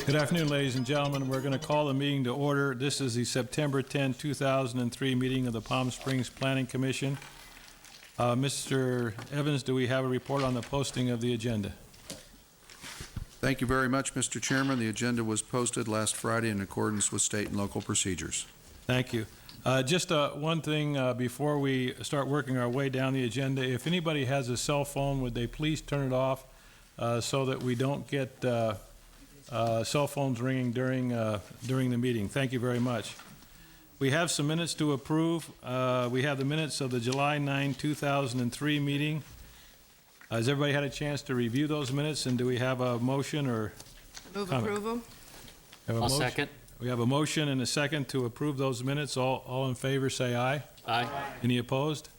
Good afternoon, ladies and gentlemen. We're going to call the meeting to order. This is the September 10, 2003 meeting of the Palm Springs Planning Commission. Mr. Evans, do we have a report on the posting of the agenda? Thank you very much, Mr. Chairman. The agenda was posted last Friday in accordance with state and local procedures. Thank you. Just one thing before we start working our way down the agenda. If anybody has a cell phone, would they please turn it off so that we don't get cell phones ringing during the meeting. Thank you very much. We have some minutes to approve. We have the minutes of the July 9, 2003 meeting. Has everybody had a chance to review those minutes, and do we have a motion or Move comment? approval. I'll second. We have a motion and a second to approve those minutes. All in favor say aye. Aye. Any opposed?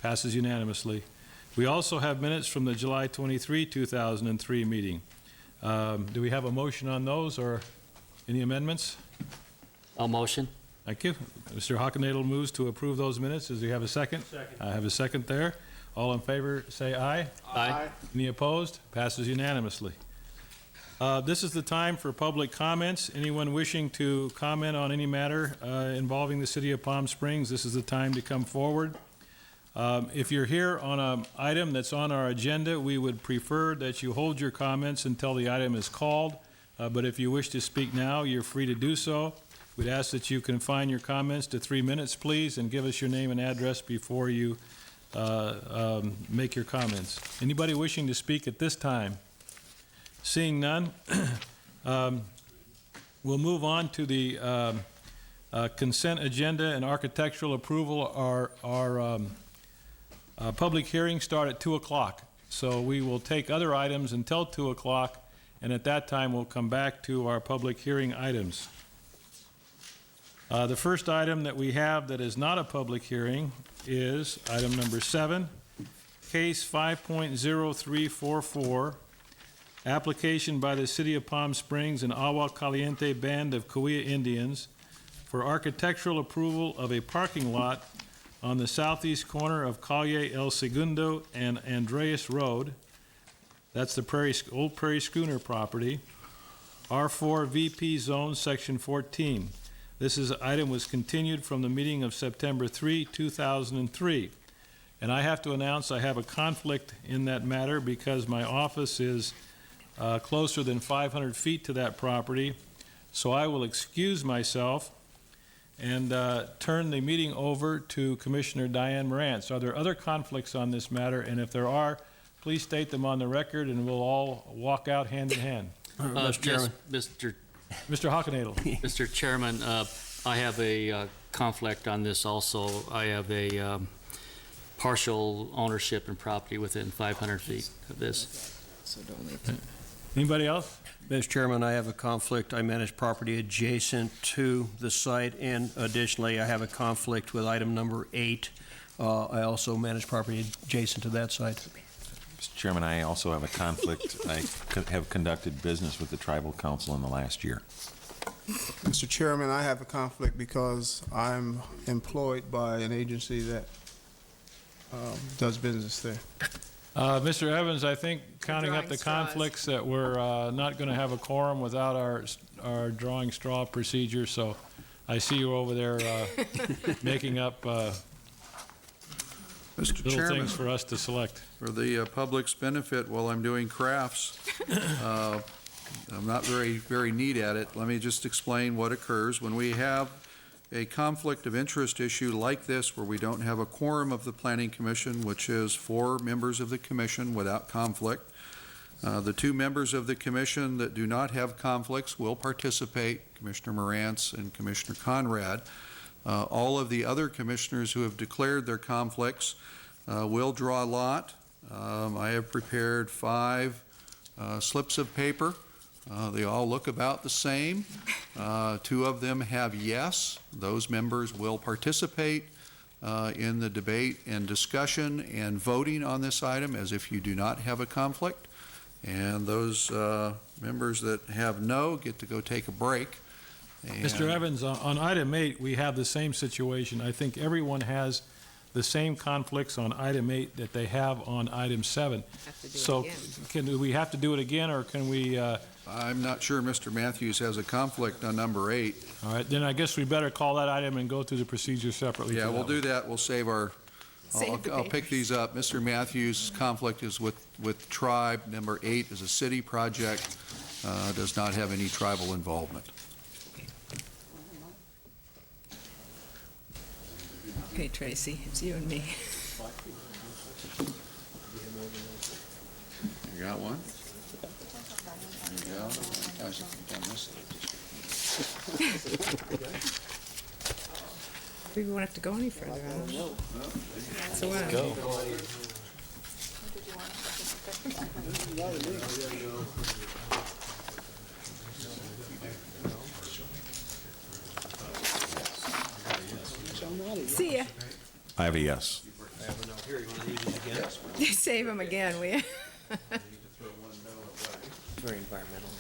Passes unanimously. We also have minutes from the July 23, 2003 meeting. Do we have a motion on those or any amendments? I'll motion. Thank you. Mr. Hockenadel moves to approve those minutes. Does he have a second? Second. I have a second there. All in favor say aye. Aye. Any opposed? Passes unanimously. This is the time for public comments. Anyone wishing to comment on any matter involving the city of Palm Springs, this is the time to come forward. If you're here on an item that's on our agenda, we would prefer that you hold your comments until the item is called. But if you wish to speak now, you're free to do so. We'd ask that you confine your comments to 3 minutes, please, and give us your name and address before you make your comments. Anybody wishing to speak at this time? Seeing none, we'll move on to the consent agenda and architectural approval. Our public hearings start at 2 o'clock. So we will take other items until 2 o'clock, and at that time we'll come back to our public hearing items. The first item that we have that is not a public hearing is item number 7, case 5.0344, application by the City of Palm Springs and Agua Caliente Band of Cahuilla Indians for architectural approval of a parking lot on the southeast corner of Calle El Segundo and Andreas Road. That's the old Prairie Schooner property, R4 VP Zone, Section 14. This item was continued from the meeting of September 3, 2003. And I have to announce I have a conflict in that matter because my office is closer than 500 feet to that property. So I will excuse myself and turn the meeting over to Commissioner Diane Morantz. Are there other conflicts on this matter? And if there are, please state them on the record and we'll all walk out hand in hand. Mr. Chairman. Mr. Hockenadel. Mr. Chairman, I have a conflict on this also. I have a partial ownership and property within 500 feet of this. So don't leave. Anybody else? Mr. Chairman, I have a conflict. I manage property adjacent to the site, and additionally, I have a conflict with item number 8. I also manage property adjacent to that site. Mr. Chairman, I also have a conflict. I have conducted business with the Tribal Council in the last year. Mr. Chairman, I have a conflict because I'm employed by an agency that does business there. Mr. Evans, I think counting up drawing the straws. conflicts that we're not going to have a quorum without our drawing straw procedure, so I see you over there making up Mr. little Chairman, things for us to select. for the public's benefit, while I'm doing crafts, I'm not very neat at it. Let me just explain what occurs when we have a conflict of interest issue like this, where we don't have a quorum of the Planning Commission, which is 4 members of the commission without conflict. The 2 members of the commission that do not have conflicts will participate, Commissioner Morantz and Commissioner Conrad. All of the other commissioners who have declared their conflicts will draw a lot. I have prepared 5 slips of paper. They all look about the same. 2 of them have yes. Those members will participate in the debate and discussion and voting on this item as if you do not have a conflict. And those members that have no get to go take a break. Mr. Evans, on item 8, we have the same situation. I think everyone has the same conflicts on item 8 that they have on item 7. Have to do it So again. do we have to do it again, or can we I'm not sure Mr. Matthews has a conflict on number 8. All right, then I guess we better call that item and go through the procedure separately. Yeah, for we'll that do one. that. We'll save our, Save the I'll pick papers. these up. Mr. Matthews' conflict is with tribe. Number 8 is a city project, does not have any tribal involvement. Okay, Tracy, it's you and me. You got one? There you go. I should have done this. We won't have to go any further. I don't know. So what? Go. See ya. I have a yes. Save them again, will ya? Very environmental.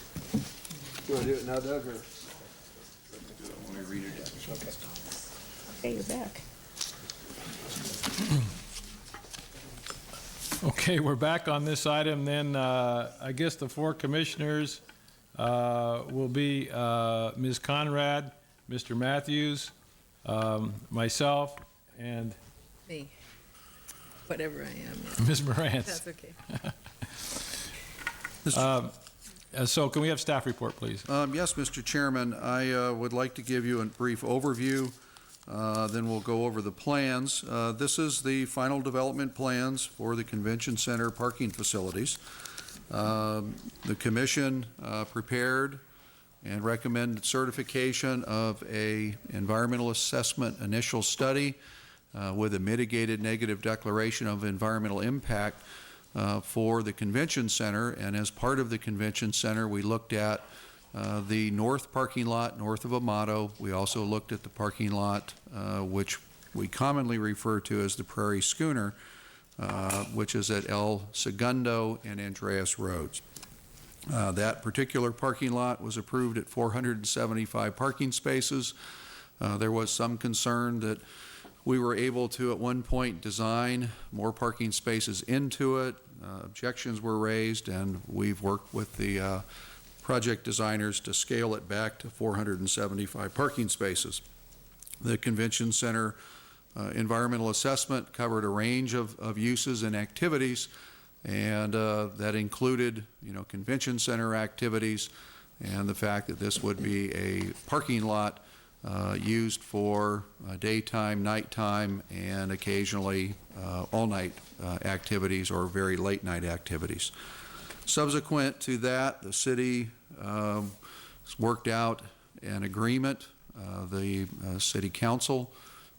You want to do it now, Doug, or? Let me read it. Hey, you're back. Okay, we're back on this item then. I guess the 4 commissioners will be Ms. Conrad, Mr. Matthews, myself, and Me. Whatever I am, yeah. Ms. Morantz. That's okay. So can we have staff report, please? Yes, Mr. Chairman, I would like to give you a brief overview, then we'll go over the plans. This is the final development plans for the Convention Center parking facilities. The commission prepared and recommended certification of a environmental assessment initial study with a mitigated negative declaration of environmental impact for the Convention Center, and as part of the Convention Center, we looked at the north parking lot north of Amato. We also looked at the parking lot, which we commonly refer to as the Prairie Schooner, which is at El Segundo and Andreas Roads. That particular parking lot was approved at 475 parking spaces. There was some concern that we were able to, at one point, design more parking spaces into it. Objections were raised, and we've worked with the project designers to scale it back to 475 parking spaces. The Convention Center environmental assessment covered a range of uses and activities, and that included, Convention Center activities, and the fact that this would be a parking lot used for daytime, nighttime, and occasionally all-night activities or very late-night activities. Subsequent to that, the city worked out an agreement, the city council,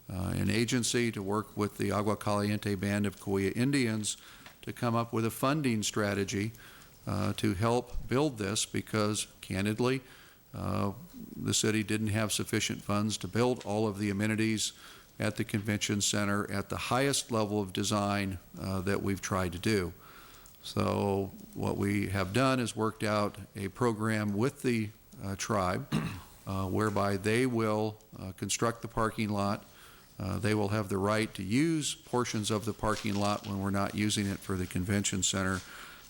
an agency, to work with the Agua Caliente Band of Cahuilla Indians to come up with a funding strategy to help build this, because candidly, the city didn't have sufficient funds to build all of the amenities at the Convention Center at the highest level of design that we've tried to do. So what we have done is worked out a program with the tribe whereby they will construct the parking lot. They will have the right to use portions of the parking lot when we're not using it for the Convention Center.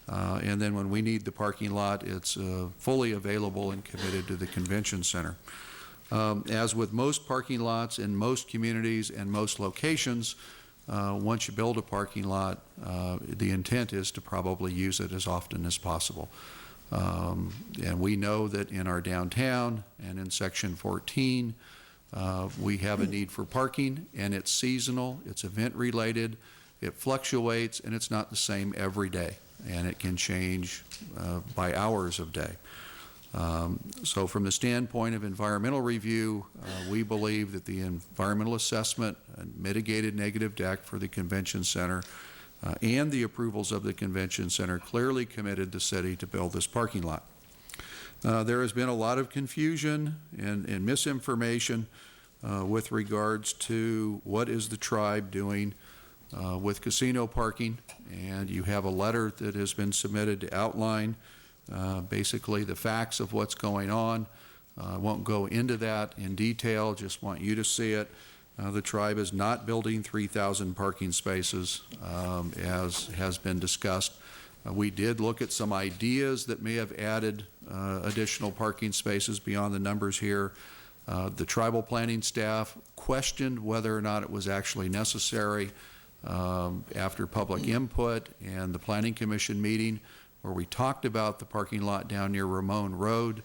And then when we need the parking lot, it's fully available and committed to the Convention Center. As with most parking lots in most communities and most locations, once you build a parking lot, the intent is to probably use it as often as possible. And we know that in our downtown and in Section 14, we have a need for parking, and it's seasonal, it's event-related, it fluctuates, and it's not the same every day, and it can change by hours of day. So from the standpoint of environmental review, we believe that the environmental assessment and mitigated negative deck for the Convention Center and the approvals of the Convention Center clearly committed the city to build this parking lot. There has been a lot of confusion and misinformation with regards to what is the tribe doing with casino parking, and you have a letter that has been submitted to outline basically the facts of what's going on. I won't go into that in detail, just want you to see it. The tribe is not building 3,000 parking spaces as has been discussed. We did look at some ideas that may have added additional parking spaces beyond the numbers here. The tribal planning staff questioned whether or not it was actually necessary after public input and the Planning Commission meeting where we talked about the parking lot down near Ramon Road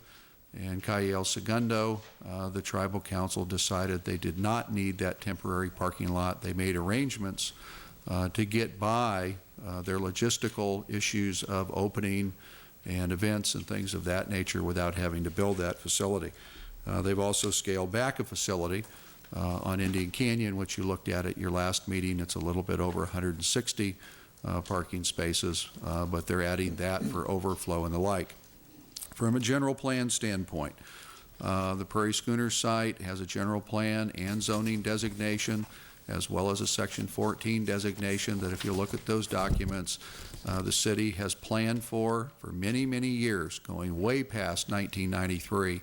and Calle El Segundo. The tribal council decided they did not need that temporary parking lot. They made arrangements to get by their logistical issues of opening and events and things of that nature without having to build that facility. They've also scaled back a facility on Indian Canyon, which you looked at your last meeting. It's a little bit over 160 parking spaces, but they're adding that for overflow and the like. From a general plan standpoint, the Prairie Schooner site has a general plan and zoning designation, as well as a Section 14 designation that if you look at those documents, the city has planned for many, many years, going way past 1993,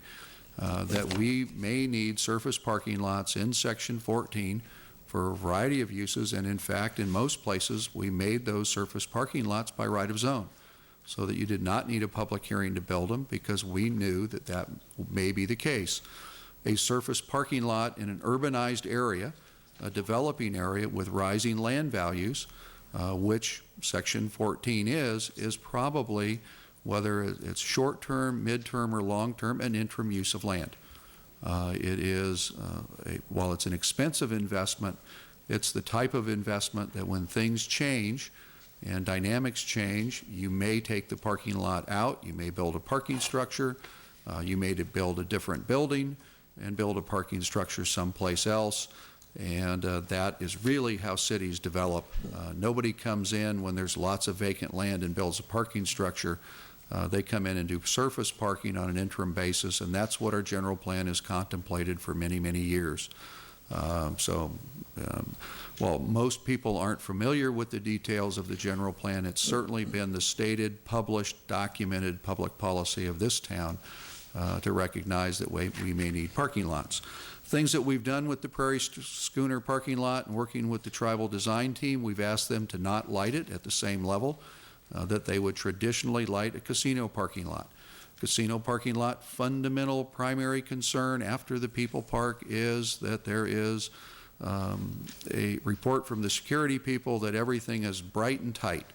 that we may need surface parking lots in Section 14 for a variety of uses, and in fact, in most places, we made those surface parking lots by right of zone, so that you did not need a public hearing to build them because we knew that that may be the case. A surface parking lot in an urbanized area, a developing area with rising land values, which Section 14 is probably, whether it's short-term, mid-term, or long-term, an interim use of land. It is, while it's an expensive investment, it's the type of investment that when things change and dynamics change, you may take the parking lot out, you may build a parking structure, you may build a different building and build a parking structure someplace else. And that is really how cities develop. Nobody comes in when there's lots of vacant land and builds a parking structure. They come in and do surface parking on an interim basis, and that's what our general plan has contemplated for many, many years. While most people aren't familiar with the details of the general plan, it's certainly been the stated, published, documented public policy of this town to recognize that we may need parking lots. Things that we've done with the Prairie Schooner parking lot and working with the tribal design team, we've asked them to not light it at the same level that they would traditionally light a casino parking lot. Casino parking lot, fundamental primary concern after the People Park is that there is a report from the security people that everything is bright and tight.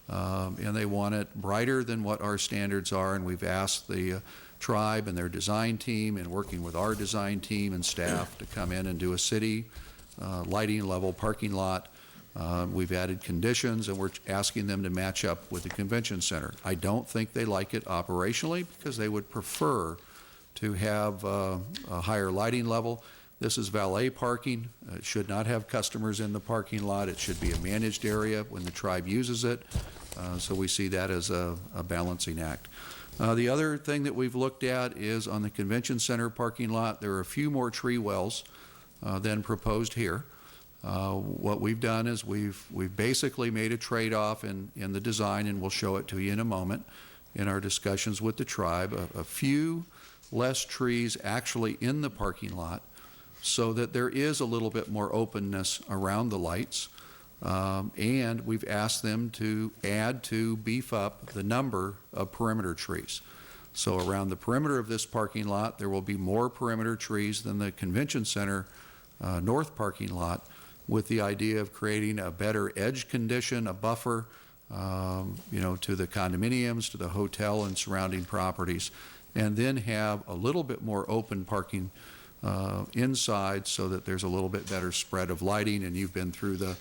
And they want it brighter than what our standards are, and we've asked the tribe and their design team and working with our design team and staff to come in and do a city lighting level parking lot. We've added conditions and we're asking them to match up with the convention center. I don't think they like it operationally because they would prefer to have a higher lighting level. This is valet parking. It should not have customers in the parking lot. It should be a managed area when the tribe uses it. So we see that as a balancing act. The other thing that we've looked at is on the convention center parking lot, there are a few more tree wells than proposed here. What we've done is we've basically made a trade-off in the design, and we'll show it to you in a moment in our discussions with the tribe, a few less trees actually in the parking lot so that there is a little bit more openness around the lights. And we've asked them to beef up the number of perimeter trees. So around the perimeter of this parking lot, there will be more perimeter trees than the convention center north parking lot, with the idea of creating a better edge condition, a buffer, to the condominiums, to the hotel and surrounding properties, and then have a little bit more open parking inside so that there's a little bit better spread of lighting, and you've been through the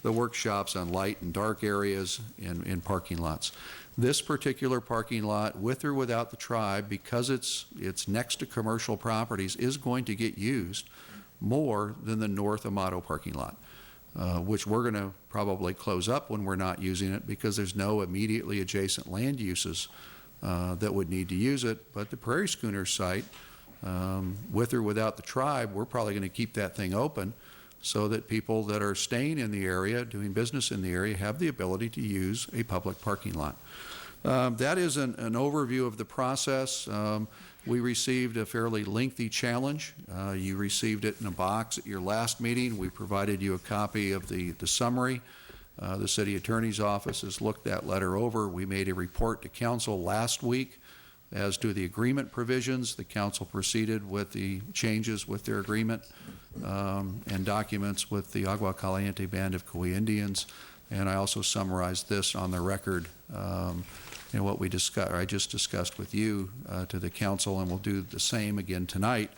workshops on light and dark areas in parking lots. This particular parking lot, with or without the tribe, because it's next to commercial properties, is going to get used more than the North Amato parking lot, which we're going to probably close up when we're not using it because there's no immediately adjacent land uses that would need to use it. But the Prairie Schooner site, with or without the tribe, we're probably going to keep that thing open so that people that are staying in the area, doing business in the area, have the ability to use a public parking lot. That is an overview of the process. We received a fairly lengthy challenge. You received it in a box at your last meeting. We provided you a copy of the summary. The city attorney's office has looked that letter over. We made a report to council last week as to the agreement provisions. The council proceeded with the changes with their agreement and documents with the Agua Caliente Band of Coe Indians. And I also summarized this on the record in what I just discussed with you to the council, and we'll do the same again tonight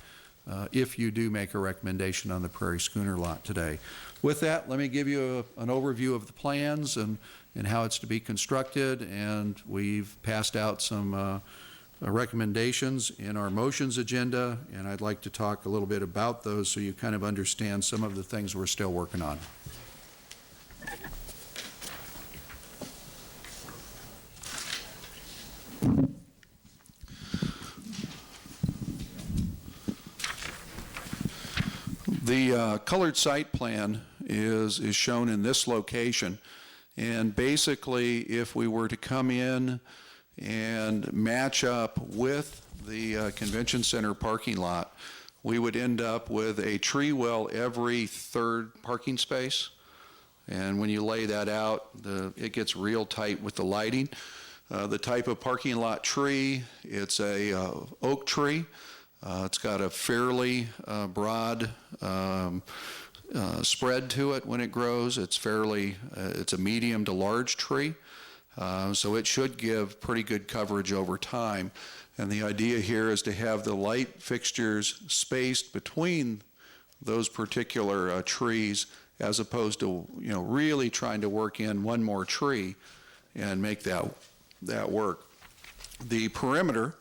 if you do make a recommendation on the Prairie Schooner lot today. With that, let me give you an overview of the plans and how it's to be constructed, and we've passed out some recommendations in our motions agenda, and I'd like to talk a little bit about those so you kind of understand some of the things we're still working on. The colored site plan is shown in this location, and basically if we were to come in and match up with the convention center parking lot, we would end up with a tree well every third parking space. And when you lay that out, it gets real tight with the lighting. The type of parking lot tree, it's a oak tree. It's got a fairly broad spread to it when it grows. It's a medium to large tree. So it should give pretty good coverage over time. And the idea here is to have the light fixtures spaced between those particular trees, as opposed to, really trying to work in one more tree and make that work. The perimeter,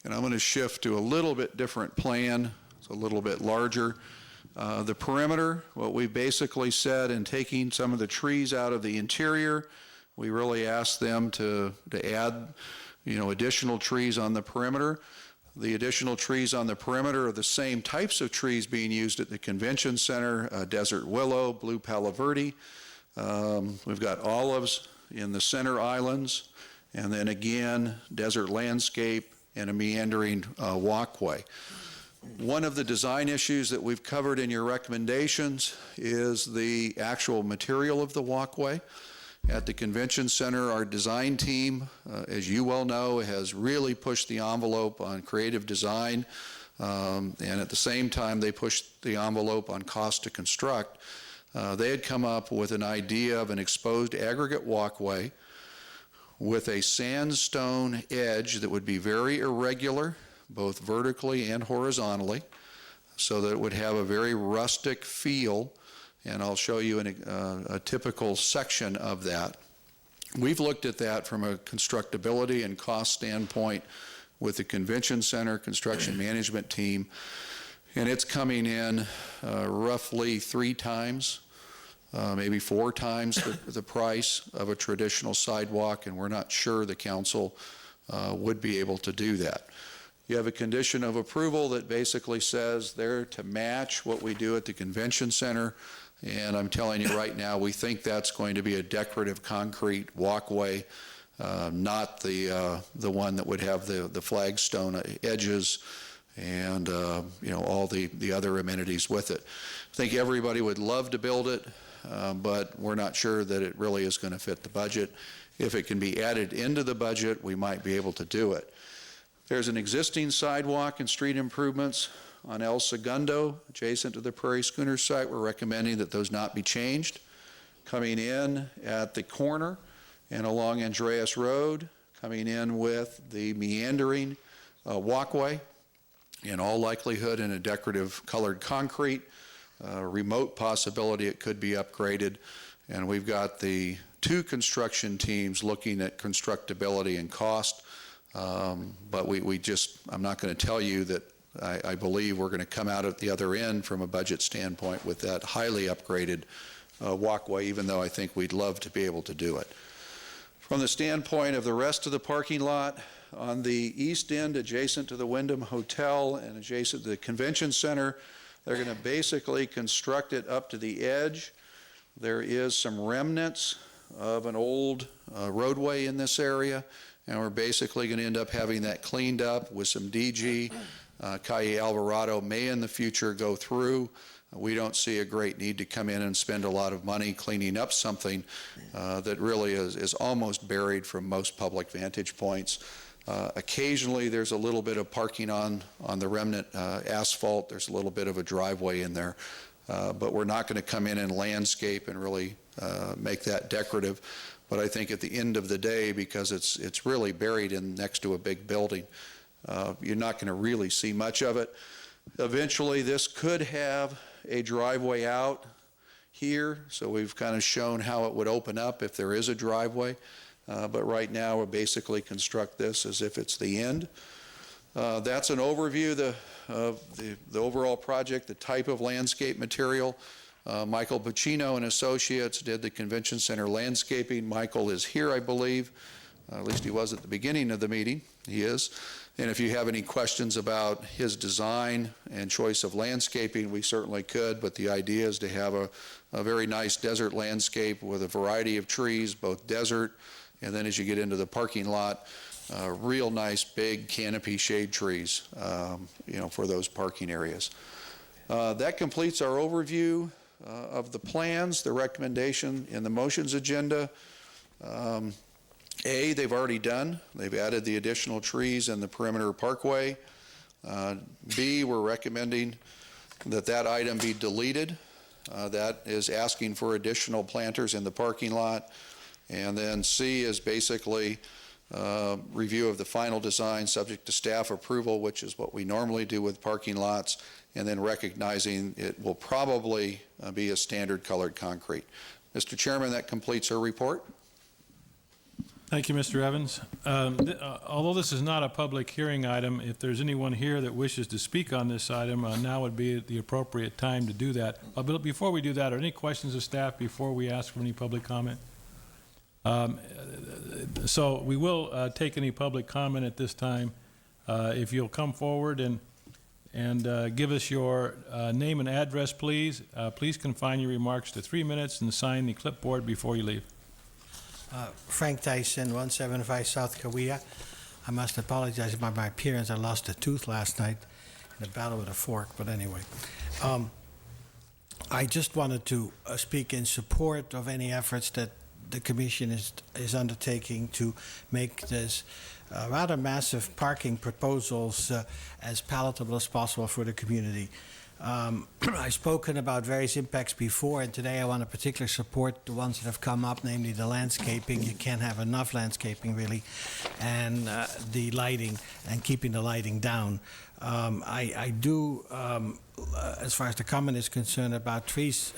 and I'm going to shift to a little bit different plan. It's a little bit larger. The perimeter, what we basically said in taking some of the trees out of the interior, we really asked them to add, additional trees on the perimeter. The additional trees on the perimeter are the same types of trees being used at the convention center, desert willow, blue palo verde. We've got olives in the center islands, and then again, desert landscape and a meandering walkway. One of the design issues that we've covered in your recommendations is the actual material of the walkway. At the convention center, our design team, as you well know, has really pushed the envelope on creative design, and at the same time they pushed the envelope on cost to construct. They had come up with an idea of an exposed aggregate walkway with a sandstone edge that would be very irregular, both vertically and horizontally, so that it would have a very rustic feel. And I'll show you a typical section of that. We've looked at that from a constructability and cost standpoint with the convention center construction management team, and it's coming in roughly 3 times, maybe 4 times the price of a traditional sidewalk, and we're not sure the council would be able to do that. You have a condition of approval that basically says they're to match what we do at the convention center. And I'm telling you right now, we think that's going to be a decorative concrete walkway, not the one that would have the flagstone edges and all the other amenities with it. I think everybody would love to build it, but we're not sure that it really is going to fit the budget. If it can be added into the budget, we might be able to do it. There's an existing sidewalk and street improvements on El Segundo, adjacent to the Prairie Schooner site. We're recommending that those not be changed. Coming in at the corner and along Andreas Road, coming in with the meandering walkway, in all likelihood in a decorative colored concrete. Remote possibility it could be upgraded. And we've got the 2 construction teams looking at constructability and cost. But I'm not going to tell you that I believe we're going to come out at the other end from a budget standpoint with that highly upgraded walkway, even though I think we'd love to be able to do it. From the standpoint of the rest of the parking lot, on the east end, adjacent to the Wyndham Hotel and adjacent to the convention center, they're going to basically construct it up to the edge. There is some remnants of an old roadway in this area, and we're basically going to end up having that cleaned up with some DG. Calle Alvarado may in the future go through we don't see a great need to come in and spend a lot of money cleaning up something that really is almost buried from most public vantage points. Occasionally, there's a little bit of parking on the remnant asphalt. There's a little bit of a driveway in there. But we're not going to come in and landscape and really make that decorative. But I think at the end of the day, because it's really buried in next to a big building, you're not going to really see much of it. Eventually, this could have a driveway out here, so we've kind of shown how it would open up if there is a driveway. But right now, we'll basically construct this as if it's the end. That's an overview of the overall project, the type of landscape material. Michael Pacino and Associates did the Convention Center landscaping. Michael is here, I believe. At least he was at the beginning of the meeting. He is. And if you have any questions about his design and choice of landscaping, we certainly could, but the idea is to have a very nice desert landscape with a variety of trees, both desert, and then as you get into the parking lot, real nice big canopy shade trees, for those parking areas. That completes our overview of the plans, the recommendation in the motions agenda. A, they've already done. They've added the additional trees in the perimeter parkway. B, we're recommending that item be deleted. That is asking for additional planters in the parking lot. And then C is basically review of the final design subject to staff approval, which is what we normally do with parking lots, and then recognizing it will probably be a standard colored concrete. Mr. Chairman, that completes our report. Thank you, Mr. Evans. Although this is not a public hearing item, if there's anyone here that wishes to speak on this item, now would be the appropriate time to do that. But before we do that, are there any questions of staff before we ask for any public comment? So we will take any public comment at this time. If you'll come forward and give us your name and address, please. Please confine your remarks to 3 minutes and sign the clipboard before you leave. Frank Tyson, 175 South Kauai. I must apologize about my appearance. I lost a tooth last night in a battle with a fork, but anyway. I just wanted to speak in support of any efforts that the Commission is undertaking to make this rather massive parking proposals as palatable as possible for the community. I've spoken about various impacts before, and today I want to particularly support the ones that have come up, namely the landscaping. You can't have enough landscaping, really, and the lighting, and keeping the lighting down. I do, as far as the comment is concerned about trees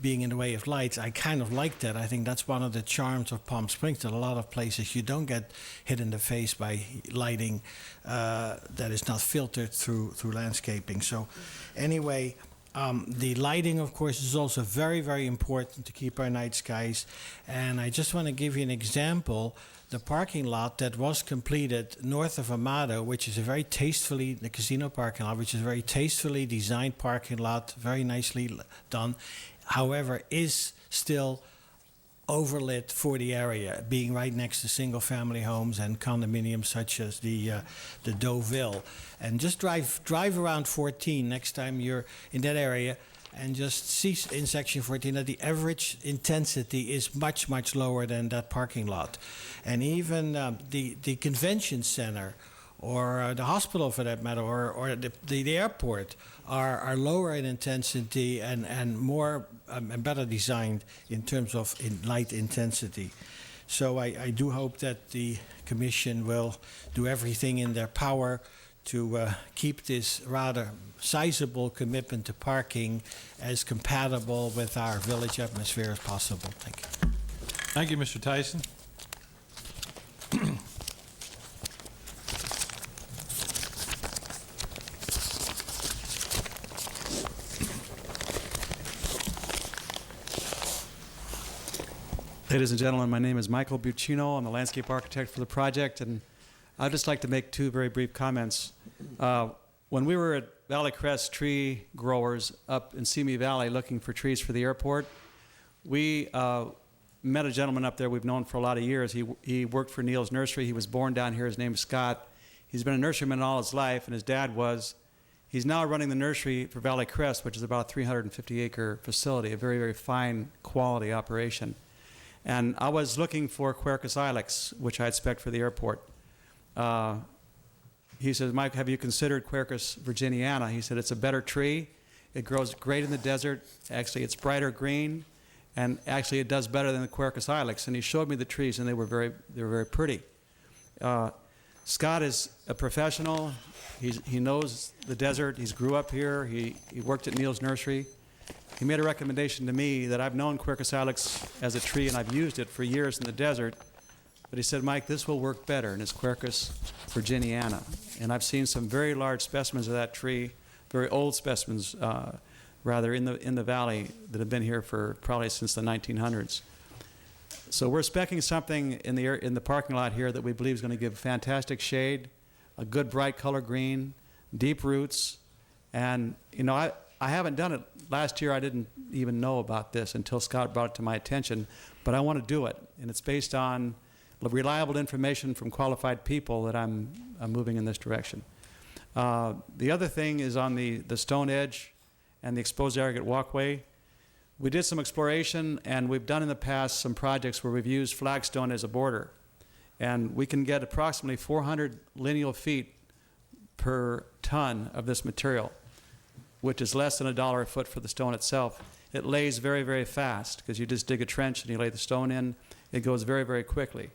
being in the way of lights, I kind of like that. I think that's one of the charms of Palm Springs, that a lot of places you don't get hit in the face by lighting that is not filtered through landscaping. So anyway, the lighting, of course, is also very, very important to keep our night skies. And I just want to give you an example. The parking lot that was completed north of Amado, which is a very tastefully, the casino parking lot, which is a very tastefully designed parking lot, very nicely done, however, is still overlit for the area, being right next to single-family homes and condominiums such as the Deauville. And just drive around 14 next time you're in that area, and just see in section 14 that the average intensity is much, much lower than that parking lot. And even the convention center, or the hospital for that matter, or the airport are lower in intensity and more and better designed in terms of light intensity. So I do hope that the Commission will do everything in their power to keep this rather sizable commitment to parking as compatible with our village atmosphere as possible. Thank you. Thank you, Mr. Tyson. Ladies and gentlemen, my name is Michael Buccino. I'm the landscape architect for the project, and I'd just like to make two very brief comments. When we were at Valley Crest Tree Growers up in Simi Valley looking for trees for the airport, we met a gentleman up there we've known for a lot of years. He worked for Neil's Nursery. He was born down here. His name is Scott. He's been a nurseryman all his life, and his dad was. He's now running the nursery for Valley Crest, which is about a 350-acre facility, a very, very fine quality operation. And I was looking for Quercus ilex, which I had spec'd for the airport. He says, Mike, have you considered Quercus virginiana? He said, it's a better tree. It grows great in the desert. Actually, it's brighter green. And actually, it does better than the Quercus ilex. And he showed me the trees, and they were very pretty. Scott is a professional. He knows the desert. He's grew up here. He worked at Neal's Nursery. He made a recommendation to me that I've known Quercus ilex as a tree, and I've used it for years in the desert. But he said, Mike, this will work better, and it's Quercus virginiana. And I've seen some very large specimens of that tree, very old specimens, rather, in the valley that have been here for probably since the 1900s. So we're speccing something in the parking lot here that we believe is going to give fantastic shade, a good bright color green, deep roots, and you know I haven't done it. Last year I didn't even know about this until Scott brought it to my attention, but I want to do it, and it's based on reliable information from qualified people that I'm moving in this direction. The other thing is on the stone edge and the exposed aggregate walkway. We did some exploration, and we've done in the past some projects where we've used flagstone as a border. And we can get approximately 400 lineal feet per ton of this material, which is less than $1 a foot for the stone itself. It lays very, very fast because you just dig a trench and you lay the stone in. It goes very, very quickly.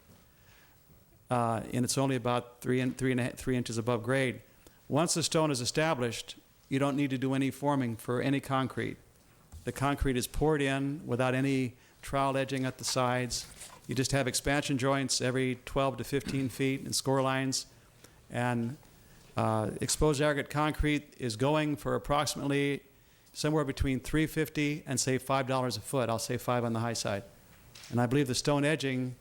And it's only about 3 inches above grade. Once the stone is established, you don't need to do any forming for any concrete. The concrete is poured in without any trowel edging at the sides. You just have expansion joints every 12 to 15 feet and score lines. And exposed aggregate concrete is going for approximately somewhere between $3.50 and say $5 a foot. I'll say 5 on the high side. And I believe the stone edging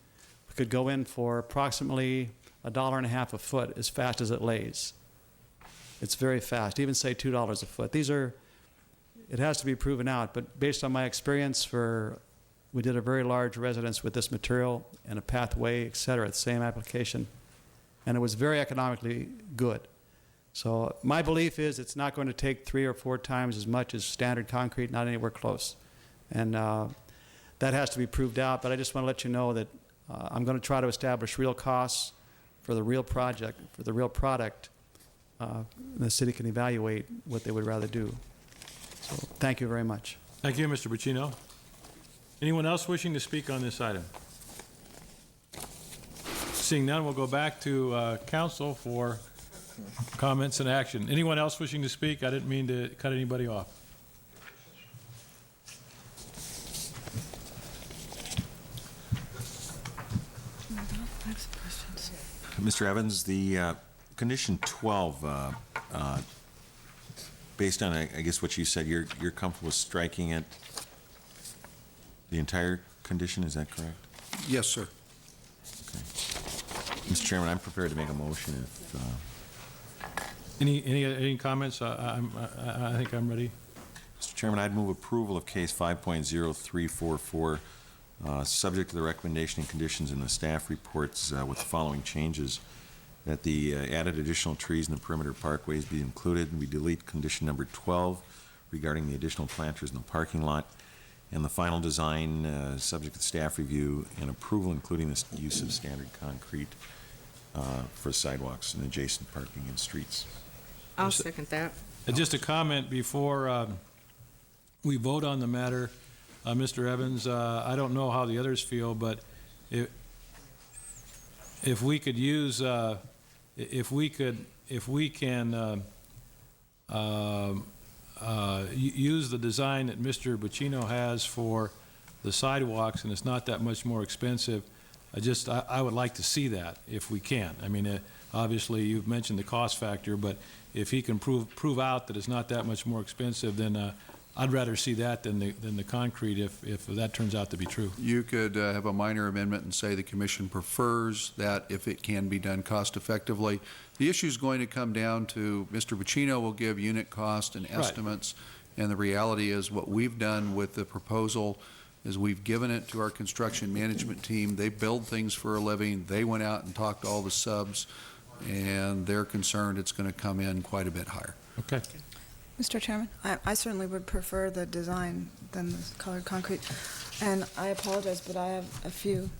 could go in for approximately $1.50 a foot as fast as it lays. It's very fast, even say $2 a foot. It has to be proven out, but based on my experience we did a very large residence with this material and a pathway, et cetera, the same application, and it was very economically good. So my belief is it's not going to take 3 or 4 times as much as standard concrete, not anywhere close. And that has to be proved out, but I just want to let you know that I'm going to try to establish real costs for the real project, for the real product. The city can evaluate what they would rather do. So thank you very much. Thank you, Mr. Buccino. Anyone else wishing to speak on this item? Seeing none, we'll go back to council for comments and action. Anyone else wishing to speak? I didn't mean to cut anybody off. Mr. Evans, the condition 12, based on, I guess, what you said, you're comfortable with striking it, the entire condition, is that correct? Yes, sir. Okay. Mr. Chairman, I'm prepared to make a motion if... Any comments? I think I'm ready. Mr. Chairman, I'd move approval of case 5.0344, subject to the recommendation and conditions in the staff reports with the following changes: that the added additional trees in the perimeter parkways be included, and we delete condition number 12 regarding the additional planters in the parking lot, and the final design subject to staff review and approval, including the use of standard concrete for sidewalks and adjacent parking and streets. I'll second that. Just a comment before we vote on the matter, Mr. Evans. I don't know how the others feel, but if we could use, if we can use the design that Mr. Buccino has for the sidewalks, and it's not that much more expensive, I would like to see that if we can. I mean, obviously you've mentioned the cost factor, but if he can prove out that it's not that much more expensive, then I'd rather see that than the concrete if that turns out to be true. You could have a minor amendment and say the commission prefers that if it can be done cost effectively. The issue is going to come down to Mr. Buccino will give unit cost and estimates, and the reality is what we've done with the proposal is we've given it to our construction management team. They build things for a living. They went out and talked to all the subs, and they're concerned it's going to come in quite a bit higher. Okay. Mr. Chairman, I certainly would prefer the design than the colored concrete. And I apologize, but I have a few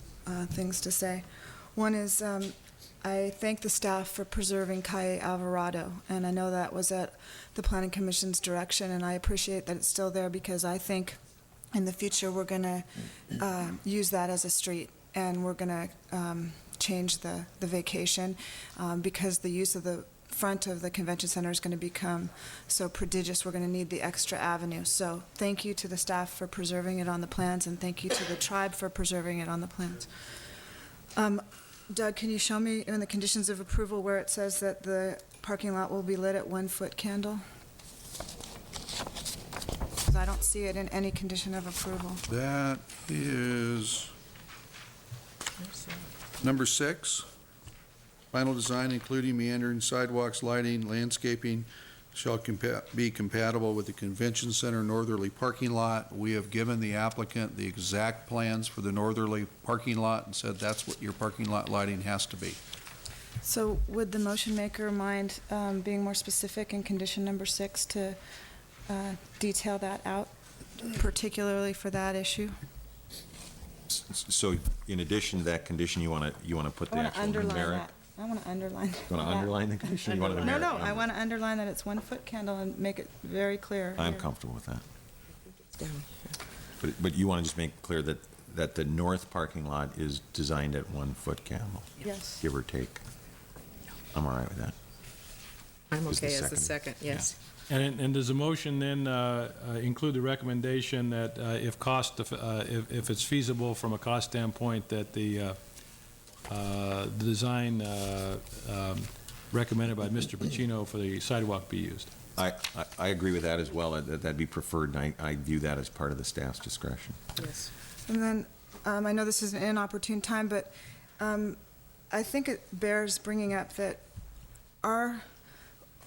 things to say. One is, I thank the staff for preserving Calle Alvarado, and I know that was at the Planning Commission's direction, and I appreciate that it's still there because I think in the future we're going to use that as a street, and we're going to change the vacation because the use of the front of the convention center is going to become so prodigious. We're going to need the extra avenue. So thank you to the staff for preserving it on the plans, and thank you to the tribe for preserving it on the plans. Doug, can you show me in the conditions of approval where it says that the parking lot will be lit at 1-foot candle? Because I don't see it in any condition of approval. That is number 6. Final design, including meandering sidewalks, lighting, landscaping, shall be compatible with the convention center northerly parking lot. We have given the applicant the exact plans for the northerly parking lot and said that's what your parking lot lighting has to be. So would the motion maker mind being more specific in condition number 6 to detail that out, particularly for that issue? So in addition to that condition, you want to put I the want to actual underline numeric? that. I want to underline. You want to underline the condition? You want a No, numeric no, I number? want to underline that it's 1-foot candle and make it very clear. I'm here. comfortable with that. But you want to just make it clear that the north parking lot is designed at 1-foot candle, Yes. give or take. I'm all right with that. I'm Is the okay as the second. second, yes. And does the motion then include the recommendation that if it's feasible from a cost standpoint, that the design recommended by Mr. Pacino for the sidewalk be used? I agree with that as well. That'd be preferred, and I view that as part of the staff's discretion. Yes. And then, I know this is an inopportune time, but I think it bears bringing up that our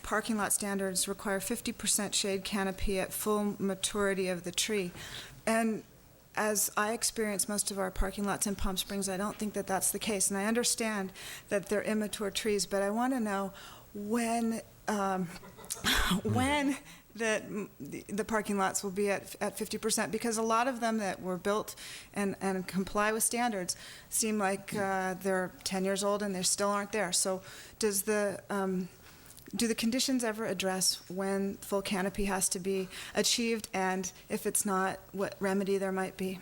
parking lot standards require 50% shade canopy at full maturity of the tree. And as I experience most of our parking lots in Palm Springs, I don't think that that's the case. And I understand that they're immature trees, but I want to know when the parking lots will be at 50%, because a lot of them that were built and comply with standards seem like they're 10 years old and they still aren't there. So do the conditions ever address when full canopy has to be achieved, and if it's not, what remedy there might be?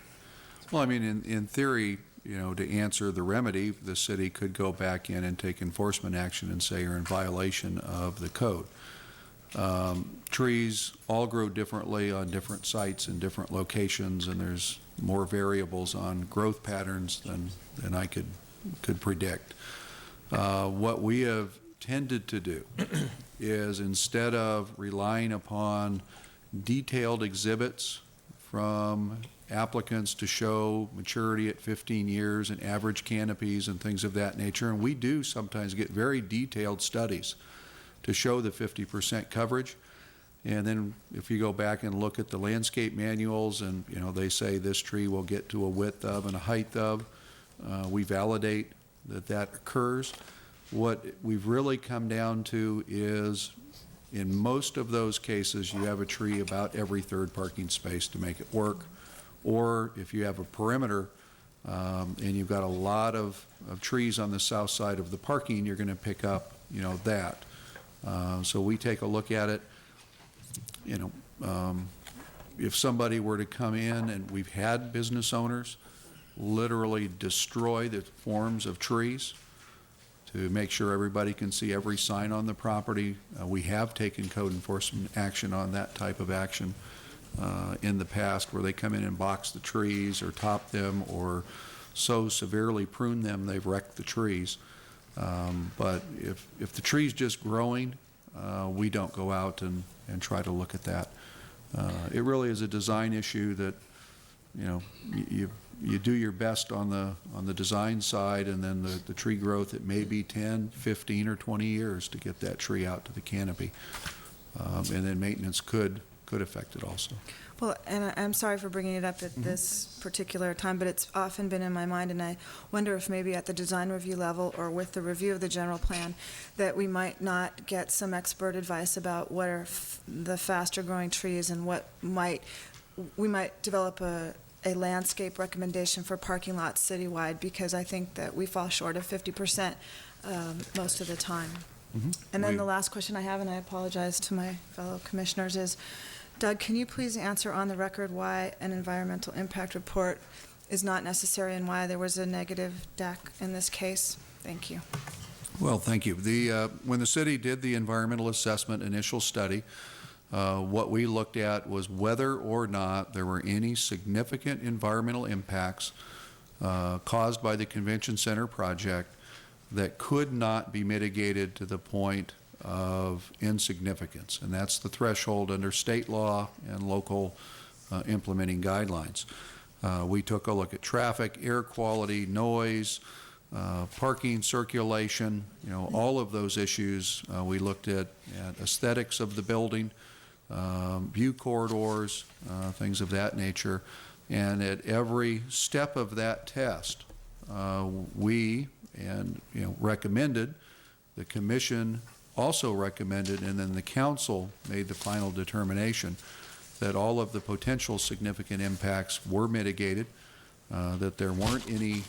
Well, I mean, in theory, to answer the remedy, the city could go back in and take enforcement action and say you're in violation of the code. Trees all grow differently on different sites and different locations, and there's more variables on growth patterns than I could predict. What we have tended to do is, instead of relying upon detailed exhibits from applicants to show maturity at 15 years and average canopies and things of that nature, and we do sometimes get very detailed studies to show the 50% coverage. And then if you go back and look at the landscape manuals and, they say this tree will get to a width of and a height of, we validate that occurs. What we've really come down to is, in most of those cases, you have a tree about every third parking space to make it work. Or if you have a perimeter and you've got a lot of trees on the south side of the parking, you're going to pick up, that. So we take a look at it. If somebody were to come in, and we've had business owners literally destroy the forms of trees to make sure everybody can see every sign on the property. We have taken code enforcement action on that type of action in the past, where they come in and box the trees or top them or so severely prune them they've wrecked the trees. But if the tree's just growing, we don't go out and try to look at that. It really is a design issue that, you do your best on the design side, and then the tree growth, it may be 10, 15, or 20 years to get that tree out to the canopy. And then maintenance could could affect it also. Well, and I'm sorry for bringing it up at this particular time, but it's often been in my mind, and I wonder if maybe at the design review level or with the review of the general plan, that we might not get some expert advice about what are the faster growing trees and we might develop a landscape recommendation for parking lots citywide, because I think that we fall short of 50% most of the time. And then the last question I have, and I apologize to my fellow commissioners, is, Doug, can you please answer on the record why an environmental impact report is not necessary and why there was a negative DEC in this case? Thank you. Well, thank you. When the city did the environmental assessment initial study, what we looked at was whether or not there were any significant environmental impacts caused by the convention center project that could not be mitigated to the point of insignificance. And that's the threshold under state law and local implementing guidelines. We took a look at traffic, air quality, noise, parking, circulation, all of those issues. We looked at aesthetics of the building, view corridors, things of that nature. And at every step of that test, we recommended, the commission also recommended, and then the council made the final determination that all of the potential significant impacts were mitigated, that there weren't any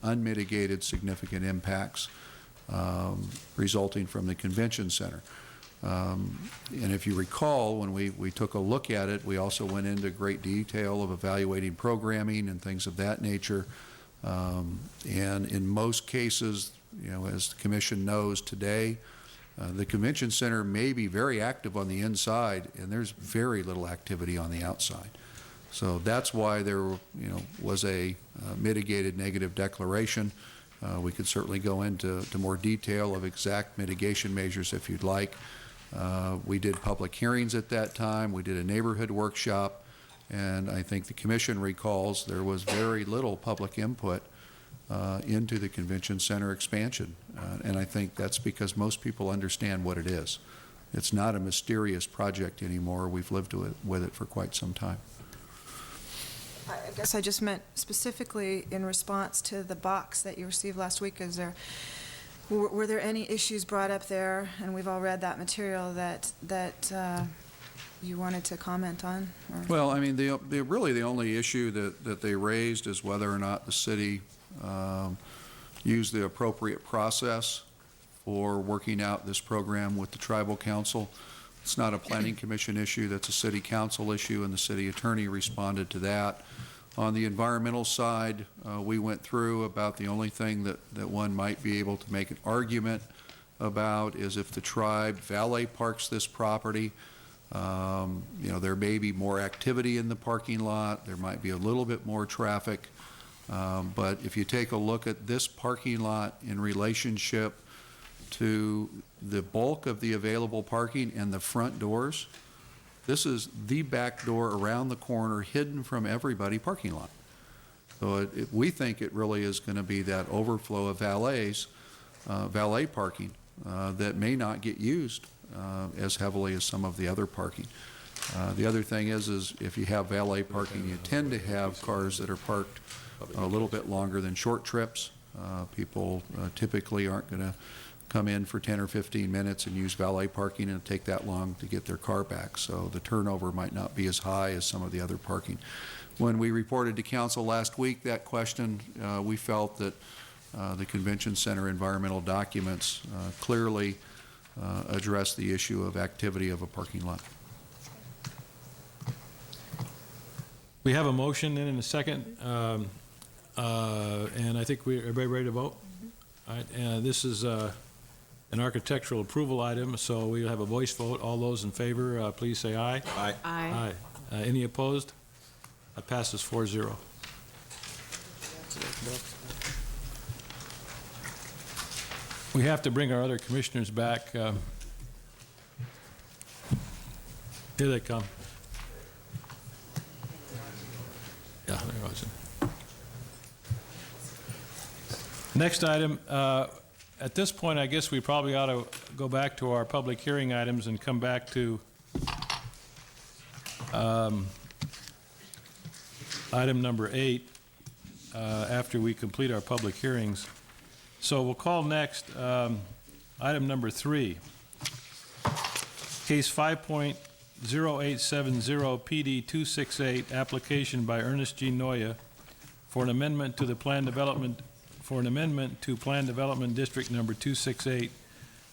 unmitigated significant impacts resulting from the convention center. And if you recall, when we took a look at it, we also went into great detail of evaluating programming and things of that nature. And in most cases, as the commission knows today, the convention center may be very active on the inside, and there's very little activity on the outside. So that's why there was a mitigated negative declaration. We could certainly go into more detail of exact mitigation measures if you'd like. We did public hearings at that time. We did a neighborhood workshop, and I think the commission recalls there was very little public input into the convention center expansion. And I think that's because most people understand what it is. It's not a mysterious project anymore. We've lived with it for quite some time. I guess I just meant specifically in response to the box that you received last week. Were there any issues brought up there, and we've all read that material, that you wanted to comment on? Or? Well, I mean, really the only issue that they raised is whether or not the city used the appropriate process for working out this program with the tribal council. It's not a planning commission issue, that's a city council issue, and the city attorney responded to that. On the environmental side, we went through about the only thing that one might be able to make an argument about is if the tribe valet parks this property, there may be more activity in the parking lot, there might be a little bit more traffic, but if you take a look at this parking lot in relationship to the bulk of the available parking and the front doors, this is the back door around the corner, hidden from everybody parking lot. So we think it really is going to be that overflow of valet parking that may not get used as heavily as some of the other parking. The other thing is if you have valet parking, you tend to have cars that are parked a little bit longer than short trips. People typically aren't going to come in for 10 or 15 minutes and use valet parking and take that long to get their car back. So the turnover might not be as high as some of the other parking. When we reported to council last week that question, we felt that the convention center environmental documents clearly address the issue of activity of a parking lot. We have a motion and a second, and I think everybody ready to vote? All right, this is an architectural approval item, so we'll have a voice vote. All those in favor, please say aye. Aye. Aye. Any opposed? That passes 4-0. We have to bring our other commissioners back. Here they come. Yeah, there was it. Next item, at this point, I guess we probably ought to go back to our public hearing items and come back to item number 8 after we complete our public hearings. So we'll call next item number 3. Case 5.0870 PD 268, application by Ernest G. Noya for an amendment to Plan Development District Number 268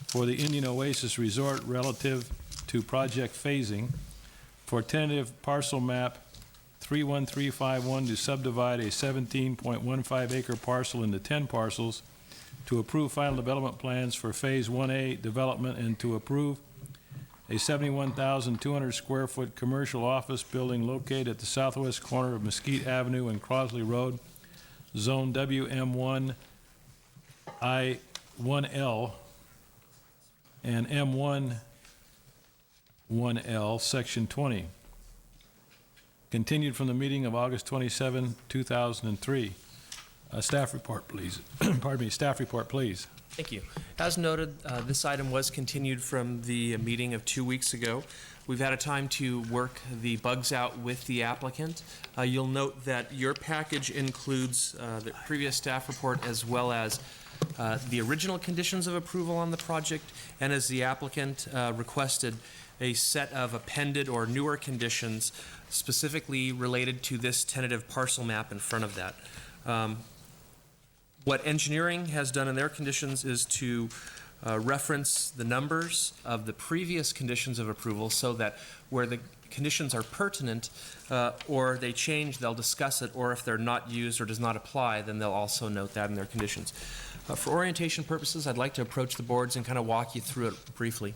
for the Indian Oasis Resort relative to project phasing for tentative parcel map 31351 to subdivide a 17.15 acre parcel into 10 parcels, to approve final development plans for Phase 1A development, and to approve a 71,200 square foot commercial office building located at the southwest corner of Mesquite Avenue and Crosley Road, Zone WM1 I1L and M1 1L, Section 20. Continued from the meeting of August 27, 2003. Staff report, please. Pardon me, staff report, please. Thank you. As noted, this item was continued from the meeting of 2 weeks ago. We've had a time to work the bugs out with the applicant. You'll note that your package includes the previous staff report as well as the original conditions of approval on the project, and as the applicant requested, a set of appended or newer conditions specifically related to this tentative parcel map in front of that. What engineering has done in their conditions is to reference the numbers of the previous conditions of approval so that where the conditions are pertinent or they change, they'll discuss it, or if they're not used or does not apply, then they'll also note that in their conditions. For orientation purposes, I'd like to approach the boards and kind of walk you through it briefly.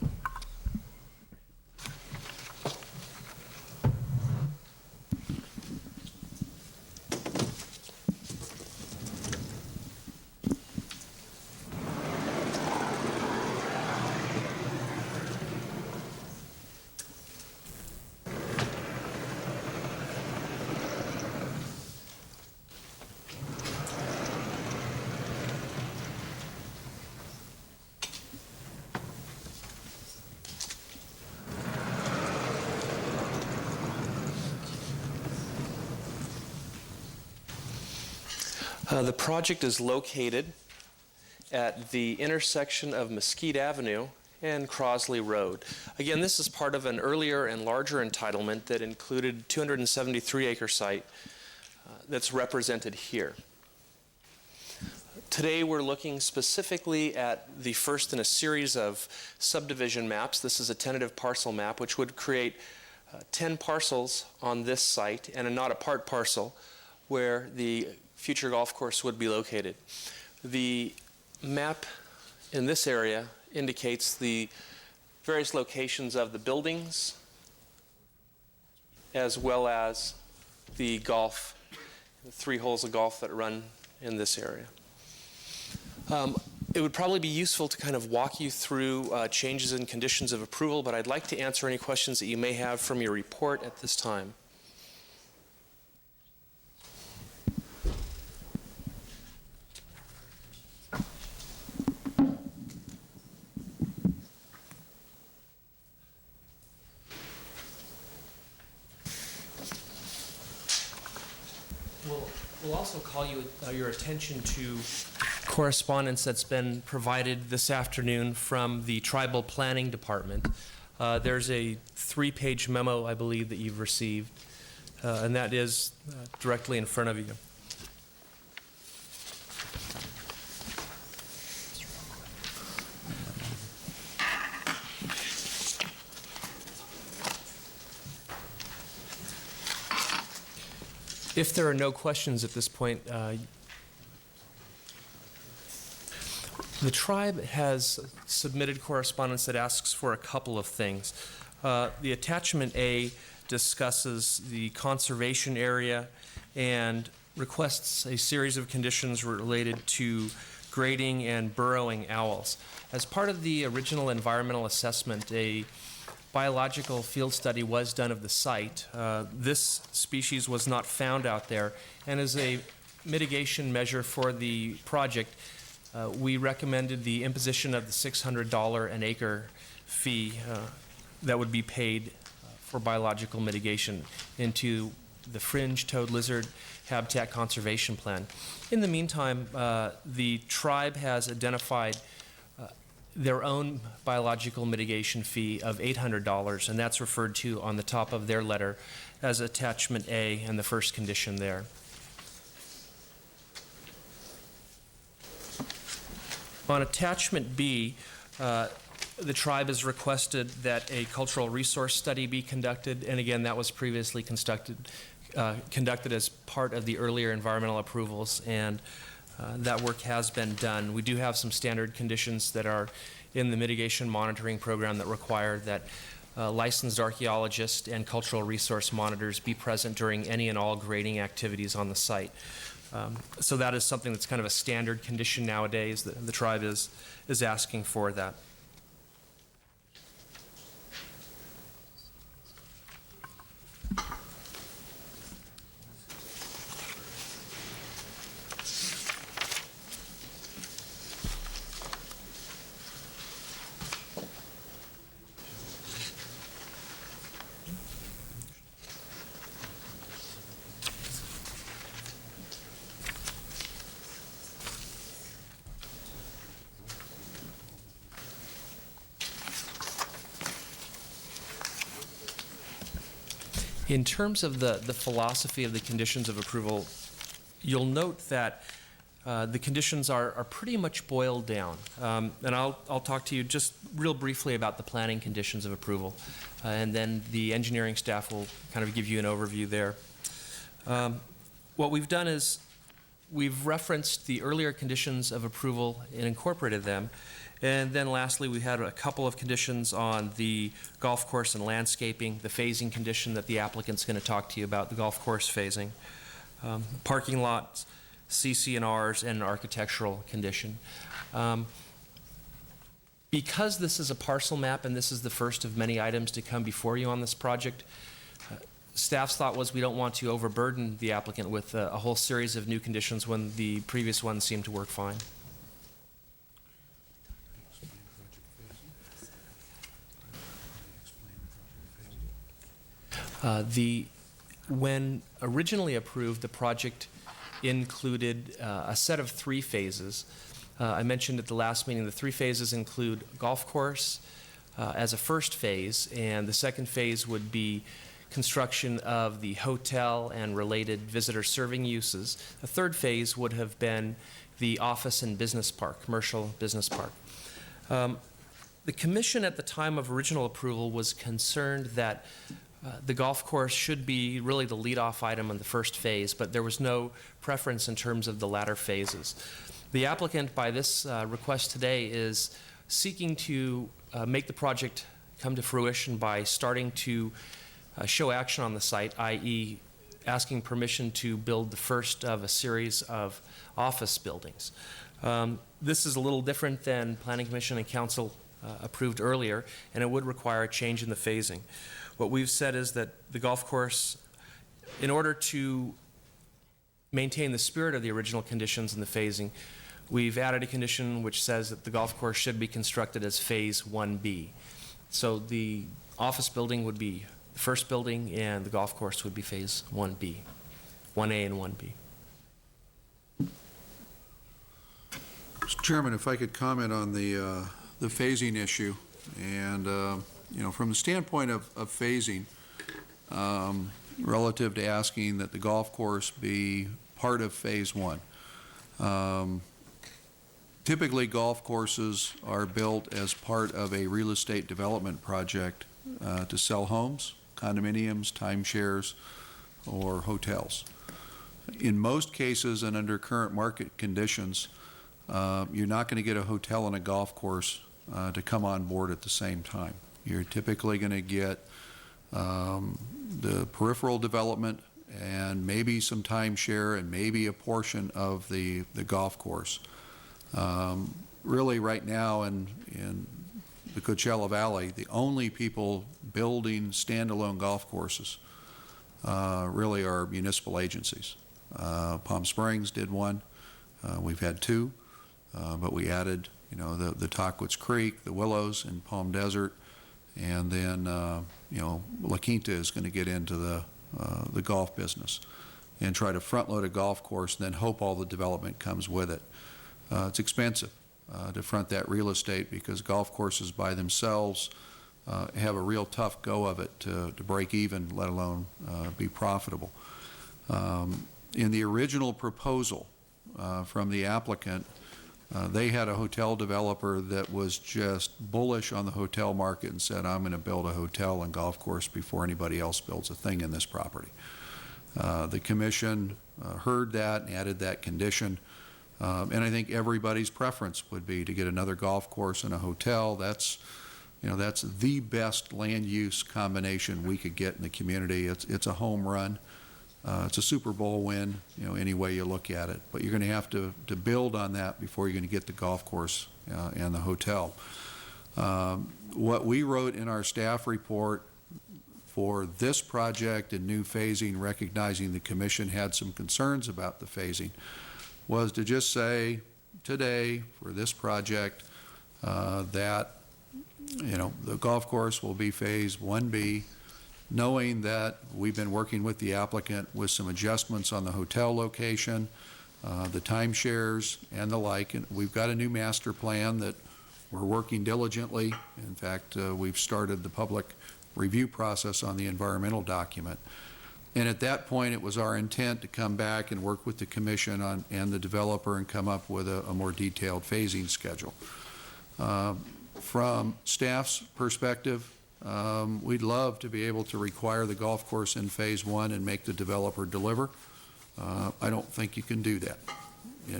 The project is located at the intersection of Mesquite Avenue and Crosley Road. Again, this is part of an earlier and larger entitlement that included 273-acre site that's represented here. Today we're looking specifically at the first in a series of subdivision maps. This is a tentative parcel map which would create 10 parcels on this site and a not a part parcel where the future golf course would be located. The map in this area indicates the various locations of the buildings as well as the golf, the 3 holes of golf that run in this area. It would probably be useful to kind of walk you through changes in conditions of approval, but I'd like to answer any questions that you may have from your report at this time. We'll also call your attention to correspondence that's been provided this afternoon from the Tribal Planning Department. There's a 3-page memo, I believe, that you've received, and that is directly in front of you. If there are no questions at this point, the tribe has submitted correspondence that asks for a couple of things. The attachment A discusses the conservation area and requests a series of conditions related to grading and burrowing owls. As part of the original environmental assessment, a biological field study was done of the site. This species was not found out there, and as a mitigation measure for the project, we recommended the imposition of the $600 an acre fee that would be paid for biological mitigation into the fringe toad lizard habitat conservation plan. In the meantime, the tribe has identified their own biological mitigation fee of $800, and that's referred to on the top of their letter as attachment A and the first condition there. On attachment B, the tribe has requested that a cultural resource study be conducted, and again, that was previously conducted as part of the earlier environmental approvals, and that work has been done. We do have some standard conditions that are in the mitigation monitoring program that require that licensed archaeologists and cultural resource monitors be present during any and all grading activities on the site. So that is something that's kind of a standard condition nowadays. The tribe is asking for that. In terms of the philosophy of the conditions of approval, you'll note that the conditions are pretty much boiled down. And I'll talk to you just real briefly about the planning conditions of approval, and then the engineering staff will kind of give you an overview there. What we've done is we've referenced the earlier conditions of approval and incorporated them. And then lastly, we had a couple of conditions on the golf course and landscaping, the phasing condition that the applicant's going to talk to you about, the golf course phasing, parking lots, CC&Rs, and an architectural condition. Because this is a parcel map and this is the first of many items to come before you on this project, staff's thought was we don't want to overburden the applicant with a whole series of new conditions when the previous ones seemed to work fine. When originally approved, the project included a set of 3 phases. I mentioned at the last meeting the 3 phases include golf course as a first phase, and the second phase would be construction of the hotel and related visitor serving uses. The third phase would have been the office and business park, commercial business park. The commission at the time of original approval was concerned that the golf course should be really the lead-off item in the first phase, but there was no preference in terms of the latter phases. The applicant, by this request today, is seeking to make the project come to fruition by starting to show action on the site, i.e. asking permission to build the first of a series of office buildings. This is a little different than Planning Commission and Council approved earlier, and it would require a change in the phasing. What we've said is that the golf course, in order to maintain the spirit of the original conditions in the phasing, we've added a condition which says that the golf course should be constructed as Phase 1B. So the office building would be the first building, and the golf course would be Phase 1B, 1A and 1B. Mr. Chairman, if I could comment on the phasing issue, and from the standpoint of phasing, relative to asking that the golf course be part of Phase 1. Typically, golf courses are built as part of a real estate development project to sell homes, condominiums, timeshares, or hotels. In most cases, and under current market conditions, you're not going to get a hotel and a golf course to come on board at the same time. You're typically going to get the peripheral development and maybe some timeshare and maybe a portion of the golf course. Really, right now in the Coachella Valley, the only people building standalone golf courses really are municipal agencies. Palm Springs did one. We've had 2, but we added, the Tahquitz Creek, the Willows in Palm Desert, And then, La Quinta is going to get into the golf business and try to front-load a golf course and then hope all the development comes with it. It's expensive to front that real estate because golf courses by themselves have a real tough go of it to break even, let alone be profitable. In the original proposal from the applicant, they had a hotel developer that was just bullish on the hotel market and said, I'm going to build a hotel and golf course before anybody else builds a thing in this property. The commission heard that and added that condition. And I think everybody's preference would be to get another golf course and a hotel. That's the best land use combination we could get in the community. It's a home run. It's a Super Bowl win, any way you look at it. But you're going to have to build on that before you're going to get the golf course and the hotel. What we wrote in our staff report for this project and new phasing, recognizing the commission had some concerns about the phasing, was to just say today for this project that the golf course will be phase 1B, knowing that we've been working with the applicant with some adjustments on the hotel location, the timeshares and the like. And we've got a new master plan that we're working diligently. In fact, we've started the public review process on the environmental document. And at that point, it was our intent to come back and work with the commission and the developer and come up with a more detailed phasing schedule. From staff's perspective, we'd love to be able to require the golf course in phase 1 and make the developer deliver. I don't think you can do that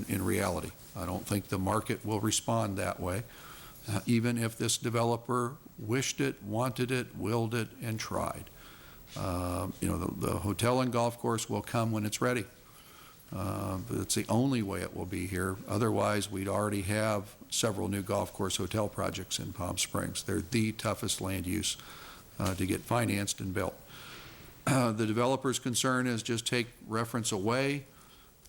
in reality. I don't think the market will respond that way, even if this developer wished it, wanted it, willed it, and tried. The hotel and golf course will come when it's ready. But it's the only way it will be here. Otherwise, we'd already have several new golf course hotel projects in Palm Springs. They're the toughest land use to get financed and built. The developer's concern is just take reference away.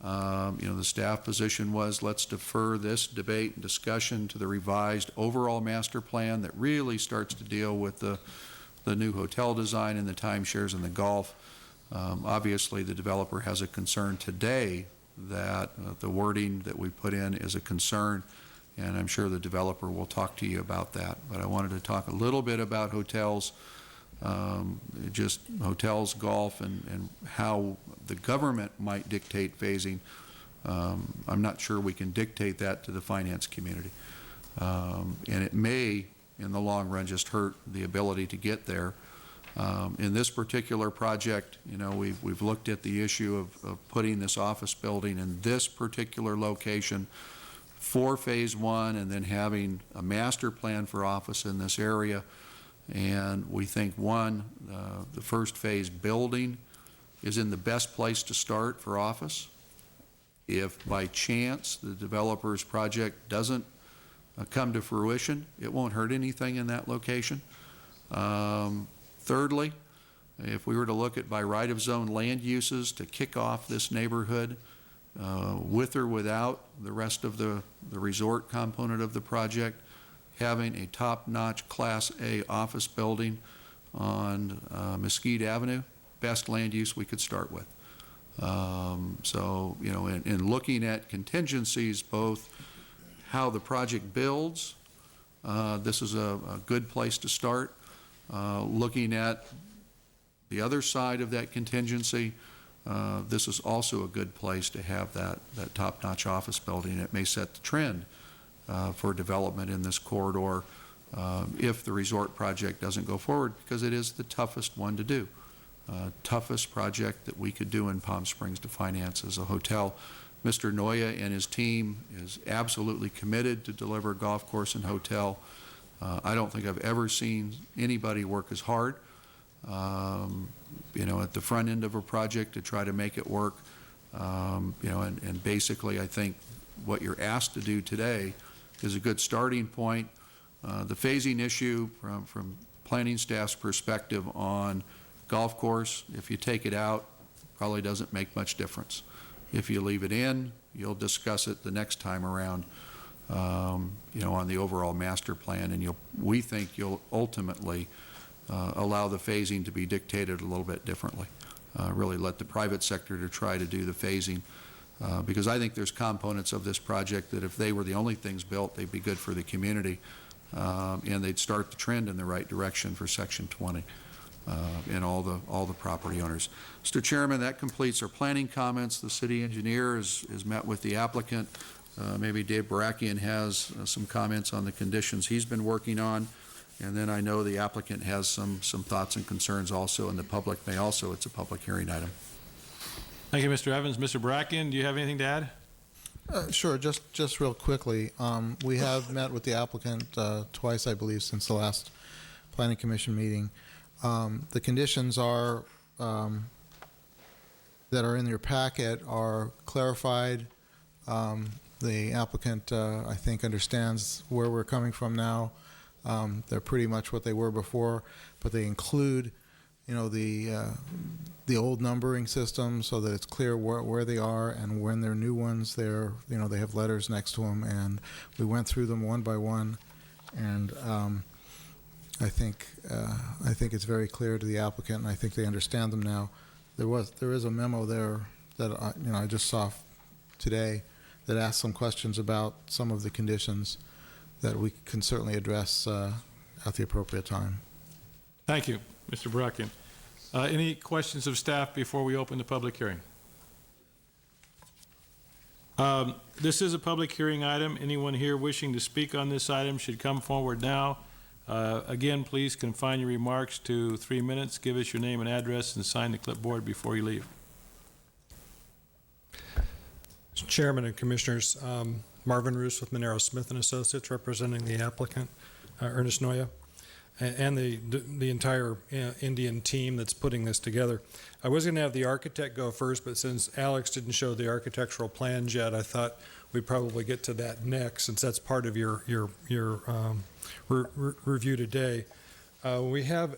The staff position was let's defer this debate and discussion to the revised overall master plan that really starts to deal with the new hotel design and the timeshares and the golf. Obviously, the developer has a concern today that the wording that we put in is a concern, and I'm sure the developer will talk to you about that. But I wanted to talk a little bit about hotels, just hotels, golf, and how the government might dictate phasing. I'm not sure we can dictate that to the finance community. And it may, in the long run, just hurt the ability to get there. In this particular project, we've looked at the issue of putting this office building in this particular location for phase 1 and then having a master plan for office in this area. And we think, the first phase building is in the best place to start for office. If by chance the developer's project doesn't come to fruition, it won't hurt anything in that location. Thirdly, if we were to look at by right of zone land uses to kick off this neighborhood, with or without the rest of the resort component of the project, having a top-notch Class A office building on Mesquite Avenue, best land use we could start with. In looking at contingencies, both how the project builds, this is a good place to start. Looking at the other side of that contingency, this is also a good place to have that top-notch office building. It may set the trend for development in this corridor if the resort project doesn't go forward, because it is the toughest one to do. Toughest project that we could do in Palm Springs to finance as a hotel. Mr. Noya and his team is absolutely committed to deliver a golf course and hotel. I don't think I've ever seen anybody work as hard, at the front end of a project to try to make it work. And basically, I think what you're asked to do today is a good starting point. The phasing issue from planning staff's perspective on golf course, if you take it out, probably doesn't make much difference. If you leave it in, you'll discuss it the next time around. on the overall master plan, and we think you'll ultimately allow the phasing to be dictated a little bit differently. Really let the private sector to try to do the phasing, because I think there's components of this project that if they were the only things built, they'd be good for the community, and they'd start the trend in the right direction for Section 20 and all the property owners. Mr. Chairman, that completes our planning comments. The city engineer has met with the applicant. Maybe Dave Barakian has some comments on the conditions he's been working on. And then I know the applicant has some thoughts and concerns also, and the public may also. It's a public hearing item. Thank you, Mr. Evans. Mr. Brackian, do you have anything to add? Sure, just real quickly. We have met with the applicant twice, I believe, since the last Planning Commission meeting. The conditions are that are in your packet are clarified. The applicant, I think, understands where we're coming from now. They're pretty much what they were before, but they include, the old numbering system so that it's clear where they are, and when they're new ones, they have letters next to them, and we went through them one by one, and I think it's very clear to the applicant, and I think they understand them now. There is a memo there that I just saw today that asked some questions about some of the conditions that we can certainly address at the appropriate time. Thank you, Mr. Brackian. Any questions of staff before we open the public hearing? This is a public hearing item. Anyone here wishing to speak on this item should come forward now. Again, please confine your remarks to 3 minutes. Give us your name and address and sign the clipboard before you leave. Chairman and Commissioners, Marvin Roos with Monero Smith & Associates, representing the applicant, Ernest Noya, and the entire Indian team that's putting this together. I was going to have the architect go first, but since Alex didn't show the architectural plans yet, I thought we'd probably get to that next, since that's part of your review today. We have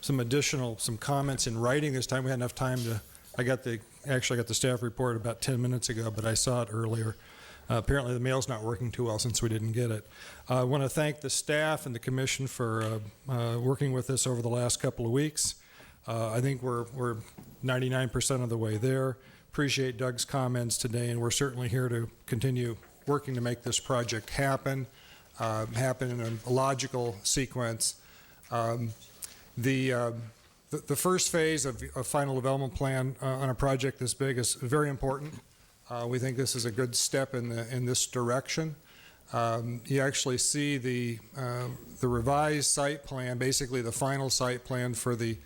some comments in writing this time. We had enough time to. I got the staff report about 10 minutes ago, but I saw it earlier. Apparently the mail's not working too well since we didn't get it. I want to thank the staff and the commission for working with us over the last couple of weeks. I think we're 99% of the way there. Appreciate Doug's comments today, and we're certainly here to continue working to make this project happen in a logical sequence. The first phase of a final development plan on a project this big is very important. We think this is a good step in this direction. You actually see the revised site plan, basically the final site plan for the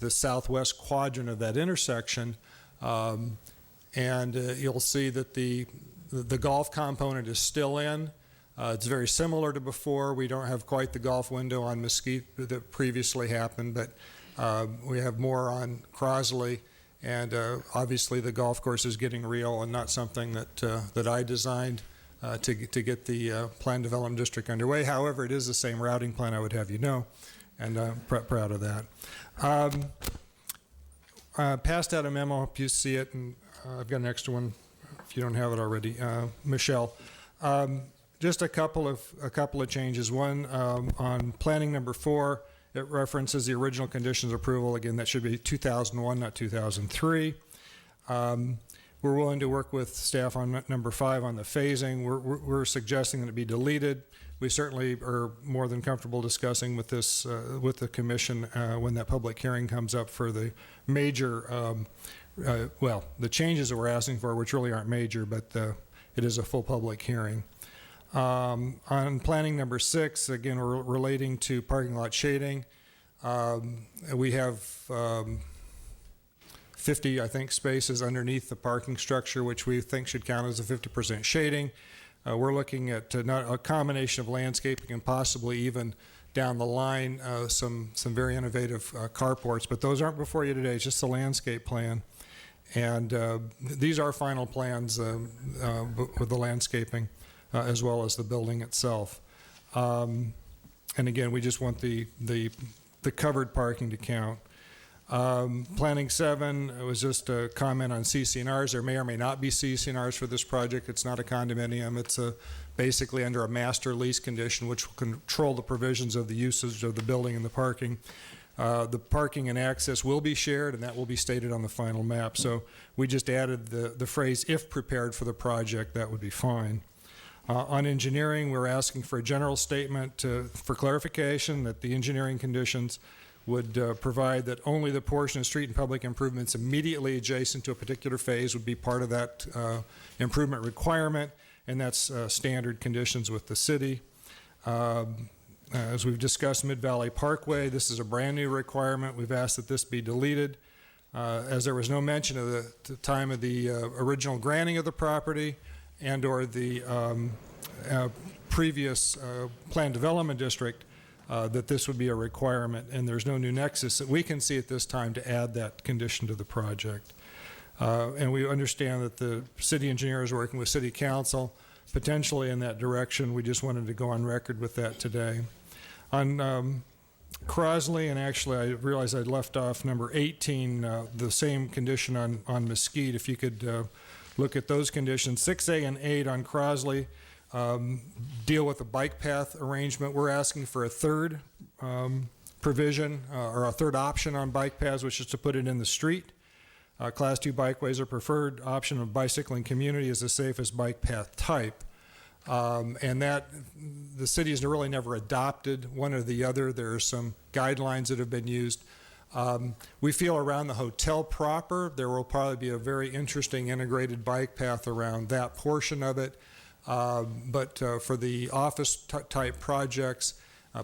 southwest quadrant of that intersection, and you'll see that the golf component is still in. It's very similar to before. We don't have quite the golf window on Mesquite that previously happened, but we have more on Crosley, and obviously the golf course is getting real and not something that I designed to get the planned development district underway. However, it is the same routing plan, I would have you know, and I'm proud of that. Passed out a memo, if you see it, and I've got an extra one if you don't have it already, Michelle. Just a couple of changes. One on planning number 4. It references the original conditions approval. Again, that should be 2001, not 2003. We're willing to work with staff on number 5 on the phasing. We're suggesting that it be deleted. We certainly are more than comfortable discussing with this with the commission when that public hearing comes up for the major, the changes that we're asking for, which really aren't major, but it is a full public hearing. On planning number 6, again, we're relating to parking lot shading. We have 50, I think, spaces underneath the parking structure, which we think should count as a 50% shading. We're looking at not a combination of landscaping and possibly even down the line some very innovative carports, but those aren't before you today. It's just the landscape plan. And these are final plans with the landscaping. As well as the building itself. And again, we just want the covered parking to count. Planning 7 was just a comment on CC&Rs. There may or may not be CC&Rs for this project. It's not a condominium. It's basically under a master lease condition, which will control the provisions of the usage of the building and the parking. The parking and access will be shared, and that will be stated on the final map. So we just added the phrase, if prepared for the project, that would be fine. On engineering, we're asking for a general statement for clarification that the engineering conditions would provide that only the portion of street and public improvements immediately adjacent to a particular phase would be part of that improvement requirement, and that's standard conditions with the city. As we've discussed, Mid-Valley Parkway, this is a brand-new requirement. We've asked that this be deleted. As there was no mention of the time of the original granting of the property and or the previous planned development district, that this would be a requirement, and there's no new nexus that we can see at this time to add that condition to the project. And we understand that the city engineer is working with city council potentially in that direction. We just wanted to go on record with that today. On Crosley, and actually I realized I'd left off number 18, the same condition on Mesquite. If you could look at those conditions, 6A and 8 on Crosley deal with the bike path arrangement. We're asking for a third provision or a third option on bike paths, which is to put it in the street. Class 2 bikeways are preferred option of bicycling community is the safest bike path type. And that the city has really never adopted one or the other. There are some guidelines that have been used. We feel around the hotel proper, there will probably be a very interesting integrated bike path around that portion of it. But for the office type projects,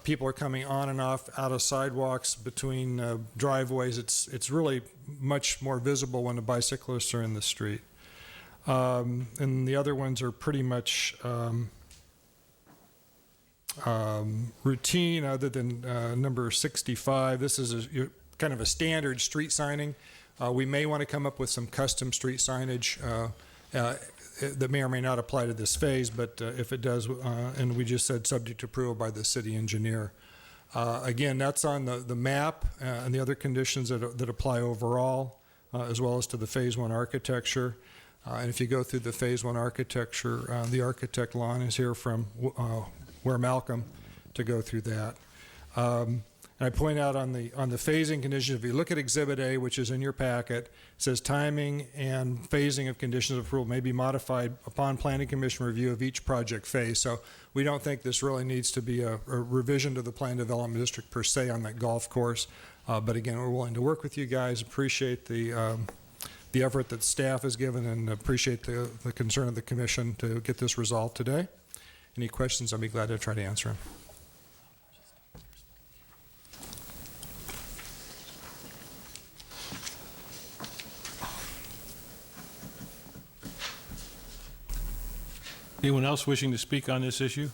people are coming on and off out of sidewalks between driveways. It's really much more visible when the bicyclists are in the street. And the other ones are pretty much routine, other than number 65. This is kind of a standard street signing. We may want to come up with some custom street signage that may or may not apply to this phase, but if it does, and we just said subject to approval by the city engineer. Again, that's on the map and the other conditions that apply overall, as well as to the Phase 1 architecture. And if you go through the Phase 1 architecture, the architect Lon is here from Ware Malcolm to go through that. And I point out on the phasing conditions, if you look at Exhibit A, which is in your packet, it says timing and phasing of conditions of approval may be modified upon Planning Commission review of each project phase. So we don't think this really needs to be a revision to the Plan Development District per se on that golf course. But again, we're willing to work with you guys, appreciate the effort that staff has given, and appreciate the concern of the commission to get this resolved today. Any questions, I'll be glad to try to answer them. Anyone else wishing to speak on this issue?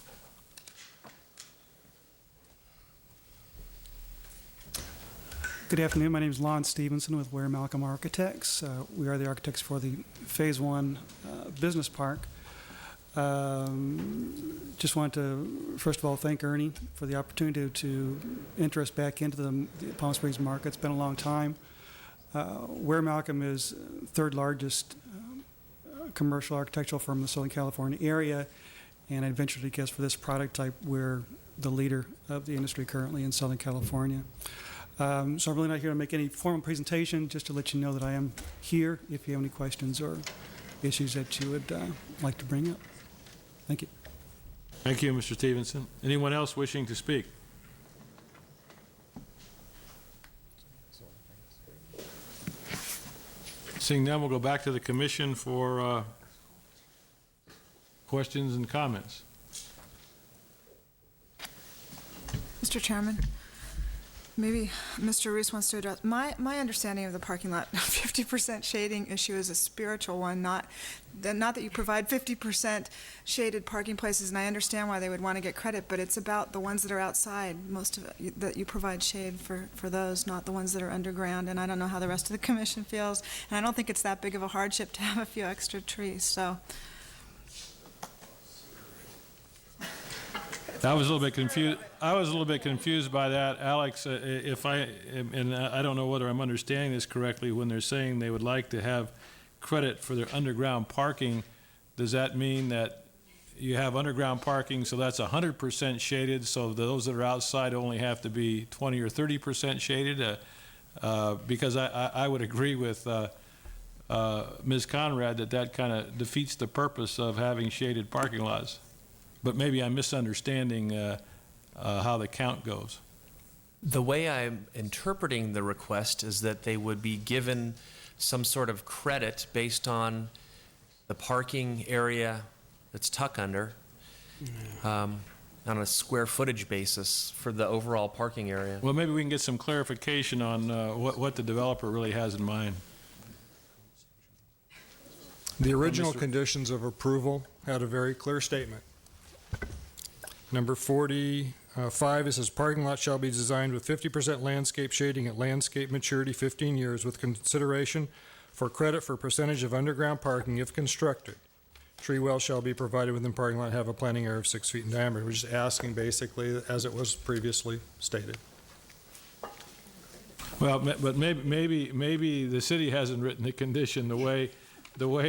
Good afternoon. My name is Lon Stevenson with Ware Malcolm Architects. We are the architects for the Phase 1 business park. Just want to, first of all, thank Ernie for the opportunity to enter us back into the Palm Springs market. It's been a long time. Ware Malcolm is third largest commercial architectural firm in the Southern California area, and I'd venture to guess for this product type, we're the leader of the industry currently in Southern California. So I'm really not here to make any formal presentation, just to let you know that I am here if you have any questions or issues that you would like to bring up. Thank you. Thank you, Mr. Stevenson. Anyone else wishing to speak? Seeing none, we'll go back to the commission for questions and comments. Mr. Chairman, maybe Mr. Reese wants to address. My understanding of the parking lot 50% shading issue is a spiritual one, not that you provide 50% shaded parking places, and I understand why they would want to get credit, but it's about the ones that are outside, most of it, that you provide shade for those, not the ones that are underground, and I don't know how the rest of the commission feels, and I don't think it's that big of a hardship to have a few extra trees, so. I was a little bit confused. I was a little bit confused by that, Alex. If I and I don't know whether I'm understanding this correctly. When they're saying they would like to have credit for their underground parking, does that mean that you have underground parking, so that's 100% shaded? So those that are outside only have to be 20 or 30% shaded? Because I would agree with Ms. Conrad that kind of defeats the purpose of having shaded parking lots. But maybe I'm misunderstanding how the count goes. The way I'm interpreting the request is that they would be given some sort of credit based on the parking area that's tuck under, on a square footage basis for the overall parking area. Well, maybe we can get some clarification on what the developer really has in mind. The original conditions of approval had a very clear statement. Number 45, it says parking lot shall be designed with 50% landscape shading at landscape maturity 15 years with consideration for credit for percentage of underground parking if constructed. Tree well shall be provided within parking lot, have a planting area of 6 feet in diameter. We're just asking basically as it was previously stated. Well, but maybe the city hasn't written the condition the way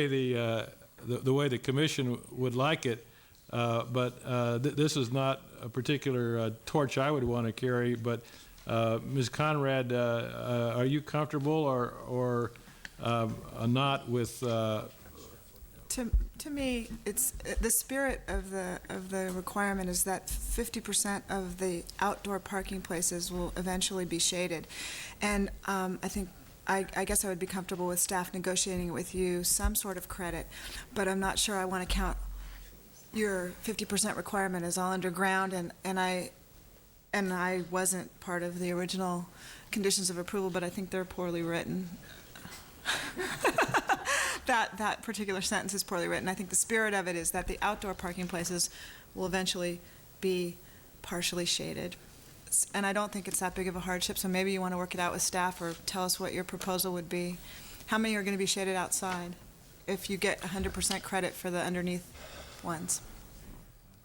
the commission would like it. But this is not a particular torch I would want to carry. But Ms. Conrad, are you comfortable or not with? To me, it's the spirit of the requirement is that 50% of the outdoor parking places will eventually be shaded, and I guess I would be comfortable with staff negotiating with you some sort of credit, but I'm not sure I want to count your 50% requirement as all underground, and I wasn't part of the original conditions of approval, but I think they're poorly written. That particular sentence is poorly written. I think the spirit of it is that the outdoor parking places will eventually be partially shaded. And I don't think it's that big of a hardship, so maybe you want to work it out with staff or tell us what your proposal would be. How many are going to be shaded outside if you get 100% credit for the underneath ones?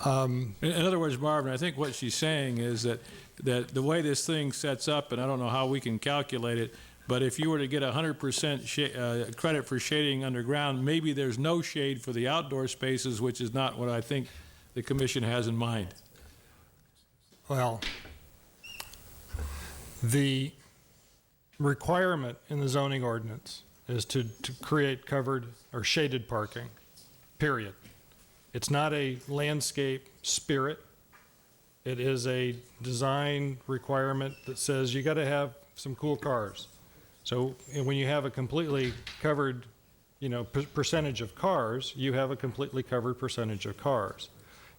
In other words, Marvin, I think what she's saying is that the way this thing sets up, and I don't know how we can calculate it, but if you were to get 100% credit for shading underground, maybe there's no shade for the outdoor spaces, which is not what I think the commission has in mind. Well, the requirement in the zoning ordinance is to create covered or shaded parking, period. It's not a landscape spirit. It is a design requirement that says you got to have some cool cars. So when you have a completely covered, percentage of cars, you have a completely covered percentage of cars.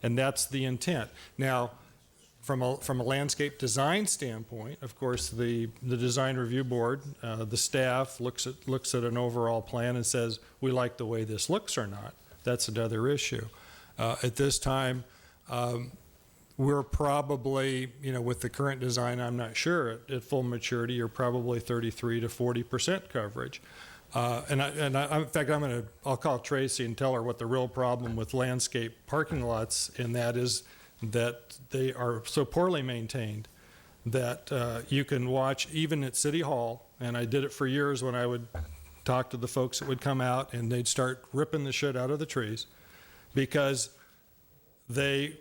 And that's the intent. Now, from a landscape design standpoint, of course, the design review board, the staff looks at an overall plan and says, we like the way this looks or not. That's another issue. At this time, we're probably, with the current design, I'm not sure, at full maturity, you're probably 33 to 40% coverage. In fact, I'll call Tracy and tell her what the real problem with landscape parking lots in that is that they are so poorly maintained that you can watch even at City Hall, and I did it for years when I would talk to the folks that would come out and they'd start ripping the shit out of the trees because they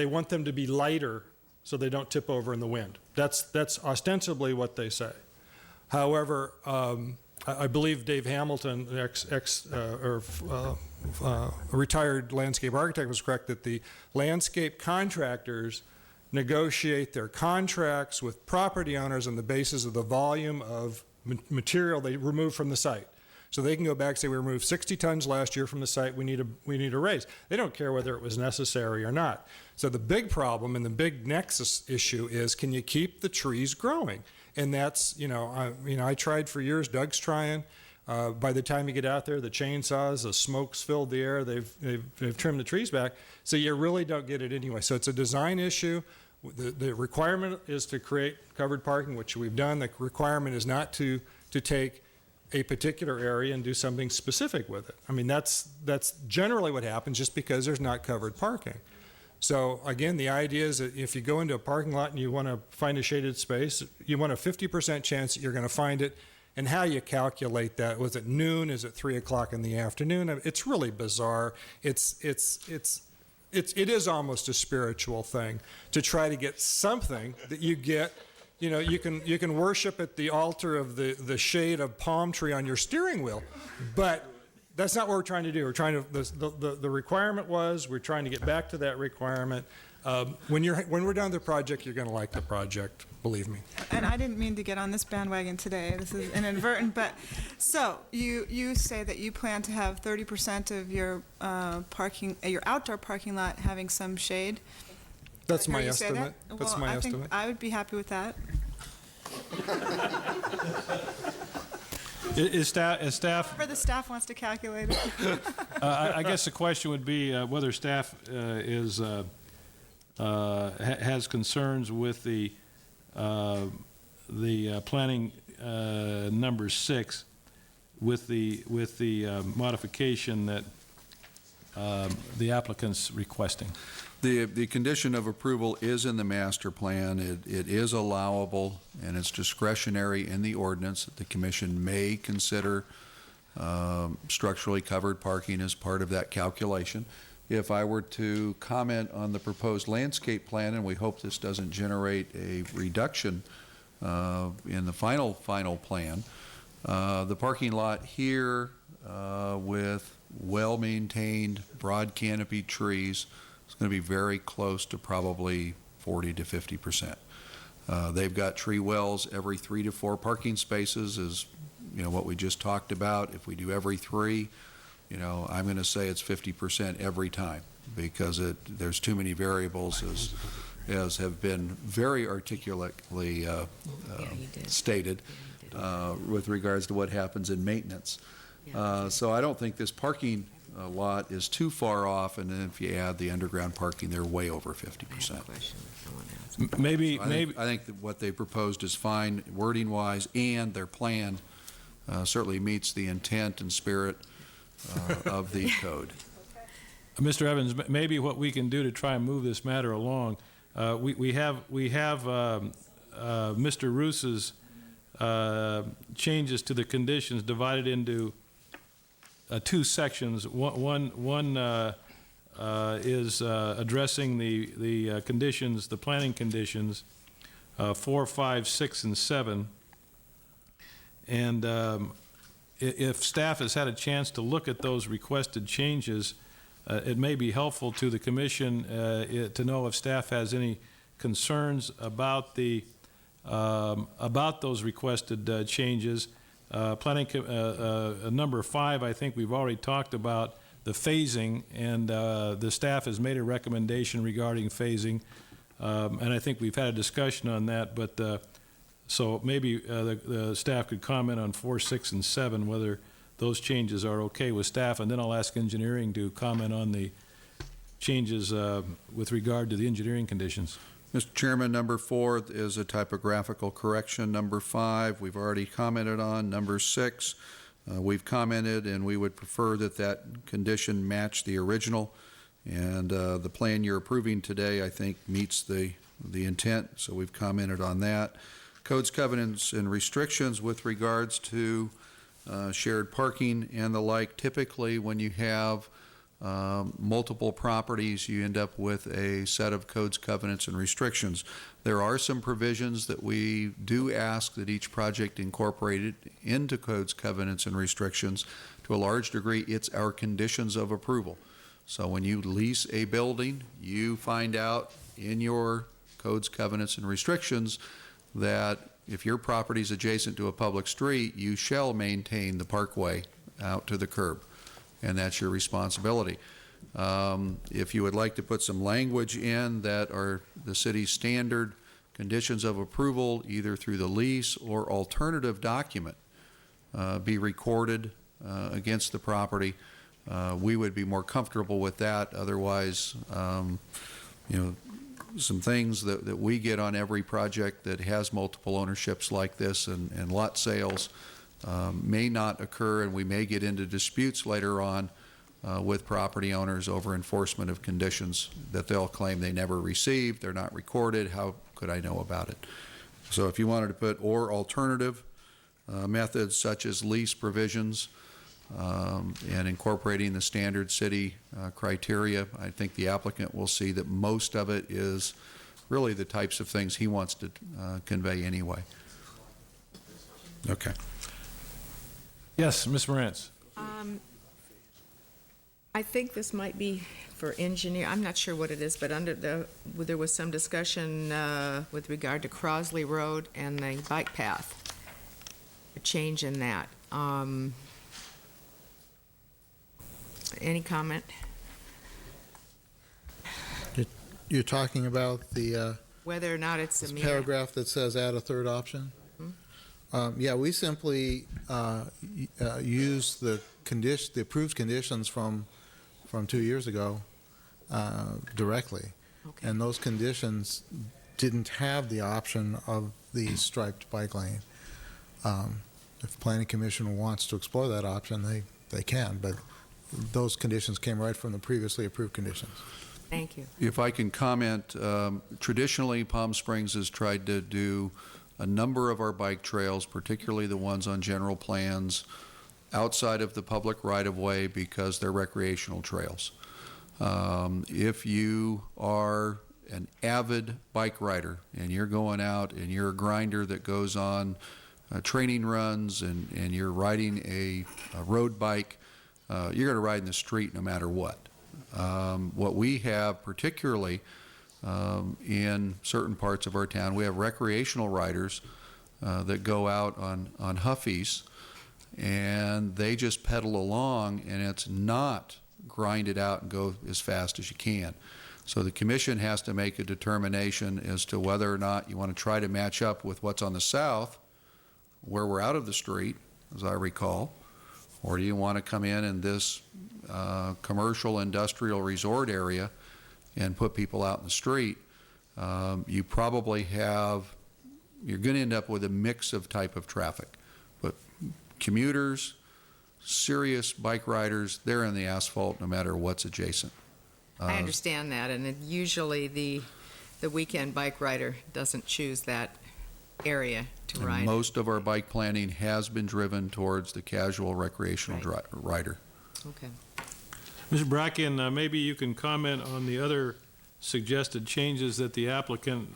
want them to be lighter so they don't tip over in the wind. That's ostensibly what they say. However, I believe Dave Hamilton, a retired landscape architect, was correct that the landscape contractors negotiate their contracts with property owners on the basis of the volume of material they remove from the site. So they can go back and say, we removed 60 tons last year from the site, we need a raise. They don't care whether it was necessary or not. So the big problem and the big nexus issue is, can you keep the trees growing? And that's, I tried for years, Doug's trying. By the time you get out there, the chainsaws, the smoke's filled the air, they've trimmed the trees back, so you really don't get it anyway. So it's a design issue. The requirement is to create covered parking, which we've done. The requirement is not to take a particular area and do something specific with it. I mean, that's generally what happens just because there's not covered parking. So again, the idea is that if you go into a parking lot and you want to find a shaded space, you want a 50% chance that you're going to find it. And how you calculate that? Was it noon? Is it 3 o'clock in the afternoon? It's really bizarre. It is almost a spiritual thing to try to get something that you get. You know, you can worship at the altar of the shade of palm tree on your steering wheel, but that's not what we're trying to do. We're trying to the requirement was we're trying to get back to that requirement. When we're done with the project, you're going to like the project. Believe me. And I didn't mean to get on this bandwagon today. This is inadvertent, but so you say that you plan to have 30% of your your outdoor parking lot having some shade. That's Did I my hear you say estimate. that? That's Well, my I think estimate. I would be happy with that. Is staff, Whoever the staff wants to calculate it. I guess the question would be whether staff has concerns with the planning number 6 with the modification that the applicant's requesting. The condition of approval is in the master plan. It is allowable, and it's discretionary in the ordinance that the commission may consider structurally covered parking as part of that calculation. If I were to comment on the proposed landscape plan, and we hope this doesn't generate a reduction in the final plan, the parking lot here with well-maintained, broad canopy trees is going to be very close to probably 40 to 50%. They've got tree wells every 3 to 4 parking spaces, is what we just talked about. If we do every 3, I'm going to say it's 50% every time, because there's too many variables, as have been very articulately stated with regards to what happens in maintenance. So I don't think this parking lot is too far off, and then if you add the underground parking, they're way over 50%. Maybe. I think that what they proposed is fine wording-wise, and their plan certainly meets the intent and spirit of the code. Mr. Evans, maybe what we can do to try and move this matter along, we have Mr. Roos's changes to the conditions divided into 2 sections. One is addressing the conditions, the planning conditions, 4, 5, 6, and 7. And if staff has had a chance to look at those requested changes, it may be helpful to the commission to know if staff has any concerns about about those requested changes. Planning number 5, I think we've already talked about the phasing, and the staff has made a recommendation regarding phasing, and I think we've had a discussion on that. But so maybe the staff could comment on 4, 6, and 7, whether those changes are okay with staff, and then I'll ask engineering to comment on the changes with regard to the engineering conditions. Mr. Chairman, number 4 is a typographical correction. Number 5, we've already commented on. Number 6, we've commented, and we would prefer that condition match the original. And the plan you're approving today, I think, meets the intent, so we've commented on that. Codes, covenants, and restrictions with regards to shared parking and the like. Typically, when you have multiple properties, you end up with a set of codes, covenants, and restrictions. There are some provisions that we do ask that each project incorporated into codes, covenants, and restrictions. To a large degree, it's our conditions of approval. So when you lease a building, you find out in your codes, covenants, and restrictions that if your property is adjacent to a public street, you shall maintain the parkway out to the curb, and that's your responsibility. If you would like to put some language in that are the city's standard conditions of approval, either through the lease or alternative document, be recorded against the property, we would be more comfortable with that. Otherwise, some things that we get on every project that has multiple ownerships like this and lot sales may not occur, and we may get into disputes later on with property owners over enforcement of conditions that they'll claim they never received, they're not recorded, how could I know about it? So if you wanted to put or alternative methods such as lease provisions and incorporating the standard city criteria, I think the applicant will see that most of it is really the types of things he wants to convey anyway. Okay. Yes, Ms. Morantz. I think this might be for engineer, I'm not sure what it is, but there was some discussion with regard to Crosley Road and the bike path, a change in that. Any comment? You're talking about the Whether or not it's this a paragraph that says add a third option? Yeah, we simply use the approved conditions from 2 years ago directly. Okay. And those conditions didn't have the option of the striped bike lane. If the Planning Commission wants to explore that option, they can, but those conditions came right from the previously approved conditions. Thank you. If I can comment, traditionally Palm Springs has tried to do a number of our bike trails, particularly the ones on general plans, outside of the public right-of-way because they're recreational trails. If you are an avid bike rider and you're going out and you're a grinder that goes on training runs and you're riding a road bike, you're going to ride in the street no matter what. What we have, particularly in certain parts of our town, we have recreational riders that go out on Huffies, and they just pedal along, and it's not grind it out and go as fast as you can. So the commission has to make a determination as to whether or not you want to try to match up with what's on the south, where we're out of the street, as I recall, or do you want to come in this commercial industrial resort area and put people out in the street? You probably you're going to end up with a mix of type of traffic. But commuters, serious bike riders, they're in the asphalt no matter what's adjacent. I understand that, and usually the weekend bike rider doesn't choose that area to And ride. most of our bike planning has been driven towards the casual recreational rider. Okay. Mr. Bracken, maybe you can comment on the other suggested changes that the applicant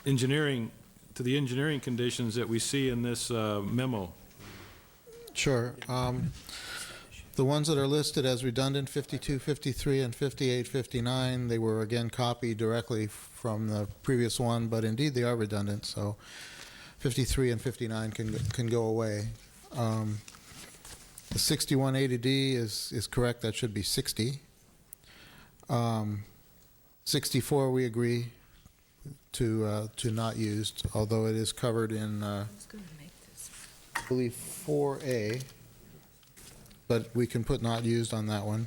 engineering conditions that we see in this memo. Sure. The ones that are listed as redundant, 52, 53, and 58, 59, they were again copied directly from the previous one, but indeed they are redundant, so 53 and 59 can go away. The 6180D is correct, that should be 60. 64 we agree to not used, although it is covered in I believe 4A, but we can put not used on that one.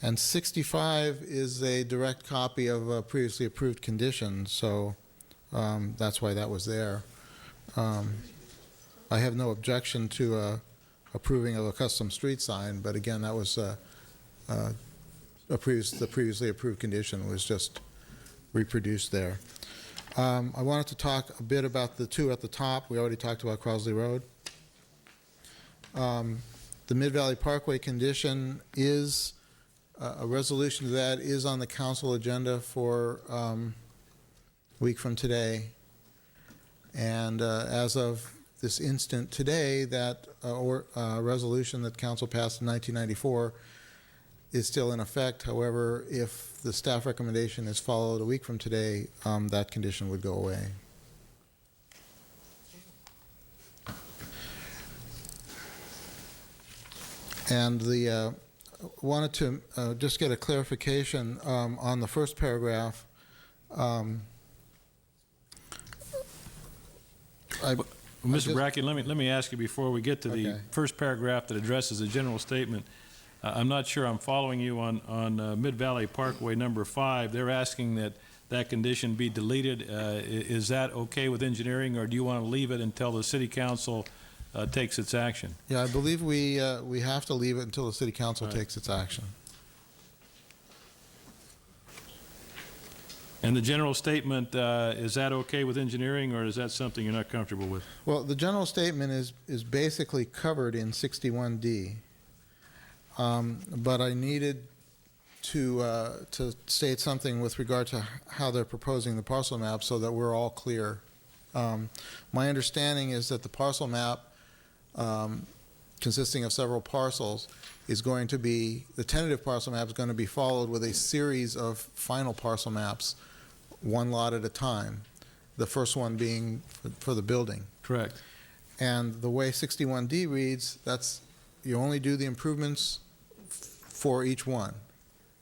And 65 is a direct copy of a previously approved condition, so that's why that was there. I have no objection to approving of a custom street sign, but again, that was the previously approved condition was just reproduced there. I wanted to talk a bit about the two at the top. We already talked about Crosley Road. The Mid-Valley Parkway condition is, a resolution to that is on the council agenda for a week from today. And as of this instant today, that resolution that council passed in 1994 is still in effect. However, if the staff recommendation is followed a week from today, that condition would go away. And wanted to just get a clarification on the first paragraph. Mr. Bracken, let me ask you before we get to the first paragraph that addresses the general statement. I'm not sure I'm following you on Mid-Valley Parkway number 5. They're asking that condition be deleted. Is that okay with engineering, or do you want to leave it until the city council takes its action. Yeah, I believe we have to leave it until the city council takes its action. And the general statement, is that okay with engineering, or is that something you're not comfortable with? Well, the general statement is basically covered in 61D. But I needed to state something with regard to how they're proposing the parcel map so that we're all clear. My understanding is that the parcel map, consisting of several parcels, is going to be, the tentative parcel map is going to be followed with a series of final parcel maps, one lot at a time, the first one being for the building. Correct. And the way 61D reads, that's, you only do the improvements for each one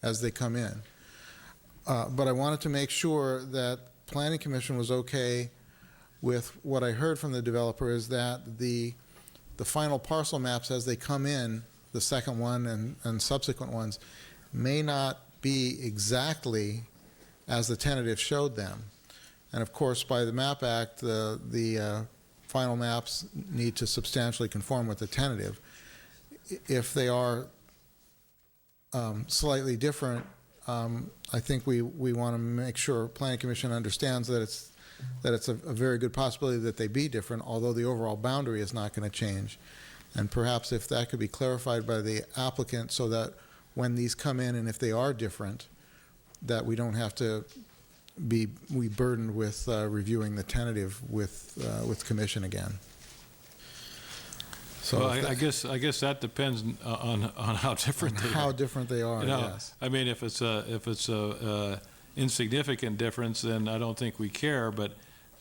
as they come in. But I wanted to make sure that Planning Commission was okay with what I heard from the developer, is that the final parcel maps as they come in, the second one and subsequent ones, may not be exactly as the tentative showed them. And of course, by the MAP Act, the final maps need to substantially conform with the tentative. If they are slightly different, I think we want to make sure Planning Commission understands that it's a very good possibility that they be different, although the overall boundary is not going to change. And perhaps if that could be clarified by the applicant, so that when these come in and if they are different, that we don't have to be burdened with reviewing the tentative with Commission again. So Well, I guess that depends on how different they are. how different they are, You know, yes. I mean, if it's a insignificant difference, then I don't think we care. But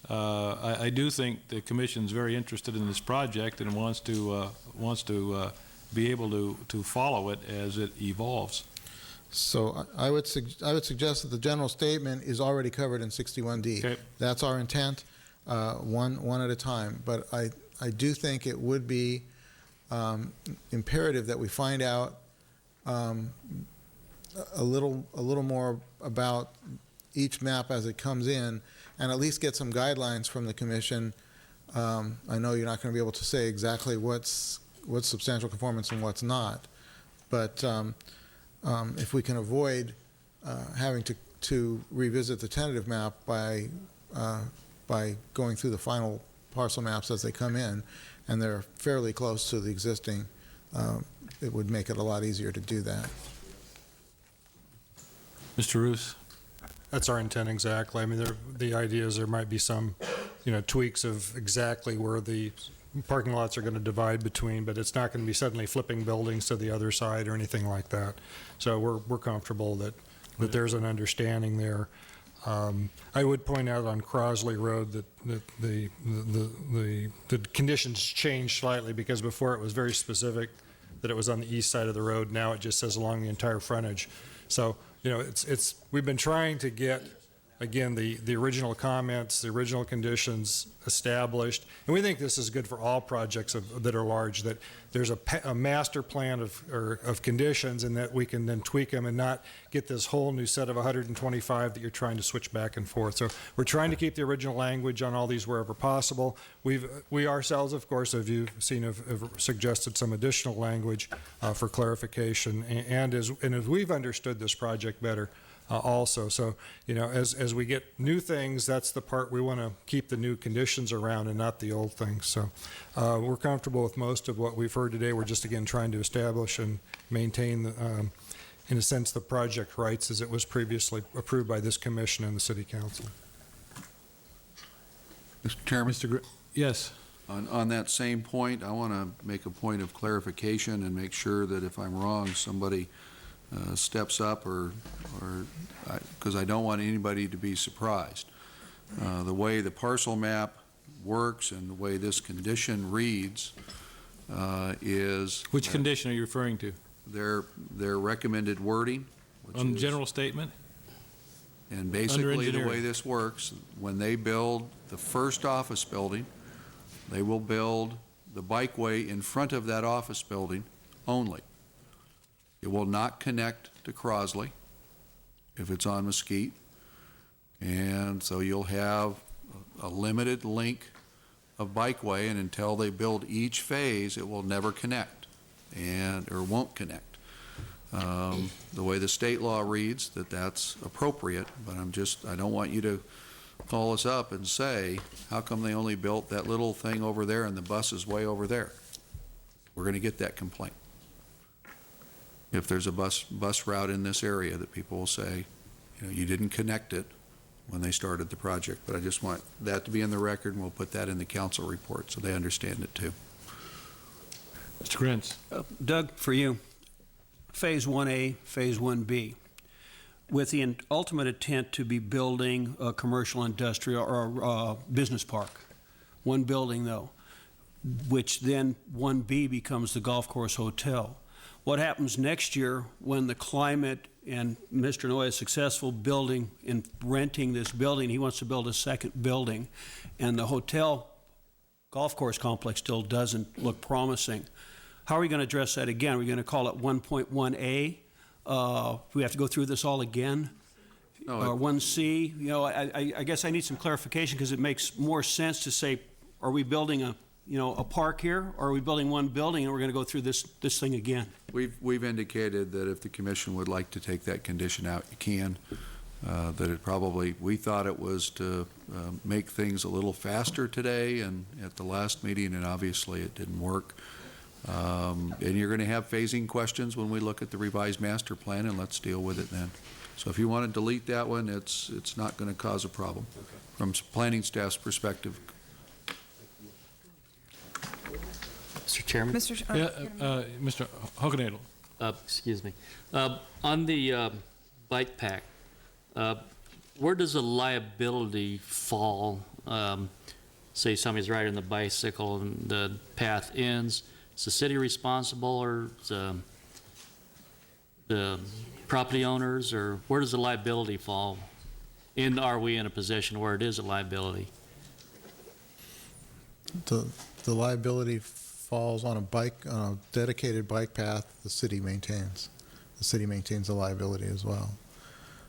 I do think the commission's very interested in this project and wants to be able to follow it as it evolves. So I would suggest that the general statement is already covered in 61D. Okay. That's our intent, one at a time. But I do think it would be imperative that we find out a little more about each map as it comes in, and at least get some guidelines from the commission. I know you're not going to be able to say exactly what's substantial conformance and what's not, but if we can avoid having to revisit the tentative map by going through the final parcel maps as they come in, and they're fairly close to the existing, it would make it a lot easier to do that. Mr. Roos? That's our intent exactly. I mean, the idea is there might be some, tweaks of exactly where the parking lots are going to divide between, but it's not going to be suddenly flipping buildings to the other side or anything like that. So we're comfortable that there's an understanding there. I would point out on Crosley Road that the conditions changed slightly, because before it was very specific that it was on the east side of the road. Now it just says along the entire frontage. So, we've been trying to get, again, the original comments, the original conditions established. And we think this is good for all projects that are large, that there's a master plan of conditions, and that we can then tweak them and not get this whole new set of 125 that you're trying to switch back and forth. So we're trying to keep the original language on all these wherever possible. We ourselves, of course, as you've seen, have suggested some additional language for clarification, and as we've understood this project better, also. So, as we get new things, that's the part we want to keep the new conditions around and not the old things. So we're comfortable with most of what we've heard today. We're just, again, trying to establish and maintain, in a sense, the project rights as it was previously approved by this commission and the city council. Mr. Chairman? Yes. On that same point, I want to make a point of clarification and make sure that if I'm wrong, somebody steps up, or because I don't want anybody to be surprised. The way the parcel map works and the way this condition reads is... Which condition are you referring to? Their recommended wording. On the general statement? And basically the way this works, when they build the first office building, they will build the bikeway in front of that office building only. It will not connect to Crosley if it's on Mesquite. And so you'll have a limited link of bikeway, and until they build each phase, it will never connect, or won't connect. The way the state law reads, that's appropriate, but I don't want you to call us up and say, how come they only built that little thing over there and the bus is way over there? We're going to get that complaint. If there's a bus route in this area, that people will say, you didn't connect it when they started the project. But I just want that to be in the record, and we'll put that in the council report so they understand it too. Mr. Grins. Doug, for you, Phase 1A, Phase 1B, with the ultimate intent to be building a commercial, industrial, or business park. One building, though, which then 1B becomes the golf course hotel. What happens next year when the climate and Mr. Noy is successful building and renting this building, he wants to build a second building, and the hotel golf course complex still doesn't look promising. How are we going to address that again? Are we going to call it 1.1A? We have to go through this all again? No, Or 1C? I guess I need some clarification, because it makes more sense to say, are we building a park here, or are we building one building and we're going to go through this thing again? We've indicated that if the commission would like to take that condition out, you can. That we thought it was to make things a little faster today and at the last meeting, and obviously it didn't work. And you're going to have phasing questions when we look at the revised master plan, and let's deal with it then. So if you want to delete that one, it's not going to cause a problem from planning staff's perspective. Mr. Chairman? Mr. Hoganadel. Excuse me. On the bike pack, where does the liability fall? Say somebody's riding the bicycle and the path ends. Is the city responsible, or the property owners, or where does the liability fall? Are we in a position where it is a liability? The liability falls on a dedicated bike path the city maintains. The city maintains the liability as well.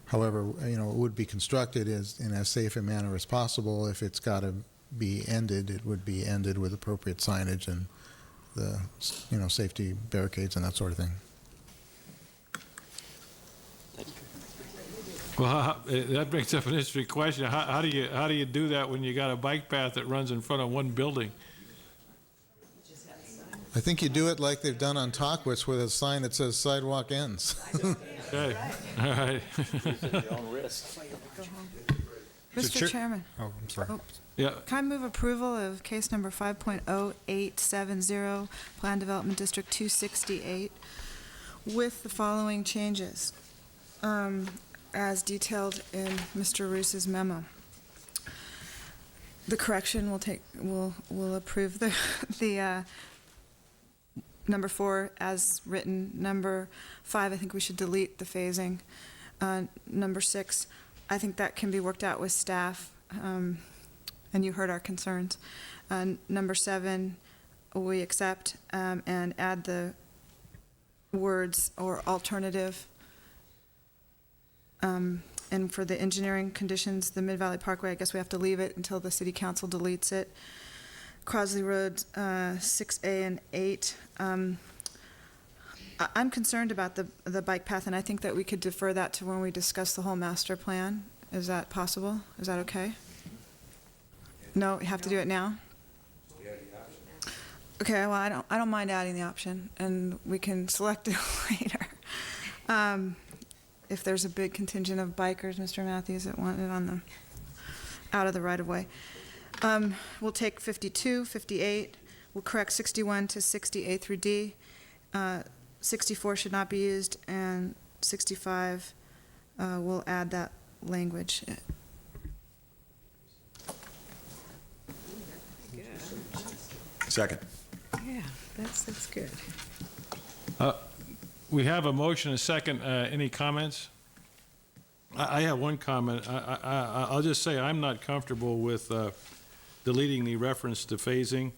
However, it would be constructed in as safe a manner as possible. If it's got to be ended, it would be ended with appropriate signage and the safety barricades and that sort of thing. Well, that brings up an interesting question. How do you do that when you got a bike path that runs in front of one building? I think you do it like they've done on Tockwitz with a sign that says sidewalk ends. Okay, all right. Mr. Chairman. Oh, I'm sorry. Yeah. Can I move approval of case number 5.0870, Plan Development District 268, with the following changes, as detailed in Mr. Roos's memo. The correction will approve the number 4 as written. Number 5, I think we should delete the phasing. Number 6, I think that can be worked out with staff, and you heard our concerns. Number 7, we accept and add the words or alternative. And for the engineering conditions, the Mid-Valley Parkway, I guess we have to leave it until the city council deletes it. Crosley Road, 6A and 8. I'm concerned about the bike path, and I think that we could defer that to when we discuss the whole master plan. Is that possible? Is that okay? No, you have to do it now? Okay, well, I don't mind adding the option, and we can select it later. If there's a big contingent of bikers, Mr. Matthews, that want it out of the right-of-way. We'll take 52, 58. We'll correct 61 to 60A through D. 64 should not be used, and 65, we'll add that language. Second. Yeah, that's good. We have a motion, a second. Any comments? I have one comment. I'll just say I'm not comfortable with deleting the reference to phasing.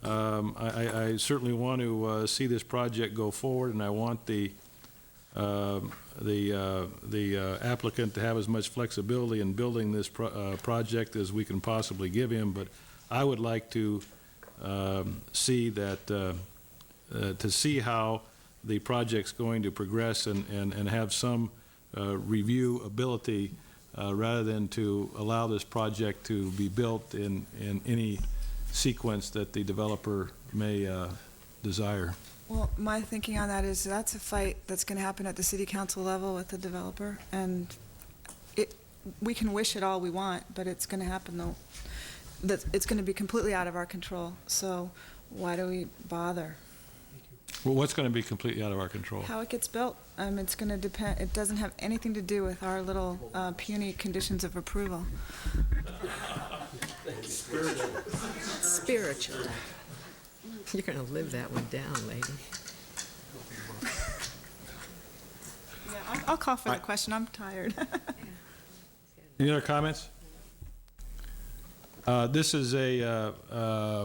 I certainly want to see this project go forward, and I want the applicant to have as much flexibility in building this project as we can possibly give him. But I would like to see that, to see how the project's going to progress and have some review ability rather than to allow this project to be built in any sequence that the developer may desire. Well, my thinking on that is that's a fight that's going to happen at the city council level with the developer, and we can wish it all we want, but it's going to happen though. It's going to be completely out of our control, so why do we bother? Well, what's going to be completely out of our control? How it gets built, it's going to depend, it doesn't have anything to do with our little puny conditions of approval. Spiritual. You're going to live that one down, lady. Yeah, I'll call for the question, I'm tired. Any other comments? This is a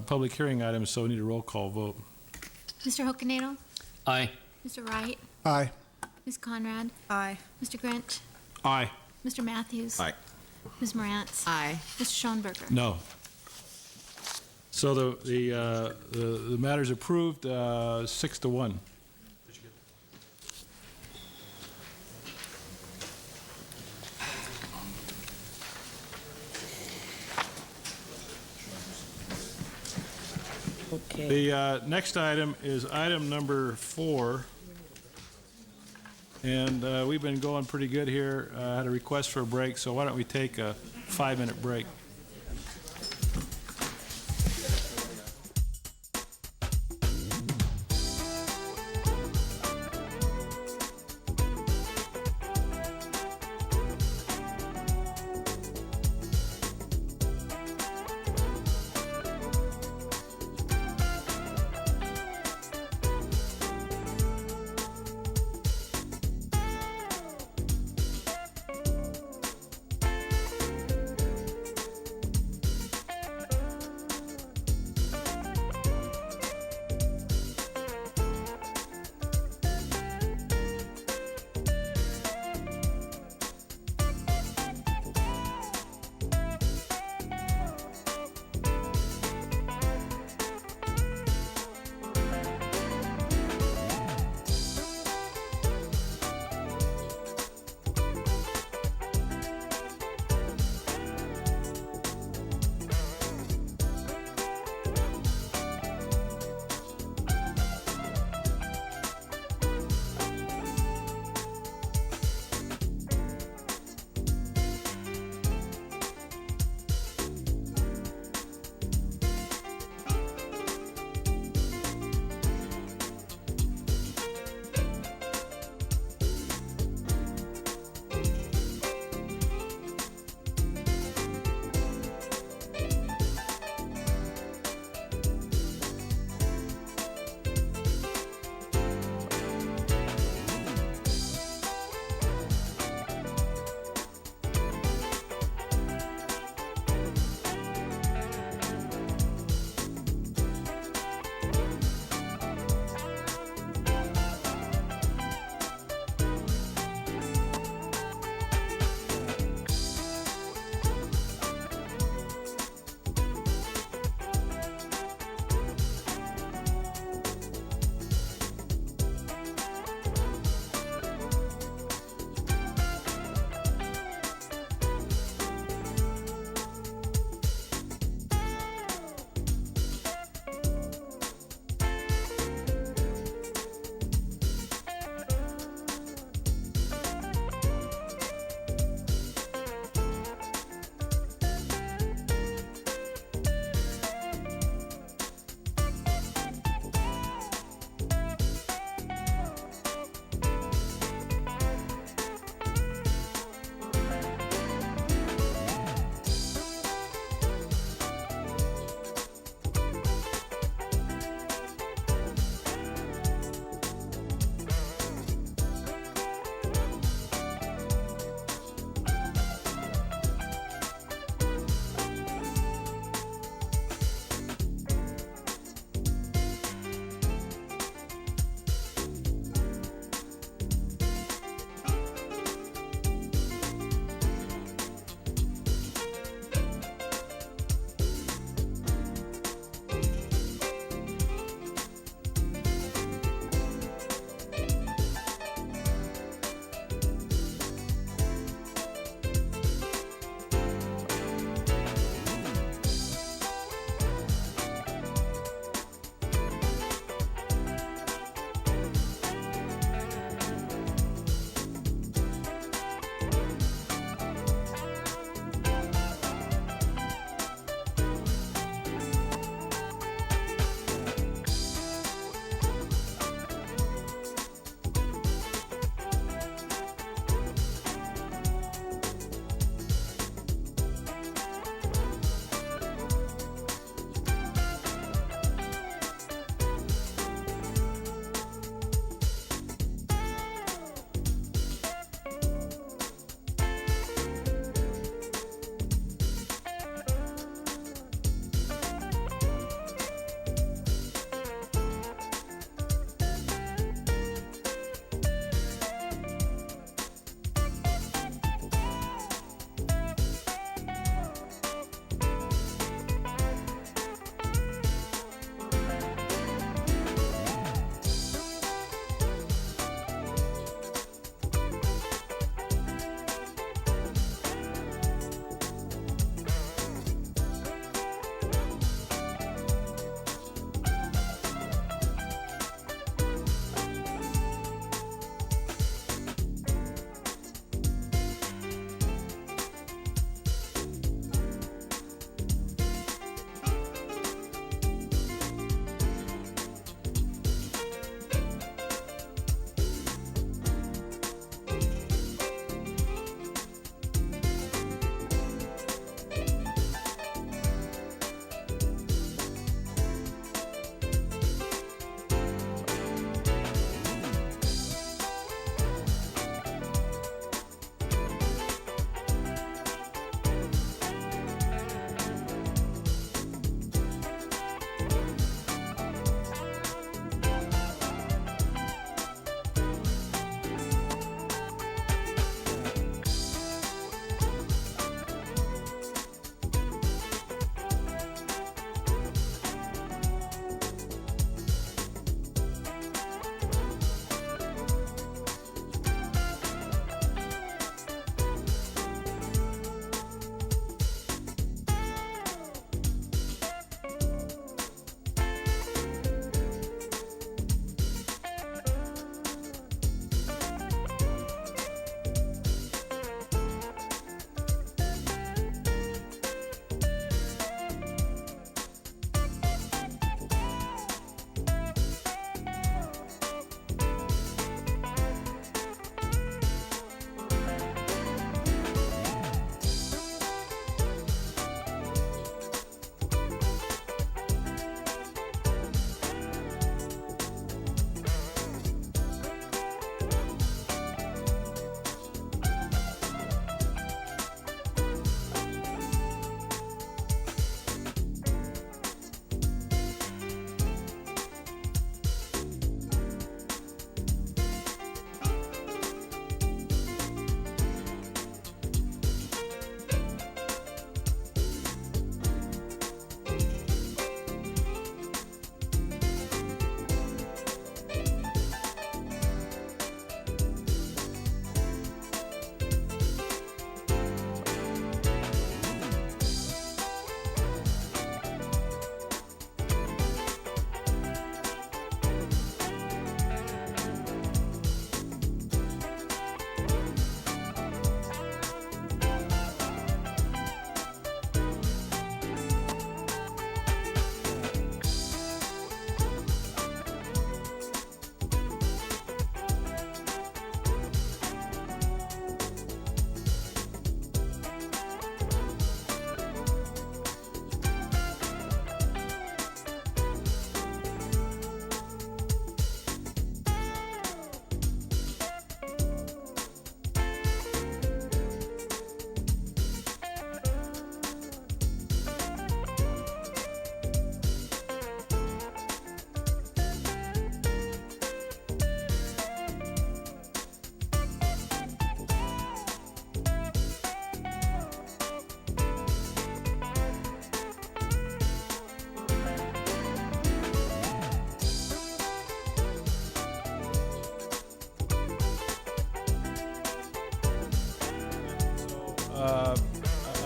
public hearing item, so we need a roll call vote. Mr. Hokanado? Aye. Mr. Wright? Aye. Ms. Conrad? Aye. Mr. Grinch? Aye. Mr. Matthews? Aye. Ms. Morantz? Aye. Mr. Schoenberger? No. So the matter's approved, 6-1. Okay. The next item is item number 4. And we've been going pretty good here. I had a request for a break, so why don't we take a 5-minute break?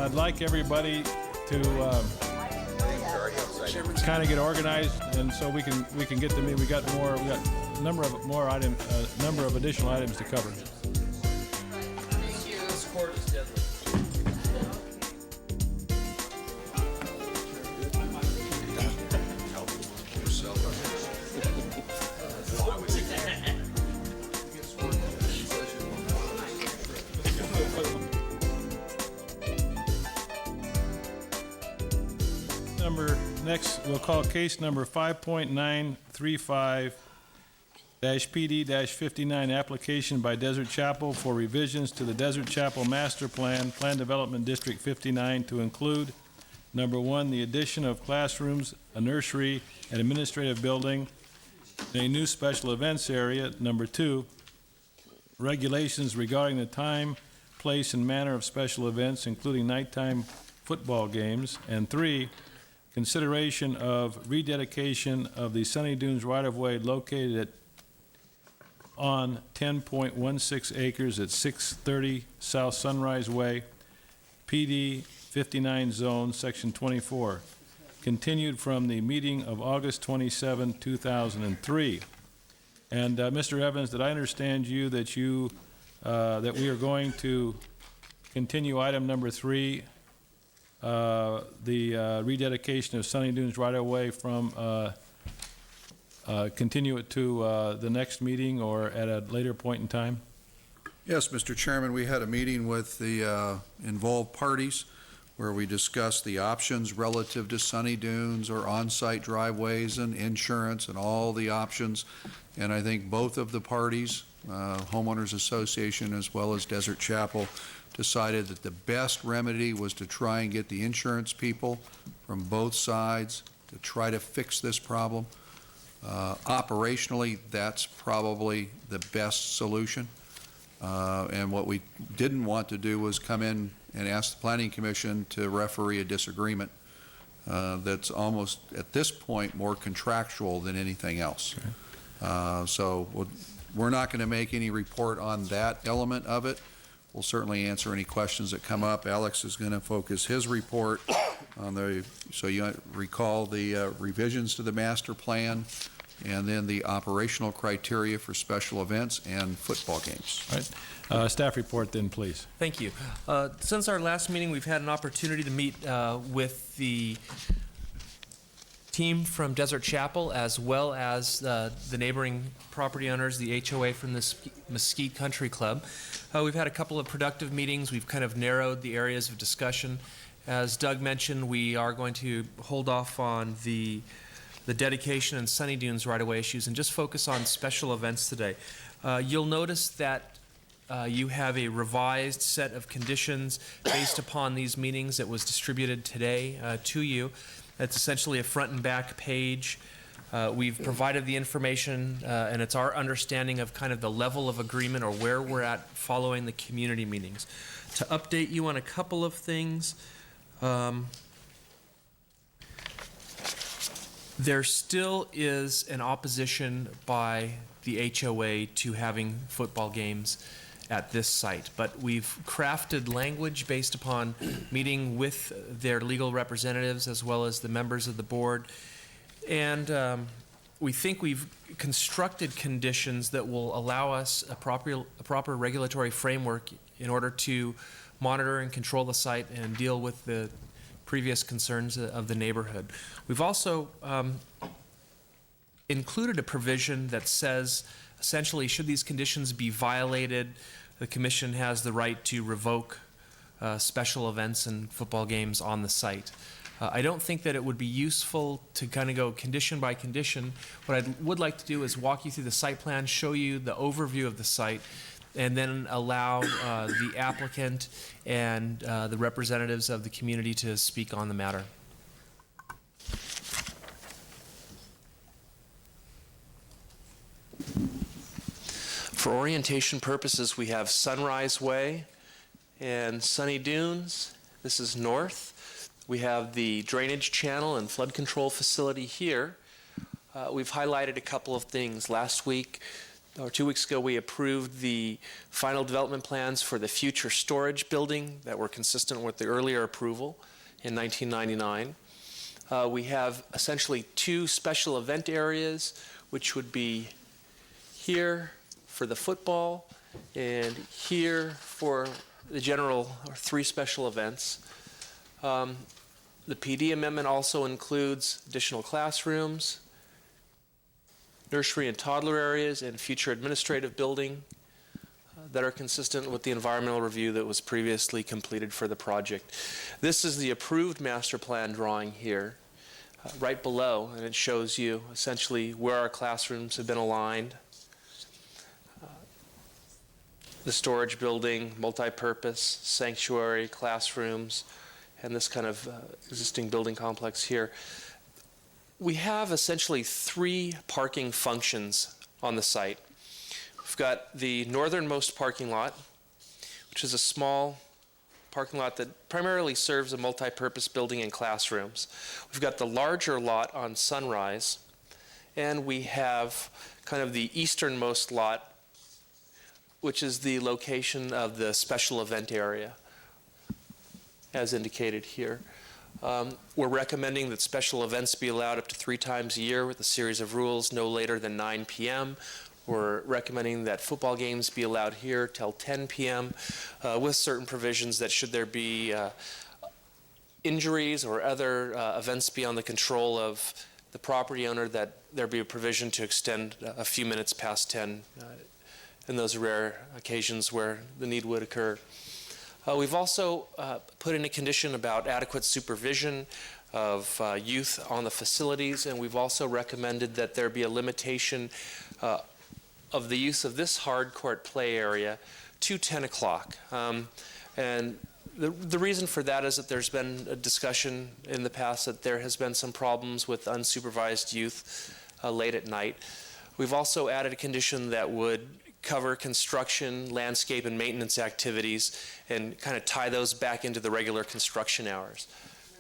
I'd like everybody to kind of get organized, and so we can get to me. We got a number of additional items to cover. This court is deadly. Next, we'll call case number 5.935-PD-59, application by Desert Chapel for revisions to the Desert Chapel Master Plan, Plan Development District 59, to include, number one, the addition of classrooms, a nursery, an administrative building, and a new special events area. Number two, regulations regarding the time, place, and manner of special events, including nighttime football games. And three, consideration of rededication of the Sunny Dunes right-of-way located on 10.16 acres at 630 South Sunrise Way, PD 59 zone, section 24, continued from the meeting of August 27, 2003. And Mr. Evans, did I understand you that that we are going to continue item number 3, the rededication of Sunny Dunes right-of-way from, continue it to the next meeting or at a later point in time? Yes, Mr. Chairman, we had a meeting with the involved parties where we discussed the options relative to Sunny Dunes or on-site driveways and insurance and all the options. And I think both of the parties, Homeowners Association as well as Desert Chapel, decided that the best remedy was to try and get the insurance people from both sides to try to fix this problem. Operationally, that's probably the best solution. And what we didn't want to do was come in and ask the Planning Commission to referee a disagreement that's almost, at this point, more contractual than anything else. So we're not going to make any report on that element of it. We'll certainly answer any questions that come up. Alex is going to focus his report on so you recall the revisions to the master plan and then the operational criteria for special events and football games. All right. Staff report then, please. Thank you. Since our last meeting, we've had an opportunity to meet with the team from Desert Chapel as well as the neighboring property owners, the HOA from the Mesquite Country Club. We've had a couple of productive meetings. We've kind of narrowed the areas of discussion. As Doug mentioned, we are going to hold off on the dedication and Sunny Dunes right-of-way issues and just focus on special events today. You'll notice that you have a revised set of conditions based upon these meetings that was distributed today to you. It's essentially a front and back page. We've provided the information, and it's our understanding of kind of the level of agreement or where we're at following the community meetings. To update you on a couple of things, there still is an opposition by the HOA to having football games at this site, but we've crafted language based upon meeting with their legal representatives as well as the members of the board, and we think we've constructed conditions that will allow us a proper regulatory framework in order to monitor and control the site and deal with the previous concerns of the neighborhood. We've also included a provision that says essentially, should these conditions be violated, the commission has the right to revoke special events and football games on the site. I don't think that it would be useful to kind of go condition by condition. What I would like to do is walk you through the site plan, show you the overview of the site, and then allow the applicant and the representatives of the community to speak on the matter. For orientation purposes, we have Sunrise Way and Sunny Dunes. This is north. We have the drainage channel and flood control facility here. We've highlighted a couple of things. Last week, or 2 weeks ago, we approved the final development plans for the future storage building that were consistent with the earlier approval in 1999. We have essentially 2 special event areas, which would be here for the football and here for the general, or 3 special events. The PD amendment also includes additional classrooms, nursery and toddler areas, and future administrative building that are consistent with the environmental review that was previously completed for the project. This is the approved master plan drawing here, right below, and it shows you essentially where our classrooms have been aligned. The storage building, multi-purpose, sanctuary, classrooms, and this kind of existing building complex here. We have essentially 3 parking functions on the site. We've got the northernmost parking lot, which is a small parking lot that primarily serves a multi-purpose building and classrooms. We've got the larger lot on Sunrise, and we have kind of the easternmost lot, which is the location of the special event area, as indicated here. We're recommending that special events be allowed up to 3 times a year with a series of rules no later than 9 p.m. We're recommending that football games be allowed here till 10 p.m. With certain provisions that should there be injuries or other events beyond the control of the property owner, that there be a provision to extend a few minutes past 10 in those rare occasions where the need would occur. We've also put in a condition about adequate supervision of youth on the facilities, and we've also recommended that there be a limitation of the use of this hard court play area to 10 o'clock. And the reason for that is that there's been a discussion in the past that there has been some problems with unsupervised youth late at night. We've also added a condition that would cover construction, landscape, and maintenance activities and kind of tie those back into the regular construction hours.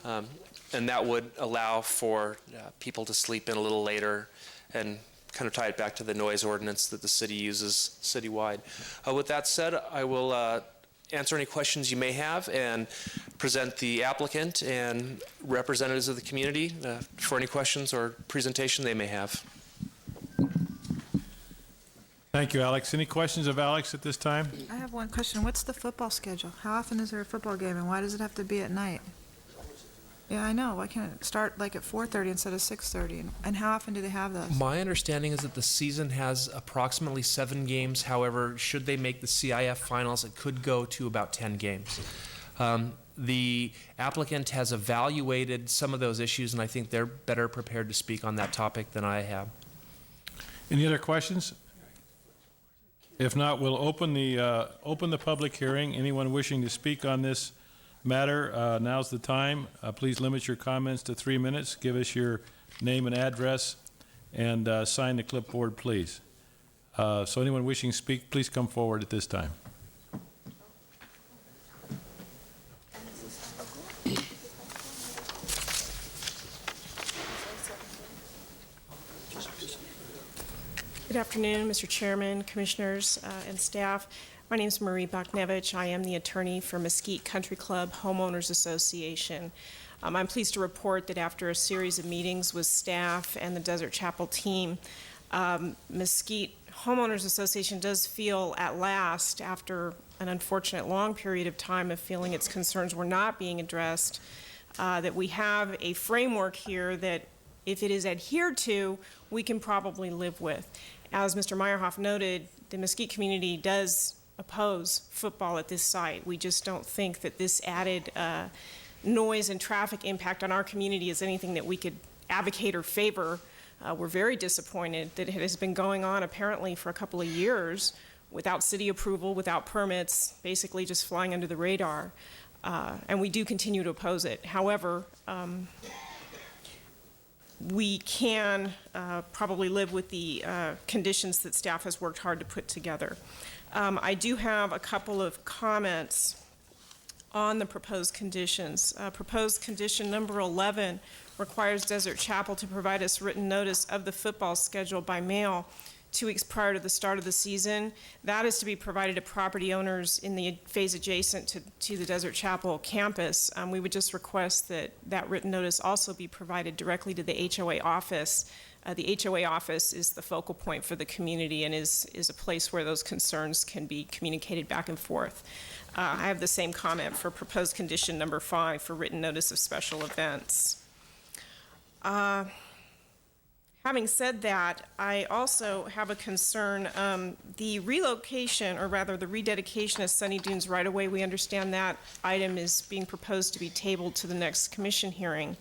And that would allow for people to sleep in a little later and kind of tie it back to the noise ordinance that the city uses citywide. With that said, I will answer any questions you may have and present the applicant and representatives of the community for any questions or presentation they may have. Thank you, Alex. Any questions of Alex at this time? I have one question. What's the football schedule? How often is there a football game, and why does it have to be at night? Yeah, I know. Why can't it start like at 4:30 instead of 6:30? And how often do they have those? My understanding is that the season has approximately 7 games. However, should they make the CIF finals, it could go to about 10 games. The applicant has evaluated some of those issues, and I think they're better prepared to speak on that topic than I have. Any other questions? If not, we'll open the public hearing. Anyone wishing to speak on this matter, now's the time. Please limit your comments to 3 minutes. Give us your name and address, and sign the clipboard, please. So anyone wishing to speak, please come forward at this time. Good afternoon, Mr. Chairman, Commissioners, and staff. My name is Marie Bachniewicz. I am the attorney for Mesquite Country Club Homeowners Association. I'm pleased to report that after a series of meetings with staff and the Desert Chapel team, Mesquite Homeowners Association does feel at last, after an unfortunate long period of time of feeling its concerns were not being addressed, that we have a framework here that, if it is adhered to, we can probably live with. As Mr. Meyerhoff noted, the Mesquite community does oppose football at this site. We just don't think that this added noise and traffic impact on our community is anything that we could advocate or favor. We're very disappointed that it has been going on apparently for a couple of years without city approval, without permits, basically just flying under the radar. And we do continue to oppose it. However, we can probably live with the conditions that staff has worked hard to put together. I do have a couple of comments on the proposed conditions. Proposed condition number 11 requires Desert Chapel to provide us written notice of the football schedule by mail 2 weeks prior to the start of the season. That is to be provided to property owners in the phase adjacent to the Desert Chapel campus. We would just request that that written notice also be provided directly to the HOA office. The HOA office is the focal point for the community and is a place where those concerns can be communicated back and forth. I have the same comment for proposed condition number 5 for written notice of special events. Having said that, I also have a concern. The relocation, or rather the rededication of Sunny Dunes right-of-way, we understand that item is being proposed to be tabled to the next commission hearing.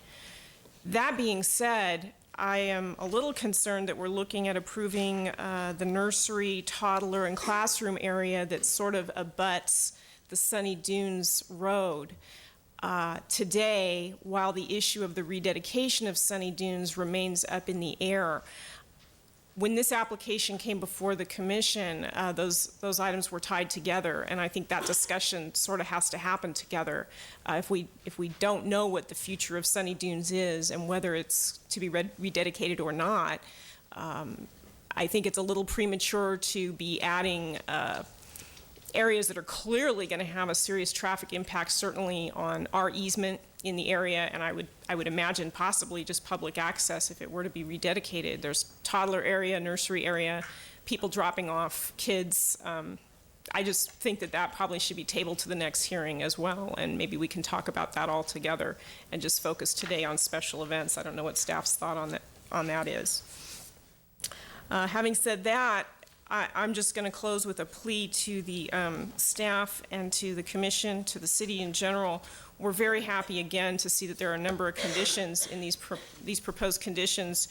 That being said, I am a little concerned that we're looking at approving the nursery, toddler, and classroom area that sort of abuts the Sunny Dunes Road. Today, while the issue of the rededication of Sunny Dunes remains up in the air, when this application came before the commission, those items were tied together, and I think that discussion sort of has to happen together. If we don't know what the future of Sunny Dunes is and whether it's to be rededicated or not, I think it's a little premature to be adding areas that are clearly going to have a serious traffic impact, certainly on our easement in the area, and I would imagine possibly just public access if it were to be rededicated. There's toddler area, nursery area, people dropping off kids. I just think that probably should be tabled to the next hearing as well, and maybe we can talk about that all together and just focus today on special events. I don't know what staff's thought on that is. Having said that, I'm just going to close with a plea to the staff and to the commission, to the city in general. We're very happy again to see that there are a number of conditions in these proposed conditions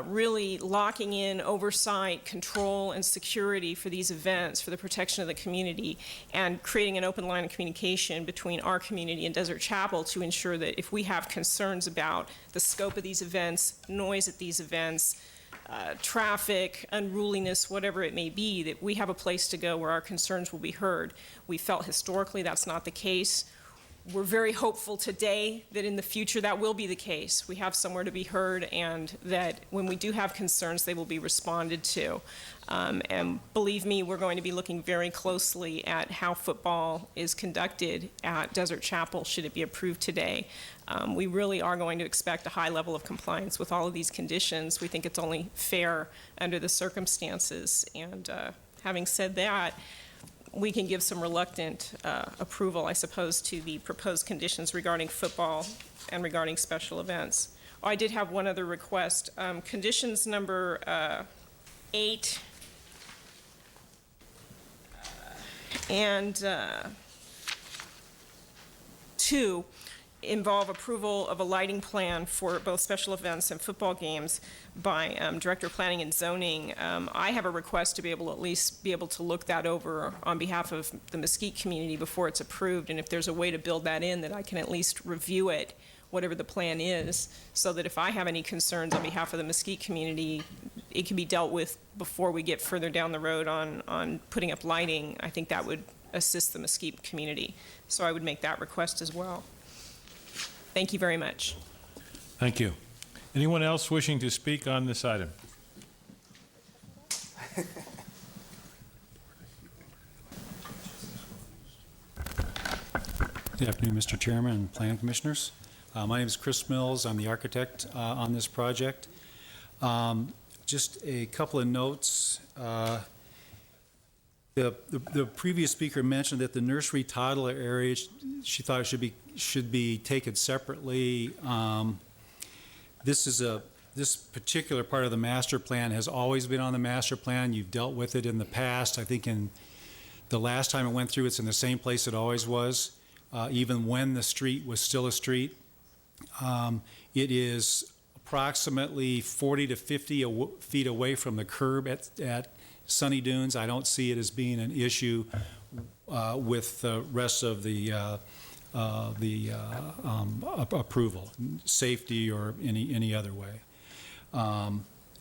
really locking in oversight, control, and security for these events, for the protection of the community, and creating an open line of communication between our community and Desert Chapel to ensure that if we have concerns about the scope of these events, noise at these events, traffic, unruliness, whatever it may be, that we have a place to go where our concerns will be heard. We felt historically that's not the case. We're very hopeful today that in the future that will be the case. We have somewhere to be heard, and that when we do have concerns, they will be responded to. And believe me, we're going to be looking very closely at how football is conducted at Desert Chapel should it be approved today. We really are going to expect a high level of compliance with all of these conditions. We think it's only fair under the circumstances. And having said that, we can give some reluctant approval, I suppose, to the proposed conditions regarding football and regarding special events. Oh, I did have one other request. Conditions number 8 and 2 involve approval of a lighting plan for both special events and football games by Director of Planning and Zoning. I have a request to be able to at least be able to look that over on behalf of the Mesquite community before it's approved, and if there's a way to build that in, that I can at least review it, whatever the plan is, so that if I have any concerns on behalf of the Mesquite community, it can be dealt with before we get further down the road on putting up lighting. I think that would assist the Mesquite community. So I would make that request as well. Thank you very much. Thank you. Anyone else wishing to speak on this item? Good afternoon, Mr. Chairman and Planning Commissioners. My name is Chris Mills. I'm the architect on this project. Just a couple of notes. The previous speaker mentioned that the nursery toddler area, she thought it should be taken separately. This particular part of the master plan has always been on the master plan. You've dealt with it in the past. I think in the last time it went through, it's in the same place it always was, even when the street was still a street. It is approximately 40 to 50 feet away from the curb at Sunny Dunes. I don't see it as being an issue with the rest of the approval, safety or any other way.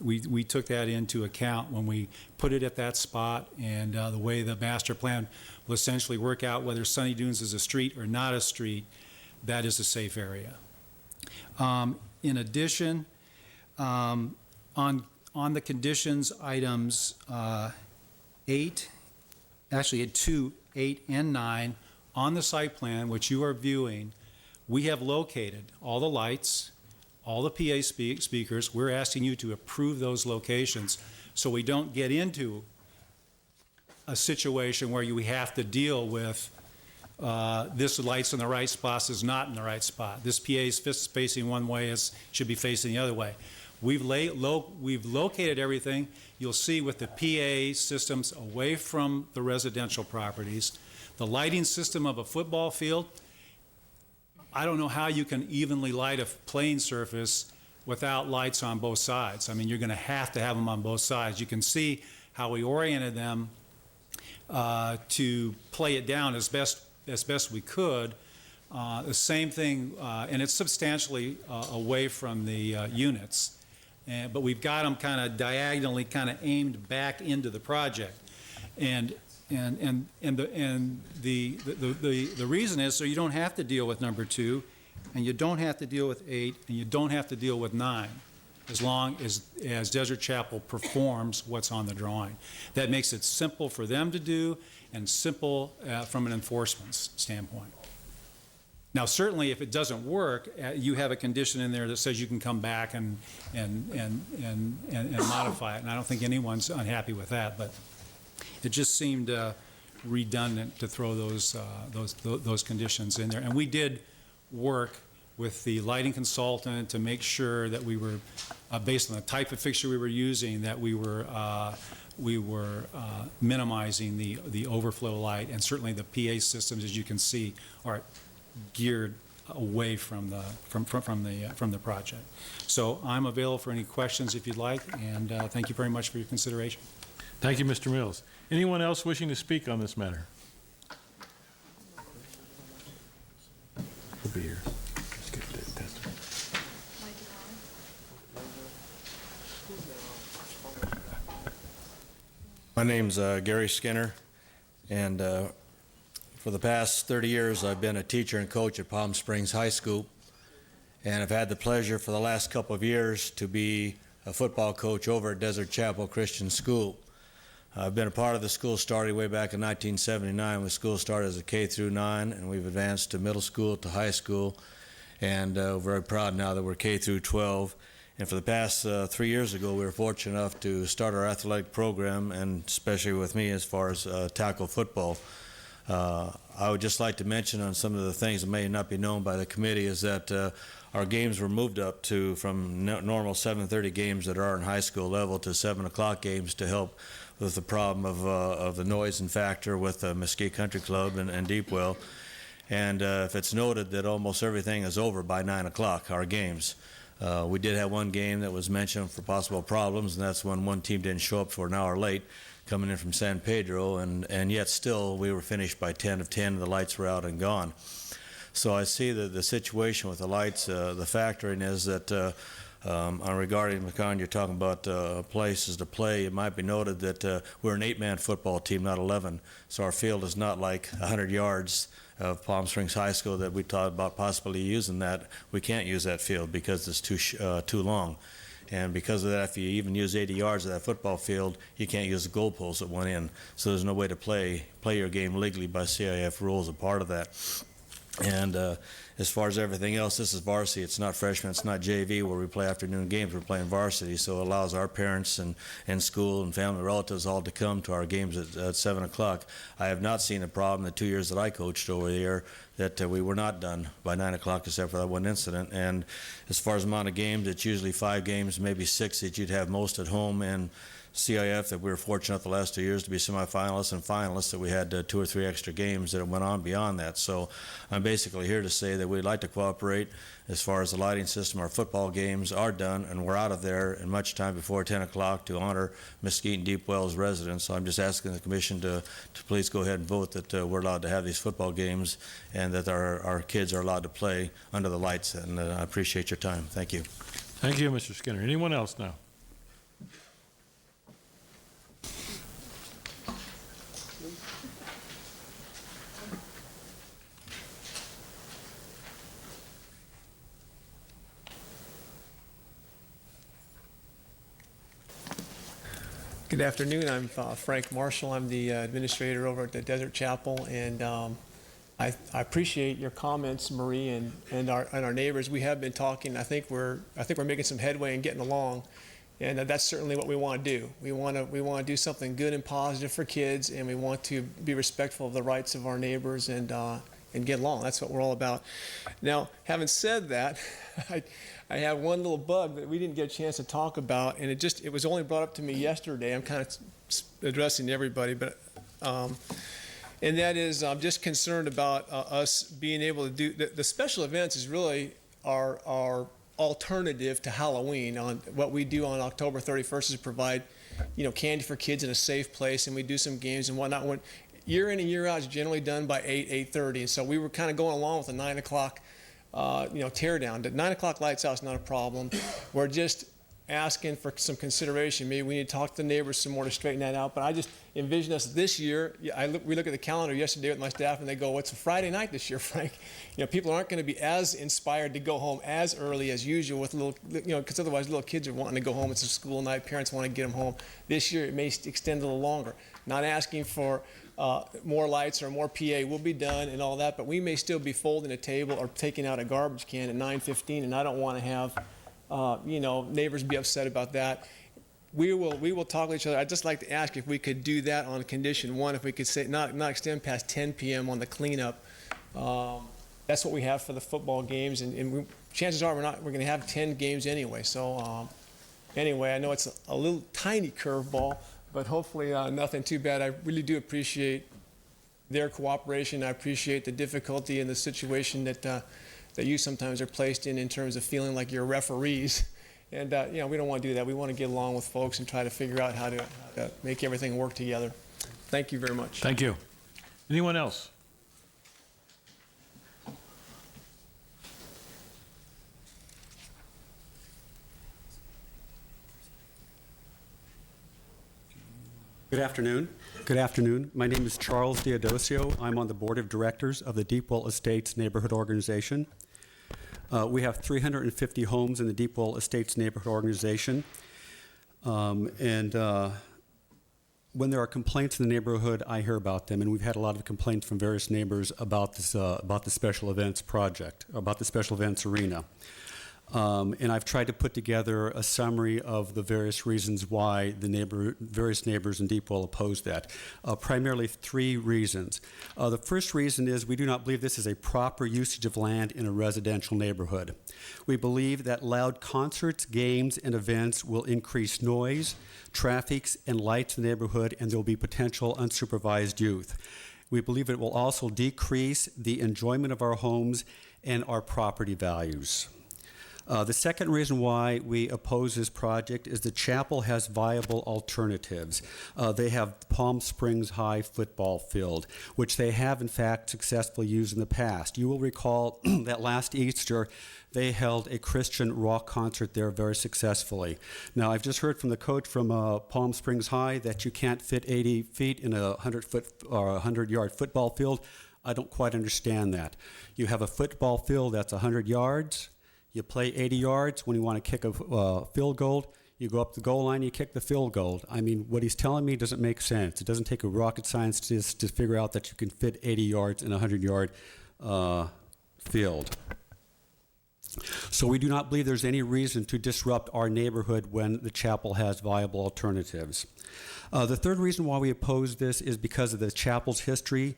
We took that into account when we put it at that spot, and the way the master plan will essentially work out whether Sunny Dunes is a street or not a street, that is a safe area. In addition, on on the conditions items 8, actually at 2, 8, and 9, on the site plan, which you are viewing, we have located all the lights, all the PA speakers. We're asking you to approve those locations so we don't get into a situation where we have to deal with this light's in the right spot, this is not in the right spot. This PA is facing one way, it should be facing the other way. We've located everything. You'll see with the PA systems away from the residential properties. The lighting system of a football field, I don't know how you can evenly light a playing surface without lights on both sides. I mean, you're going to have them on both sides. You can see how we oriented them to play it down as best we could. The same thing, and it's substantially away from the units. But we've got them kind of diagonally kind of aimed back into the project. And the reason is so you don't have to deal with number 2, and you don't have to deal with 8, and you don't have to deal with 9, as long as Desert Chapel performs what's on the drawing. That makes it simple for them to do and simple from an enforcement standpoint. Now, certainly, if it doesn't work, you have a condition in there that says you can come back and modify it, and I don't think anyone's unhappy with that, but it just seemed redundant to throw those conditions in there. And we did work with the lighting consultant to make sure that we were, based on the type of fixture we were using, that we were minimizing the overflow light, and certainly the PA systems, as you can see, are geared away from the project. So I'm available for any questions if you'd like, and thank you very much for your consideration. Thank you, Mr. Mills. Anyone else wishing to speak on this matter? We'll be here. Let's get the testimony. My name's Gary Skinner, and for the past 30 years I've been a teacher and coach at Palm Springs High School, and I've had the pleasure for the last couple of years to be a football coach over at Desert Chapel Christian School. I've been a part of the school starting way back in 1979 when the school started as a K through 9, and we've advanced to middle school, to high school, and we're very proud now that we're K through 12. And for the past 3 years ago, we were fortunate enough to start our athletic program, and especially with me as far as tackle football. I would just like to mention on some of the things that may not be known by the committee is that our games were moved up to from normal 7:30 games that are in high school level to 7 o'clock games to help with the problem of the noise and factor with Mesquite Country Club and Deepwell. And if it's noted that almost everything is over by 9 o'clock, our games. We did have one game that was mentioned for possible problems, and that's when one team didn't show up for an hour late, coming in from San Pedro, and yet still we were finished by 10 of 10, and the lights were out and gone. So I see that the situation with the lights, the factoring is that regarding McCon, you're talking about places to play. It might be noted that we're an 8-man football team, not 11. So our field is not like 100 yards of Palm Springs High School that we thought about possibly using that. We can't use that field because it's too long. And because of that, if you even use 80 yards of that football field, you can't use the goalposts that went in. So there's no way to play your game legally by CIF rules, a part of that. And as far as everything else, this is varsity. It's not freshman. It's not JV where we play afternoon games. We're playing varsity, so it allows our parents and school and family relatives all to come to our games at 7 o'clock. I have not seen a problem the 2 years that I coached over there that we were not done by 9 o'clock except for that one incident. And as far as amount of games, it's usually 5 games, maybe 6 that you'd have most at home. And CIF, that we were fortunate the last 2 years to be semifinalists and finalists, that we had 2 or 3 extra games that went on beyond that. So I'm basically here to say that we'd like to cooperate as far as the lighting system. Our football games are done, and we're out of there in much time before 10 o'clock to honor Mesquite and Deep Wells residents. So I'm just asking the commission to please go ahead and vote that we're allowed to have these football games and that our kids are allowed to play under the lights. And I appreciate your time. Thank you. Thank you, Mr. Skinner. Anyone else now? Good afternoon. I'm Frank Marshall. I'm the administrator over at the Desert Chapel, and I appreciate your comments, Marie, and our neighbors. We have been talking. I think we're making some headway and getting along, and that's certainly what we want to do. We want to do something good and positive for kids, and we want to be respectful of the rights of our neighbors and get along. That's what we're all about. Now, having said that, I have one little bug that we didn't get a chance to talk about, and it was only brought up to me yesterday. I'm kind of addressing everybody, but and that is I'm just concerned about us being able to do the special events is really our alternative to Halloween. On what we do on October 31st is provide, candy for kids in a safe place, and we do some games and whatnot. When year in and year out is generally done by 8:30, and so we were kind of going along with the 9 o'clock. Tear down. The 9 o'clock lights out is not a problem. We're just asking for some consideration. Maybe we need to talk to the neighbors some more to straighten that out. But I just envision us this year. We look at the calendar yesterday with my staff, and they go, "It's a Friday night this year, Frank." People aren't going to be as inspired to go home as early as usual with little, because otherwise little kids are wanting to go home. It's a school night. Parents want to get them home. This year it may extend a little longer. Not asking for more lights or more PA will be done and all that, but we may still be folding a table or taking out a garbage can at 9:15, and I don't want to have, neighbors be upset about that. We will talk to each other. I'd just like to ask if we could do that on condition one, if we could say not extend past 10 p.m. on the cleanup. That's what we have for the football games, and chances are we're going to have 10 games anyway. So anyway, I know it's a little tiny curveball, but hopefully nothing too bad. I really do appreciate their cooperation. I appreciate the difficulty and the situation that you sometimes are placed in terms of feeling like you're referees. And we don't want to do that. We want to get along with folks and try to figure out how to make everything work together. Thank you very much. Thank you. Anyone else? Good afternoon. Good afternoon. My name is Charles Diodosio. I'm on the board of directors of the Deepwell Estates Neighborhood Organization. We have 350 homes in the Deepwell Estates Neighborhood Organization. When there are complaints in the neighborhood, I hear about them, and we've had a lot of complaints from various neighbors about this, about the special events project, about the special events arena. And I've tried to put together a summary of the various reasons why the various neighbors in Deepwell oppose that. Primarily 3 reasons. The first reason is we do not believe this is a proper usage of land in a residential neighborhood. We believe that loud concerts, games, and events will increase noise, traffic, and lights in the neighborhood, and there will be potential unsupervised youth. We believe it will also decrease the enjoyment of our homes and our property values. The second reason why we oppose this project is the chapel has viable alternatives. They have Palm Springs High football field, which they have in fact successfully used in the past. You will recall that last Easter they held a Christian rock concert there very successfully. Now, I've just heard from the coach from Palm Springs High that you can't fit 80 feet in a 100-foot or 100-yard football field. I don't quite understand that. You have a football field that's 100 yards. You play 80 yards. When you want to kick a field goal, you go up the goal line, you kick the field goal. I mean, what he's telling me doesn't make sense. It doesn't take a rocket scientist to figure out that you can fit 80 yards in a 100-yard field. So we do not believe there's any reason to disrupt our neighborhood when the chapel has viable alternatives. The third reason why we oppose this is because of the chapel's history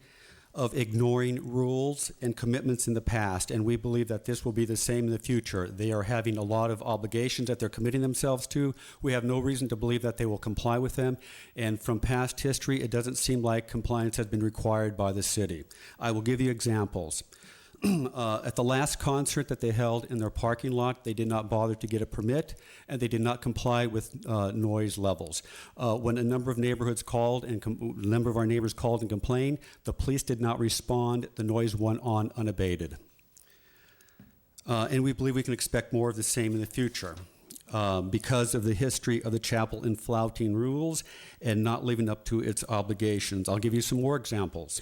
of ignoring rules and commitments in the past, and we believe that this will be the same in the future. They are having a lot of obligations that they're committing themselves to. We have no reason to believe that they will comply with them, and from past history, it doesn't seem like compliance has been required by the city. I will give you examples. At the last concert that they held in their parking lot, they did not bother to get a permit, and they did not comply with noise levels. When a number of neighborhoods called and a number of our neighbors called and complained, the police did not respond. The noise went on unabated. And we believe we can expect more of the same in the future because of the history of the chapel in flouting rules and not living up to its obligations. I'll give you some more examples.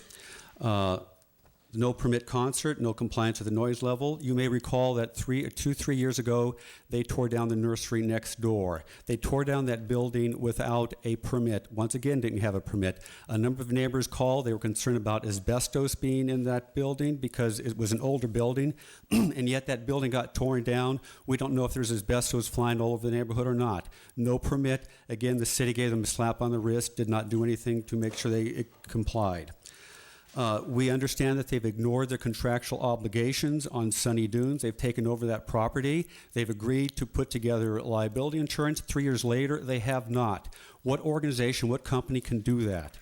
No permit concert, no compliance with the noise level. You may recall that 3 years ago, they tore down the nursery next door. They tore down that building without a permit. Once again, didn't have a permit. A number of neighbors called. They were concerned about asbestos being in that building because it was an older building, and yet that building got torn down. We don't know if there's asbestos flying all over the neighborhood or not. No permit. Again, the city gave them a slap on the wrist, did not do anything to make sure they complied. We understand that they've ignored their contractual obligations on Sunny Dunes. They've taken over that property. They've agreed to put together liability insurance. 3 years later, they have not. What organization, what company can do that?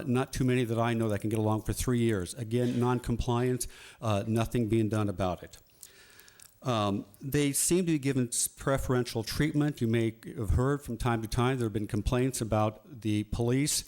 Not too many that I know that can get along for 3 years. Again, non-compliance, nothing being done about it. They seem to be given preferential treatment. You may have heard from time to time there have been complaints about the police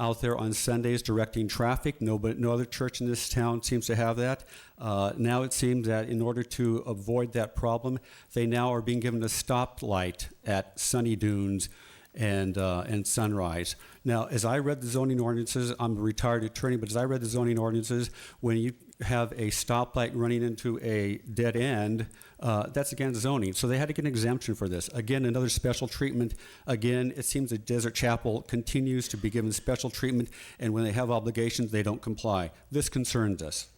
out there on Sundays directing traffic. No other church in this town seems to have that. Now it seems that in order to avoid that problem, they now are being given a stoplight at Sunny Dunes and Sunrise. Now, as I read the zoning ordinances, I'm a retired attorney, but as I read the zoning ordinances, when you have a stoplight running into a dead end, that's against zoning. So they had to get an exemption for this. Again, another special treatment. Again, it seems that Desert Chapel continues to be given special treatment, and when they have obligations, they don't comply. This concerns us.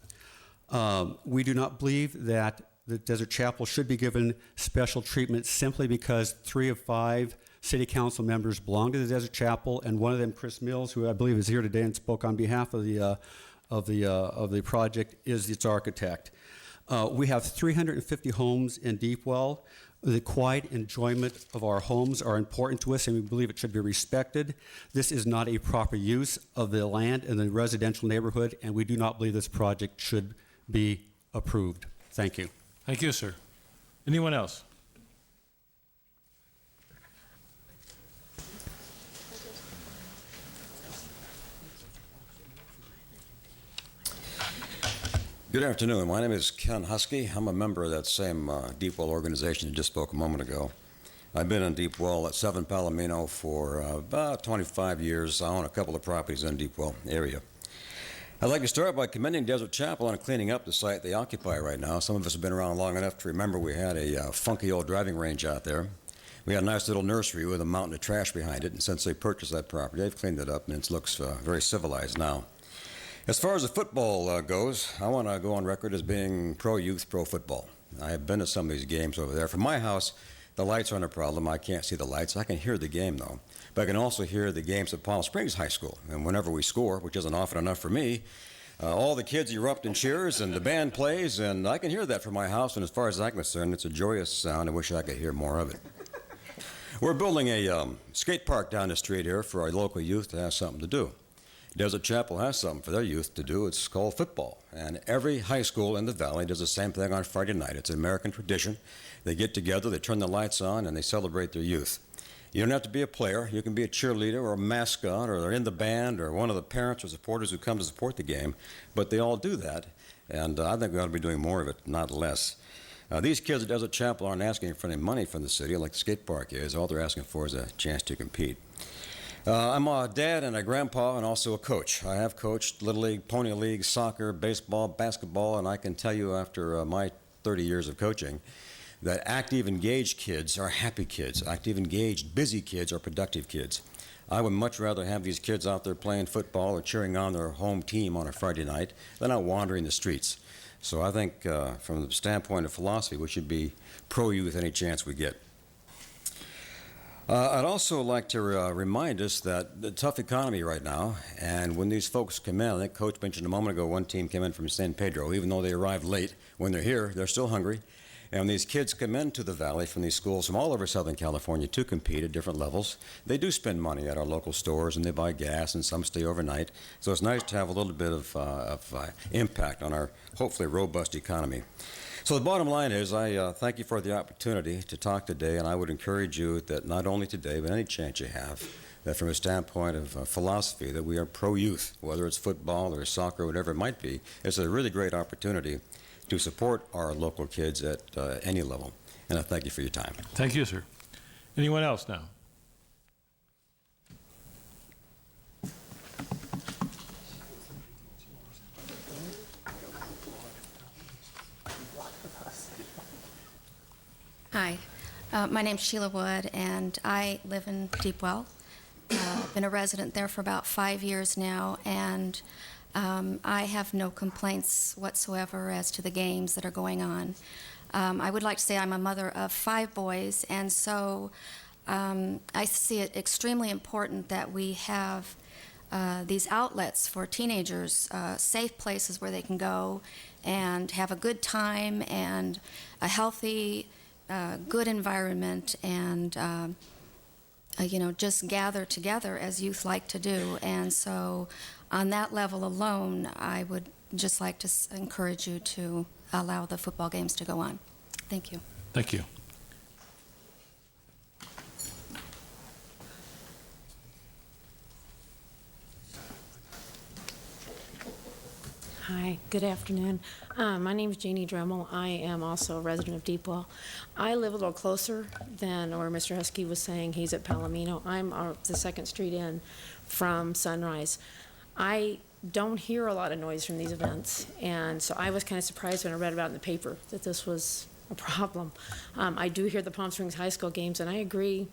We do not believe that the Desert Chapel should be given special treatment simply because 3 of 5 city council members belong to the Desert Chapel, and one of them, Chris Mills, who I believe is here today and spoke on behalf of the project, is its architect. We have 350 homes in Deepwell. The quiet enjoyment of our homes are important to us, and we believe it should be respected. This is not a proper use of the land in the residential neighborhood, and we do not believe this project should be approved. Thank you. Thank you, sir. Anyone else? Good afternoon. My name is Ken Husky. I'm a member of that same Deepwell organization you just spoke a moment ago. I've been in Deepwell at 7 Palomino for about 25 years. I own a couple of properties in Deepwell area. I'd like to start by commending Desert Chapel on cleaning up the site they occupy right now. Some of us have been around long enough to remember we had a funky old driving range out there. We had a nice little nursery with a mountain of trash behind it, and since they purchased that property, they've cleaned it up, and it looks very civilized now. As far as the football goes, I want to go on record as being pro-youth, pro-football. I have been to some of these games over there. From my house, the lights aren't a problem. I can't see the lights. I can hear the game, though. But I can also hear the games at Palm Springs High School. And whenever we score, which isn't often enough for me, all the kids erupt in cheers and the band plays, and I can hear that from my house. And as far as I'm concerned, it's a joyous sound. I wish I could hear more of it. We're building a skate park down the street here for our local youth to have something to do. Desert Chapel has something for their youth to do. It's called football. And every high school in the valley does the same thing on Friday night. It's an American tradition. They get together, they turn the lights on, and they celebrate their youth. You don't have to be a player. You can be a cheerleader or a mascot or they're in the band or one of the parents or supporters who come to support the game. But they all do that. And I think we ought to be doing more of it, not less. These kids at Desert Chapel aren't asking for any money from the city like the skate park is. All they're asking for is a chance to compete. I'm a dad and a grandpa and also a coach. I have coached Little League, Pony League, soccer, baseball, basketball, and I can tell you after my 30 years of coaching that active, engaged kids are happy kids. Active, engaged, busy kids are productive kids. I would much rather have these kids out there playing football or cheering on their home team on a Friday night than out wandering the streets. So I think from the standpoint of philosophy, we should be pro-youth any chance we get. I'd also like to remind us that the tough economy right now, and when these folks come in, I think Coach mentioned a moment ago, one team came in from San Pedro. Even though they arrived late, when they're here, they're still hungry. And when these kids come into the valley from these schools from all over Southern California to compete at different levels, they do spend money at our local stores, and they buy gas, and some stay overnight. So it's nice to have a little bit of impact on our hopefully robust economy. So the bottom line is I thank you for the opportunity to talk today, and I would encourage you that not only today, but any chance you have, that from a standpoint of philosophy, that we are pro-youth, whether it's football or soccer, whatever it might be. It's a really great opportunity to support our local kids at any level. And I thank you for your time. Thank you, sir. Anyone else now? My name's Sheila Wood, and I live in Deepwell. I've been a resident there for about 5 years now, and I have no complaints whatsoever as to the games that are going on. I would like to say I'm a mother of 5 boys, and so I see it extremely important that we have these outlets for teenagers, safe places where they can go and have a good time and a healthy, good environment, and just gather together as youth like to do. And so on that level alone, I would just like to encourage you to allow the football games to go on. Thank you. Thank you. Hi, good afternoon. My name is Jeannie Dremel. I am also a resident of Deepwell. I live a little closer than where Mr. Husky was saying he's at Palomino. I'm the 2nd Street in from Sunrise. I don't hear a lot of noise from these events, and so I was kind of surprised when I read about it in the paper that this was a problem. I do hear the Palm Springs High School games, and I agree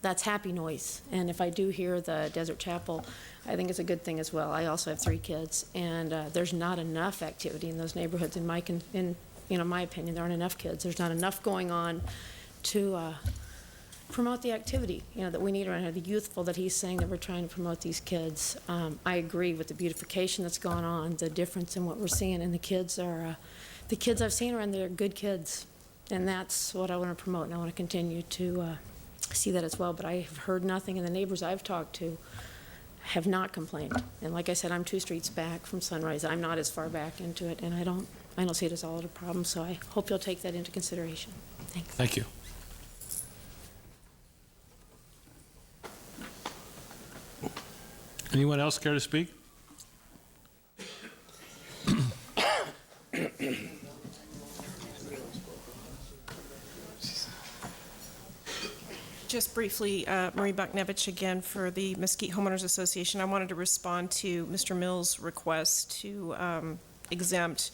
that's happy noise. And if I do hear the Desert Chapel, I think it's a good thing as well. I also have 3 kids, and there's not enough activity in those neighborhoods. In my opinion, there aren't enough kids. There's not enough going on to promote the activity, that we need around here. The youthful that he's saying that we're trying to promote these kids. I agree with the beautification that's gone on, the difference in what we're seeing, and the kids I've seen around there are good kids, and that's what I want to promote, and I want to continue to see that as well. But I have heard nothing, and the neighbors I've talked to have not complained. And like I said, I'm 2 streets back from Sunrise. I'm not as far back into it, and I don't see it as all a problem. So I hope you'll take that into consideration. Thanks. Thank you. Anyone else care to speak? Just briefly, Marie Buknevich again for the Mesquite Homeowners Association. I wanted to respond to Mr. Mills' request to exempt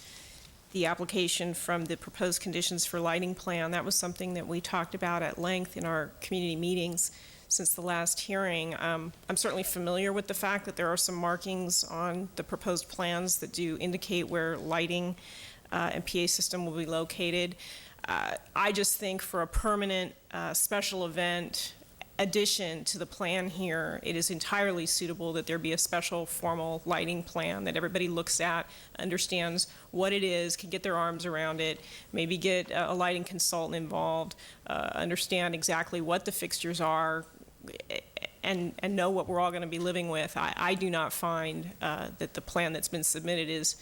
the application from the proposed conditions for lighting plan. That was something that we talked about at length in our community meetings since the last hearing. I'm certainly familiar with the fact that there are some markings on the proposed plans that do indicate where lighting and PA system will be located. I just think for a permanent special event addition to the plan here, it is entirely suitable that there be a special formal lighting plan that everybody looks at, understands what it is, can get their arms around it, maybe get a lighting consultant involved, understand exactly what the fixtures are, and know what we're all going to be living with. I do not find that the plan that's been submitted is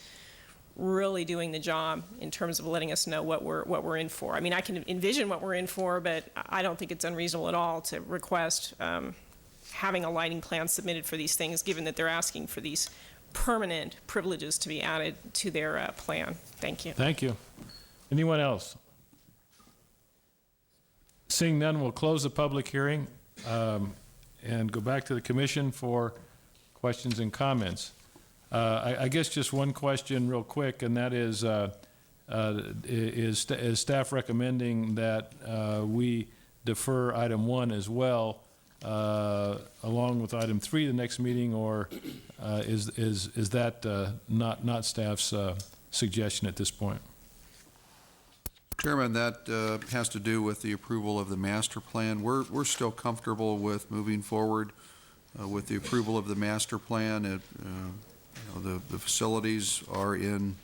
really doing the job in terms of letting us know what we're in for. I mean, I can envision what we're in for, but I don't think it's unreasonable at all to request having a lighting plan submitted for these things, given that they're asking for these permanent privileges to be added to their plan. Thank you. Thank you. Anyone else? Seeing none, we'll close the public hearing and go back to the commission for questions and comments. I guess just one question real quick, and that is staff recommending that we defer item 1 as well, along with item 3 the next meeting, or is that not staff's suggestion at this point? Chairman, that has to do with the approval of the master plan. We're still comfortable with moving forward with the approval of the master plan. The facilities are in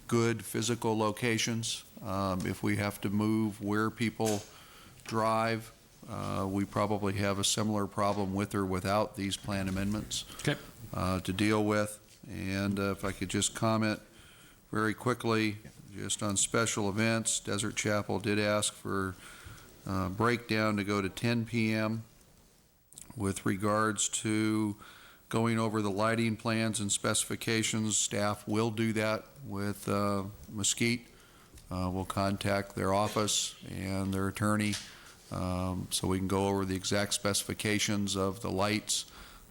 good physical locations. If we have to move where people drive, we probably have a similar problem with or without these plan amendments to deal with. And if I could just comment very quickly, just on special events, Desert Chapel did ask for breakdown to go to 10 p.m. With regards to going over the lighting plans and specifications, staff will do that with Mesquite. We'll contact their office and their attorney so we can go over the exact specifications of the lights.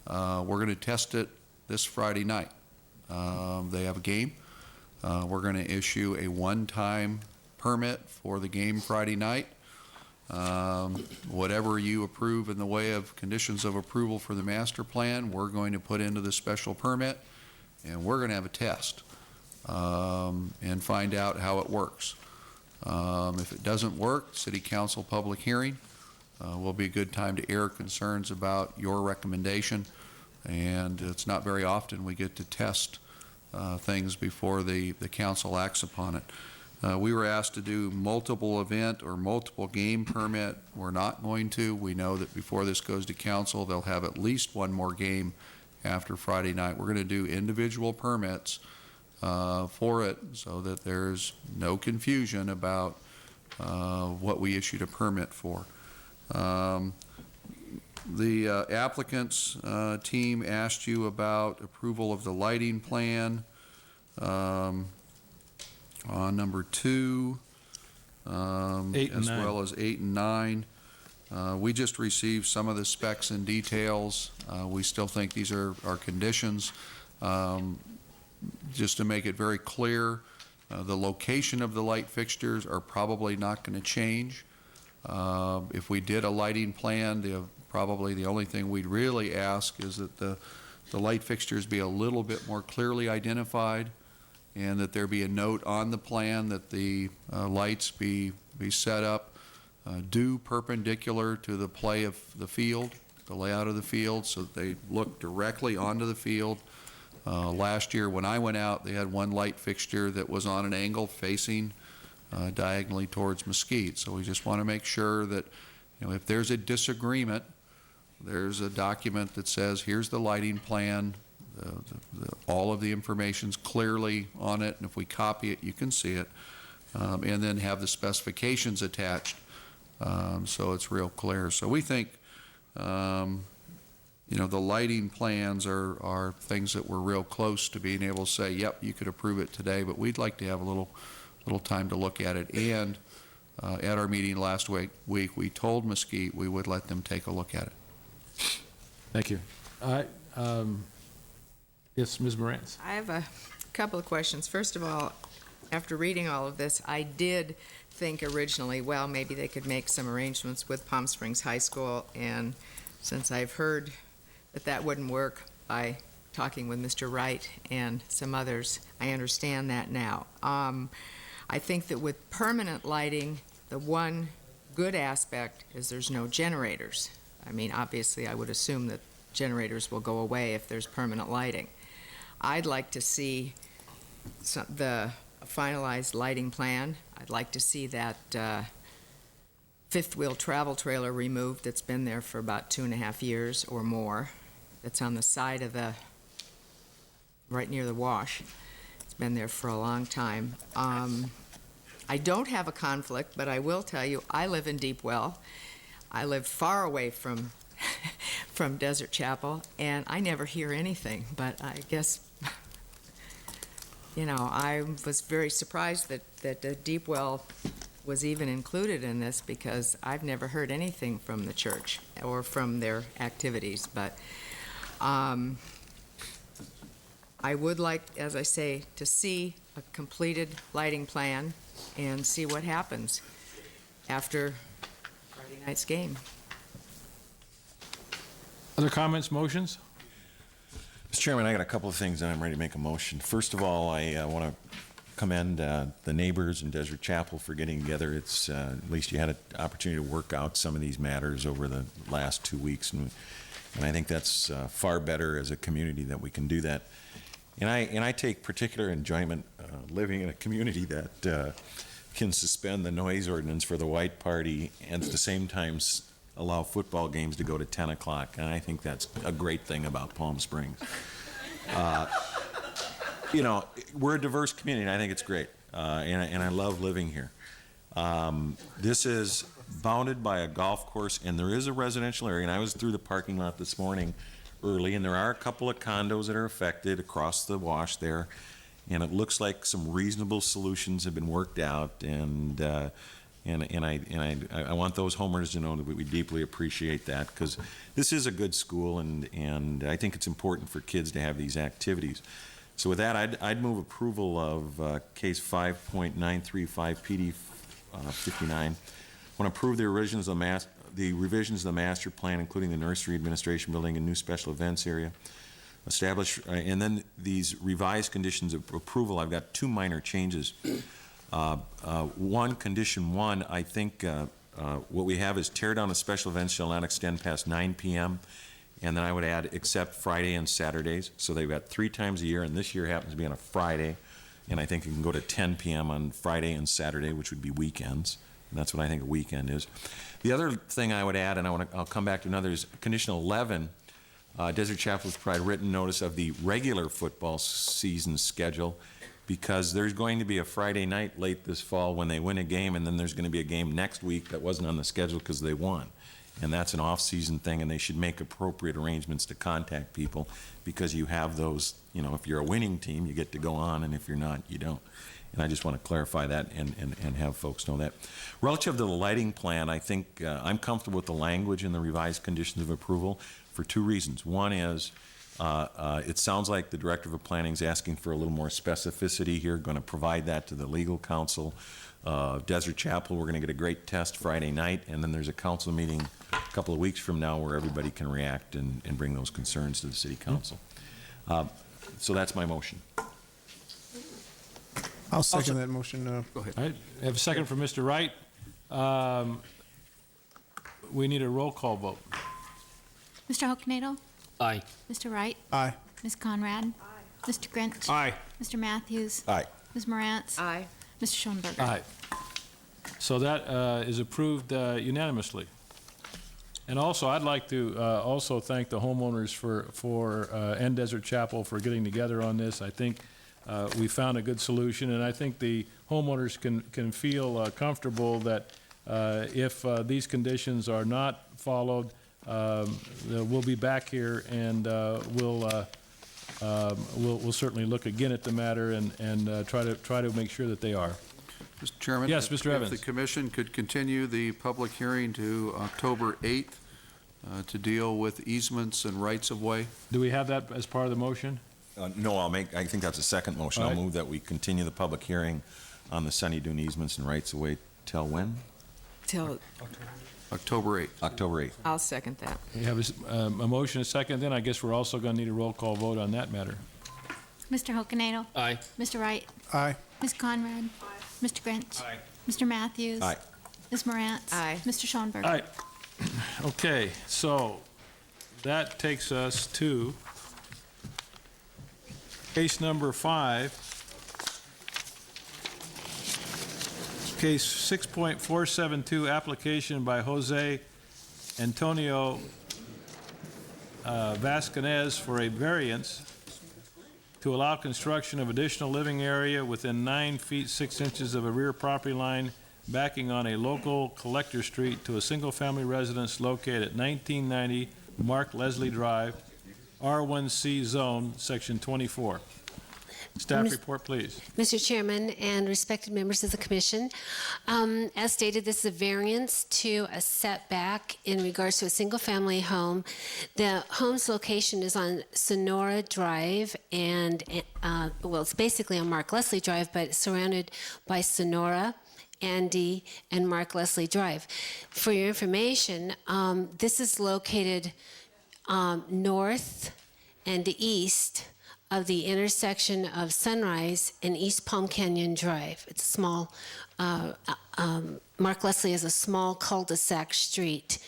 We're going to test it this Friday night. They have a game. We're going to issue a one-time permit for the game Friday night. Whatever you approve in the way of conditions of approval for the master plan, we're going to put into the special permit, and we're going to have a test and find out how it works. If it doesn't work, city council public hearing will be a good time to air concerns about your recommendation. And it's not very often we get to test things before the council acts upon it. We were asked to do multiple event or multiple game permit. We're not going to. We know that before this goes to council, they'll have at least one more game after Friday night. We're going to do individual permits for it so that there's no confusion about what we issued a permit for. The applicants team asked you about approval of the lighting plan on number 2, 8 and as 9. well as 8 and 9. We just received some of the specs and details. We still think these are conditions. Just to make it very clear, the location of the light fixtures are probably not going to change. If we did a lighting plan, probably the only thing we'd really ask is that the light fixtures be a little bit more clearly identified, and that there be a note on the plan that the lights be set up due perpendicular to the play of the field, the layout of the field, so that they look directly onto the field. Last year when I went out, they had one light fixture that was on an angle facing diagonally towards Mesquite. So we just want to make sure that, if there's a disagreement, there's a document that says, here's the lighting plan, all of the information's clearly on it, and if we copy it, you can see it, and then have the specifications attached, so it's real clear. So we think, the lighting plans are things that we're real close to being able to say, yep, you could approve it today, but we'd like to have a little time to look at it. And at our meeting last week, we told Mesquite we would let them take a look at it. Thank you. Yes, Ms. Morantz. I have a couple of questions. First of all, after reading all of this, I did think originally, well, maybe they could make some arrangements with Palm Springs High School, and since I've heard that wouldn't work by talking with Mr. Wright and some others, I understand that now. I think that with permanent lighting, the one good aspect is there's no generators. I mean, obviously, I would assume that generators will go away if there's permanent lighting. I'd like to see the finalized lighting plan. I'd like to see that fifth-wheel travel trailer removed that's been there for about 2.5 years or more. That's on the side of right near the wash. It's been there for a long time. I don't have a conflict, but I will tell you, I live in Deep Well. I live far away from Desert Chapel, and I never hear anything, but I guess, I was very surprised that the Deep Well was even included in this, because I've never heard anything from the church or from their activities. But I would like, as I say, to see a completed lighting plan and see what happens after Friday night's game. Other comments, motions? Mr. Chairman, I got a couple of things that I'm ready to make a motion. First of all, I want to commend the neighbors in Desert Chapel for getting together. It's at least you had an opportunity to work out some of these matters over the last 2 weeks, and I think that's far better as a community that we can do that. And I take particular enjoyment living in a community that can suspend the noise ordinance for the white party and at the same time allow football games to go to 10 o'clock. And I think that's a great thing about Palm Springs. We're a diverse community, and I think it's great. And I love living here. This is bounded by a golf course, and there is a residential area. And I was through the parking lot this morning early, and there are a couple of condos that are affected across the wash there. And it looks like some reasonable solutions have been worked out, and I want those homeowners to know that we deeply appreciate that, because this is a good school, and I think it's important for kids to have these activities. So with that, I'd move approval of case 5.935 PD 59 Want to approve the revisions of the master plan, including the nursery administration building and new special events area. Establish, and then these revised conditions of approval, I've got two minor changes. One, condition one, I think what we have is tear down of special events shall not extend past 9 p.m. And then I would add except Friday and Saturdays. So they've got 3 times a year, and this year happens to be on a Friday. And I think it can go to 10 p.m. on Friday and Saturday, which would be weekends. And that's what I think a weekend is. The other thing I would add, and I'll come back to another, is condition 11. Desert Chapel will provide written notice of the regular football season schedule, because there's going to be a Friday night late this fall when they win a game, and then there's going to be a game next week that wasn't on the schedule because they won. And that's an off-season thing, and they should make appropriate arrangements to contact people, because you have those, you know, if you're a winning team, you get to go on, and if you're not, you don't. And I just want to clarify that and have folks know that. Relative to the lighting plan, I think I'm comfortable with the language in the revised conditions of approval for 2 reasons. One is it sounds like the Director of Planning is asking for a little more specificity here, going to provide that to the legal counsel. Desert Chapel, we're going to get a great test Friday night, and then there's a council meeting a couple of weeks from now where everybody can react and bring those concerns to the City Council. So that's my motion. I'll second that motion. Go ahead. All right, I have a second from Mr. Wright. We need a roll call vote. Mr. Hokanado? Aye. Mr. Wright? Aye. Ms. Conrad? Aye. Mr. Grinch? Aye. Mr. Matthews? Aye. Ms. Morantz? Aye. Mr. Schoenberger? Aye. So that is approved unanimously. And also, I'd like to also thank the homeowners and Desert Chapel for getting together on this. I think we found a good solution, and I think the homeowners can feel comfortable that if these conditions are not followed, we'll be back here and we'll certainly look again at the matter and try to make sure that they are. Mr. Chairman? Yes, Mr. Evans. If the commission could continue the public hearing to October 8th to deal with easements and rights-of-way. Do we have that as part of the motion? No, I think that's a second motion. All I'll right. move that we continue the public hearing on the Sunny Dune easements and rights of way till when? Till, October 8th. October 8th. I'll second that. We have a motion, a second, then I guess we're also going to need a roll call vote on that matter. Mr. Hokanado? Aye. Mr. Wright? Aye. Ms. Conrad? Aye. Mr. Grinch? Aye. Mr. Matthews? Aye. Ms. Morantz? Aye. Mr. Schoenberger? All right. Okay, so that takes us to case number 5. Case 6.472, application by Jose Antonio Vasquez for a variance to allow construction of additional living area within 9 feet 6 inches of a rear property line backing on a local collector street to a single-family residence located at 1990 Mark Leslie Drive, R1C Zone, Section 24. Staff report, please. Mr. Chairman and respected members of the commission, as stated, this is a variance to a setback in regards to a single-family home. The home's location is on Sonora Drive, and well, it's basically on Mark Leslie Drive, but it's surrounded by Sonora, Andy, and Mark Leslie Drive. For your information, this is located north and east of the intersection of Sunrise and East Palm Canyon Drive. It's a small, Mark Leslie is a small cul-de-sac street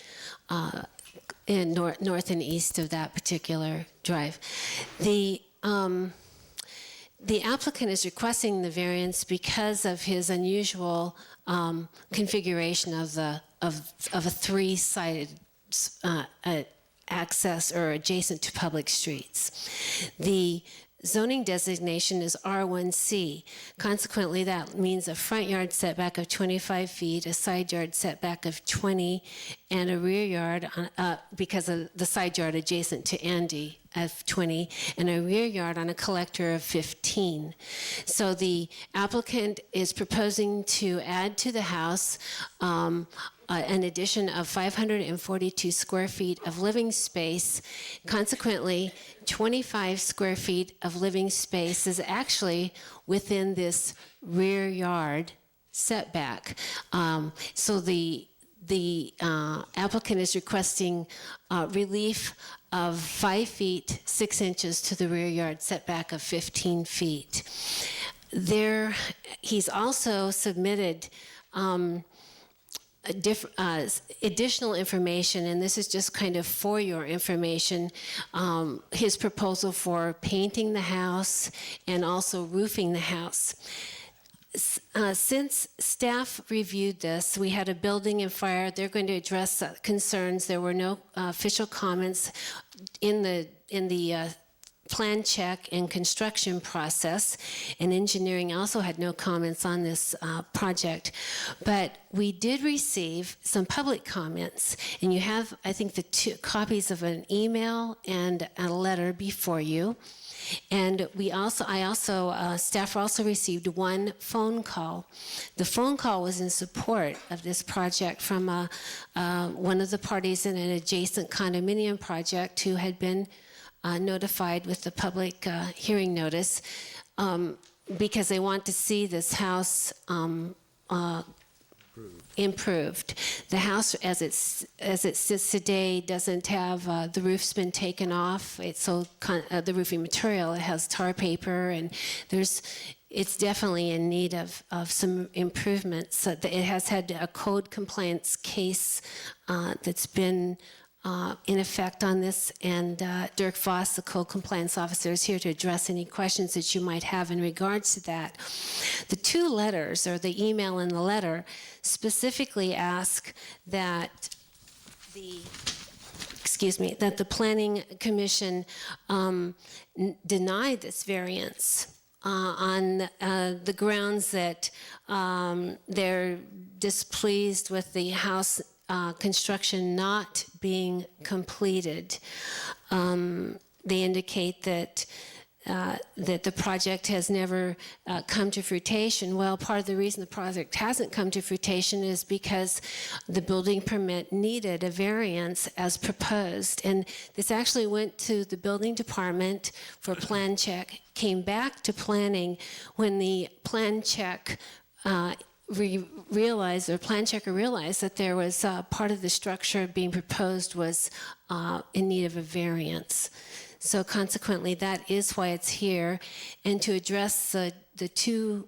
in north and east of that particular drive. The applicant is requesting the variance because of his unusual configuration of a three-sided access or adjacent to public streets. The zoning designation is R1C. Consequently, that means a front yard setback of 25 feet, a side yard setback of 20, and a rear yard, because of the side yard adjacent to Andy, of 20, and a rear yard on a collector of 15. So the applicant is proposing to add to the house an addition of 542 square feet of living space. Consequently, 25 square feet of living space is actually within this rear yard setback. So the the applicant is requesting relief of 5 feet 6 inches to the rear yard setback of 15 feet. He's also submitted additional information, and this is just kind of for your information, his proposal for painting the house and also roofing the house. Since staff reviewed this, we had a building and fire. They're going to address concerns. There were no official comments in the plan check and construction process, and engineering also had no comments on this project. But we did receive some public comments, and you have, I think, the 2 copies of an email and a letter before you. And staff also received 1 phone call. The phone call was in support of this project from one of the parties in an adjacent condominium project who had been notified with the public hearing notice because they want to see this house improved. The house, as it sits today, doesn't have the roof's been taken off. The roofing material, it has tar paper, and it's definitely in need of some improvements. It has had a code compliance case that's been in effect on this, and Dirk Voss, the code compliance officer, is here to address any questions that you might have in regards to that. The 2 letters, or the email and the letter, specifically ask that the Planning Commission deny this variance on the grounds that they're displeased with the house construction not being completed. They indicate that the project has never come to fruition. Well, part of the reason the project hasn't come to fruition is because the building permit needed a variance as proposed. And this actually went to the building department for plan check, came back to planning when the plan check plan checker realized that there was part of the structure being proposed was in need of a variance. So consequently, that is why it's here. And to address the 2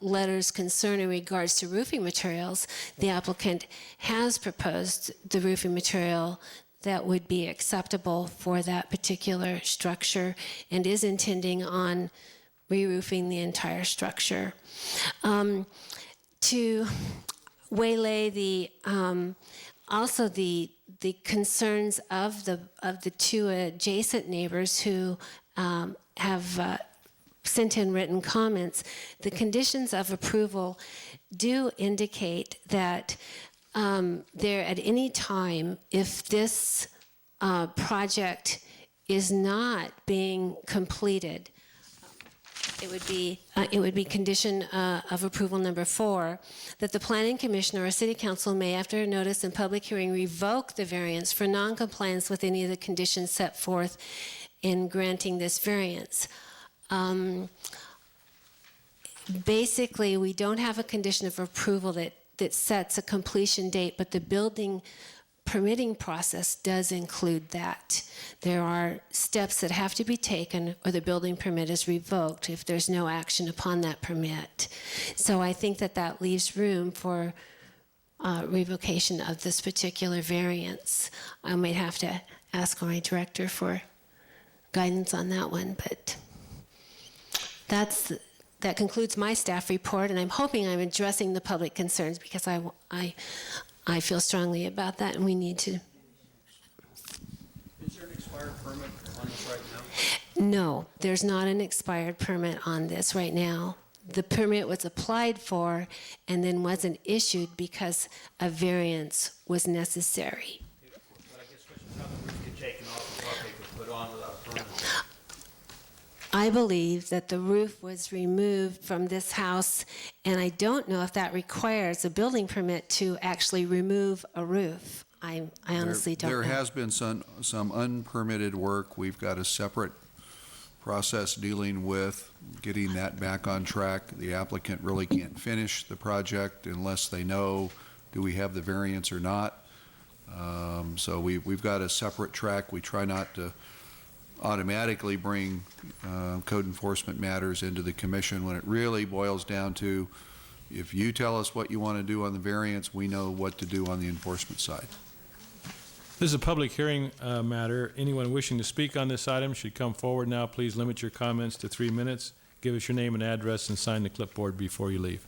letters concern in regards to roofing materials, the applicant has proposed the roofing material that would be acceptable for that particular structure and is intending on re-roofing the entire structure. To waylay the concerns of the 2 adjacent neighbors who have sent in written comments, the conditions of approval do indicate that there at any time, if this project is not being completed, it would be condition of approval number 4, that the planning commission or city council may, after notice and public hearing, revoke the variance for noncompliance with any of the conditions set forth in granting this variance. Basically, we don't have a condition of approval that sets a completion date, but the building permitting process does include that. There are steps that have to be taken or the building permit is revoked if there's no action upon that permit. So I think that leaves room for revocation of this particular variance. I might have to ask my director for guidance on that one, but that concludes my staff report, and I'm hoping I'm addressing the public concerns because I feel strongly about that, and we need to. Is there an expired permit on this right now? No, there's not an expired permit on this right now. The permit was applied for and then wasn't issued because a variance was necessary. But I guess questions how the roof get taken off and what they could put on without a permit. I believe that the roof was removed from this house, and I don't know if that requires a building permit to actually remove a roof. I honestly don't know. There has been some unpermitted work. We've got a separate process dealing with getting that back on track. The applicant really can't finish the project unless they know do we have the variance or not? So we've got a separate track. We try not to automatically bring code enforcement matters into the commission when it really boils down to, if you tell us what you want to do on the variance, we know what to do on the enforcement side. This is a public hearing matter. Anyone wishing to speak on this item should come forward now. Please limit your comments to 3 minutes. Give us your name and address and sign the clipboard before you leave.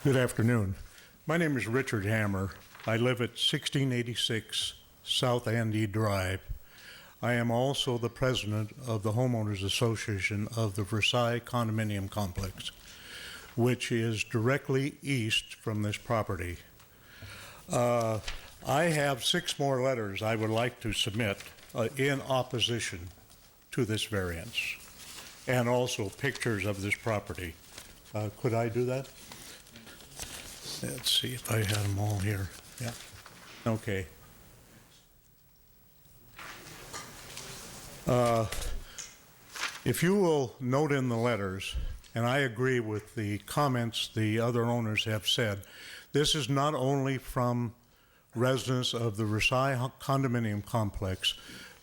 Good afternoon. My name is Richard Hammer. I live at 1686 South Andy Drive. I am also the president of the Homeowners Association of the Versailles Condominium Complex, which is directly east from this property. I have 6 more letters I would like to submit in opposition to this variance, and also pictures of this property. Could I do that? Let's see if I had them all here. Yeah. Okay. If you will note in the letters, and I agree with the comments the other owners have said, this is not only from residents of the Versailles condominium complex,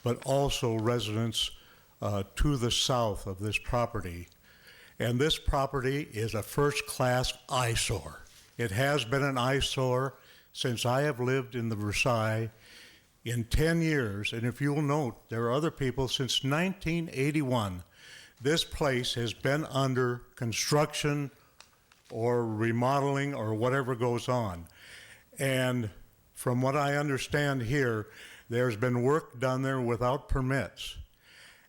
but also residents to the south of this property. And this property is a first-class eyesore. It has been an eyesore since I have lived in the Versailles in 10 years. And if you'll note, there are other people since 1981. This place has been under construction or remodeling or whatever goes on. And from what I understand here, there's been work done there without permits.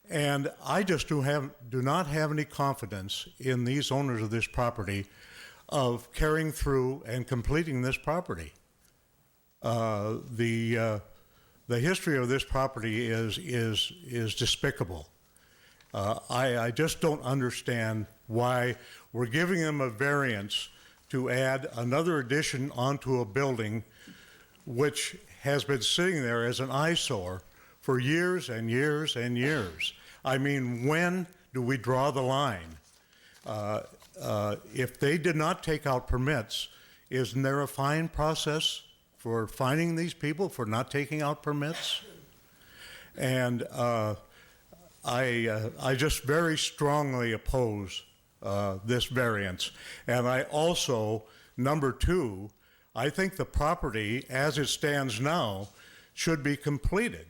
And I just do not have any confidence in these owners of this property of carrying through and completing this property. The history of this property is despicable. I just don't understand why we're giving them a variance to add another addition onto a building which has been sitting there as an eyesore for years and years and years. I mean, when do we draw the line? If they did not take out permits, isn't there a fine process for fining these people for not taking out permits? And I just very strongly oppose this variance. And I also, number 2, I think the property as it stands now should be completed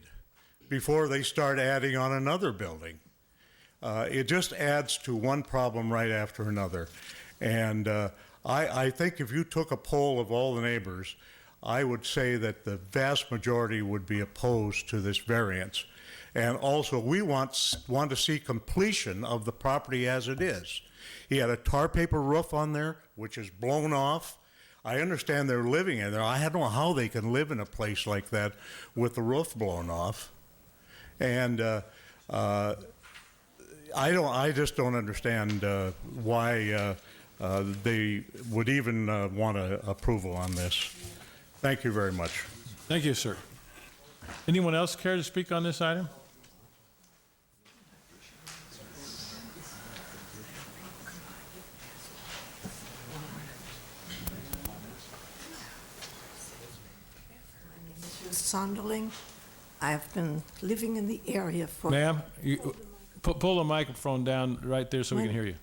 before they start adding on another building. It just adds to one problem right after another. And I think if you took a poll of all the neighbors, I would say that the vast majority would be opposed to this variance. And also, we want to see completion of the property as it is. He had a tar paper roof on there, which is blown off. I understand they're living in there. I don't know how they can live in a place like that with the roof blown off. And I just don't understand why they would even want approval on this. Thank you very much. Thank you, sir. Anyone else care to speak on this item? Sonderling. I've been living in the area for... Ma'am, pull the microphone down right there so we can hear you.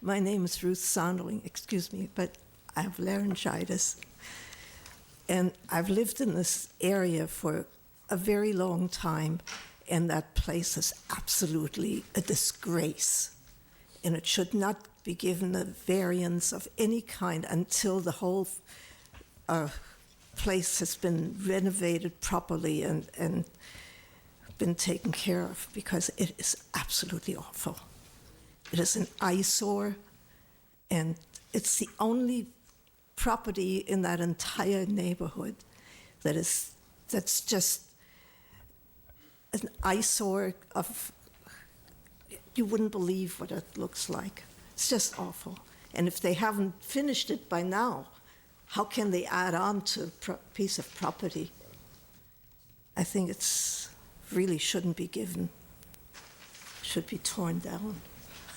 My name is Ruth Sonderling, excuse me, but I have laryngitis. And I've lived in this area for a very long time, and that place is absolutely a disgrace. And it should not be given a variance of any kind until the whole place has been renovated properly and been taken care of, because it is absolutely awful. It is an eyesore, and it's the only property in that entire neighborhood that's just an eyesore of you wouldn't believe what it looks like. It's just awful. And if they haven't finished it by now, how can they add on to a piece of property? I think it's really shouldn't be given, should be torn down.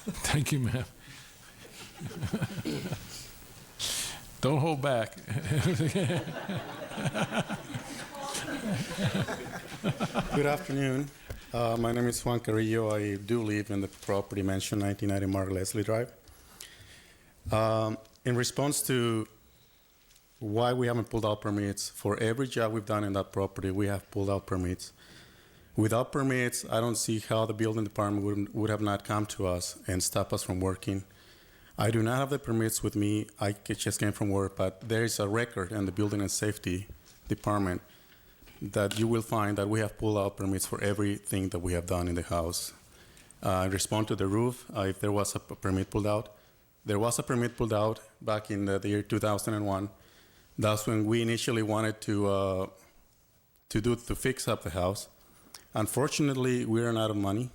Thank you, ma'am. Don't hold back. Good afternoon. My name is Juan Carrillo. I do live in the property mentioned 1990 Mark Leslie Drive. In response to why we haven't pulled out permits, for every job we've done in that property, we have pulled out permits. Without permits, I don't see how the building department would have not come to us and stop us from working. I do not have the permits with me. I just came from work, but there is a record in the Building and Safety Department that you will find that we have pulled out permits for everything that we have done in the house. In response to the roof, if there was a permit pulled out, there was a permit pulled out back in the year 2001. That's when we initially wanted to fix up the house. Unfortunately, we ran out of money.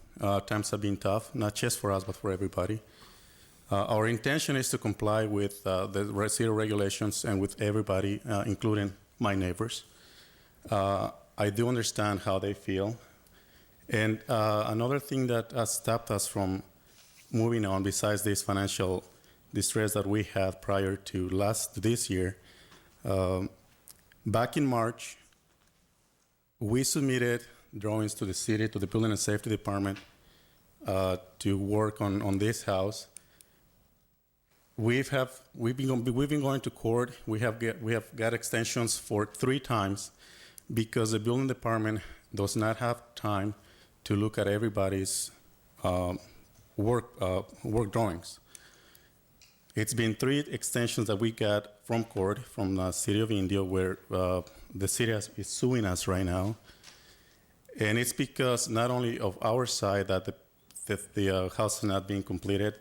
Times have been tough, not just for us, but for everybody. Our intention is to comply with the city regulations and with everybody, including my neighbors. I do understand how they feel. And another thing that has stopped us from moving on, besides this financial distress that we had prior to this year, back in March, we submitted drawings to the city, to the Building and Safety Department, to work on this house. We've been going to court. We have got extensions for 3 times because the building department does not have time to look at everybody's work drawings. It's been 3 extensions that we got from court, from the City of Indio, where the city is suing us right now. And it's because not only of our side that the house is not being completed.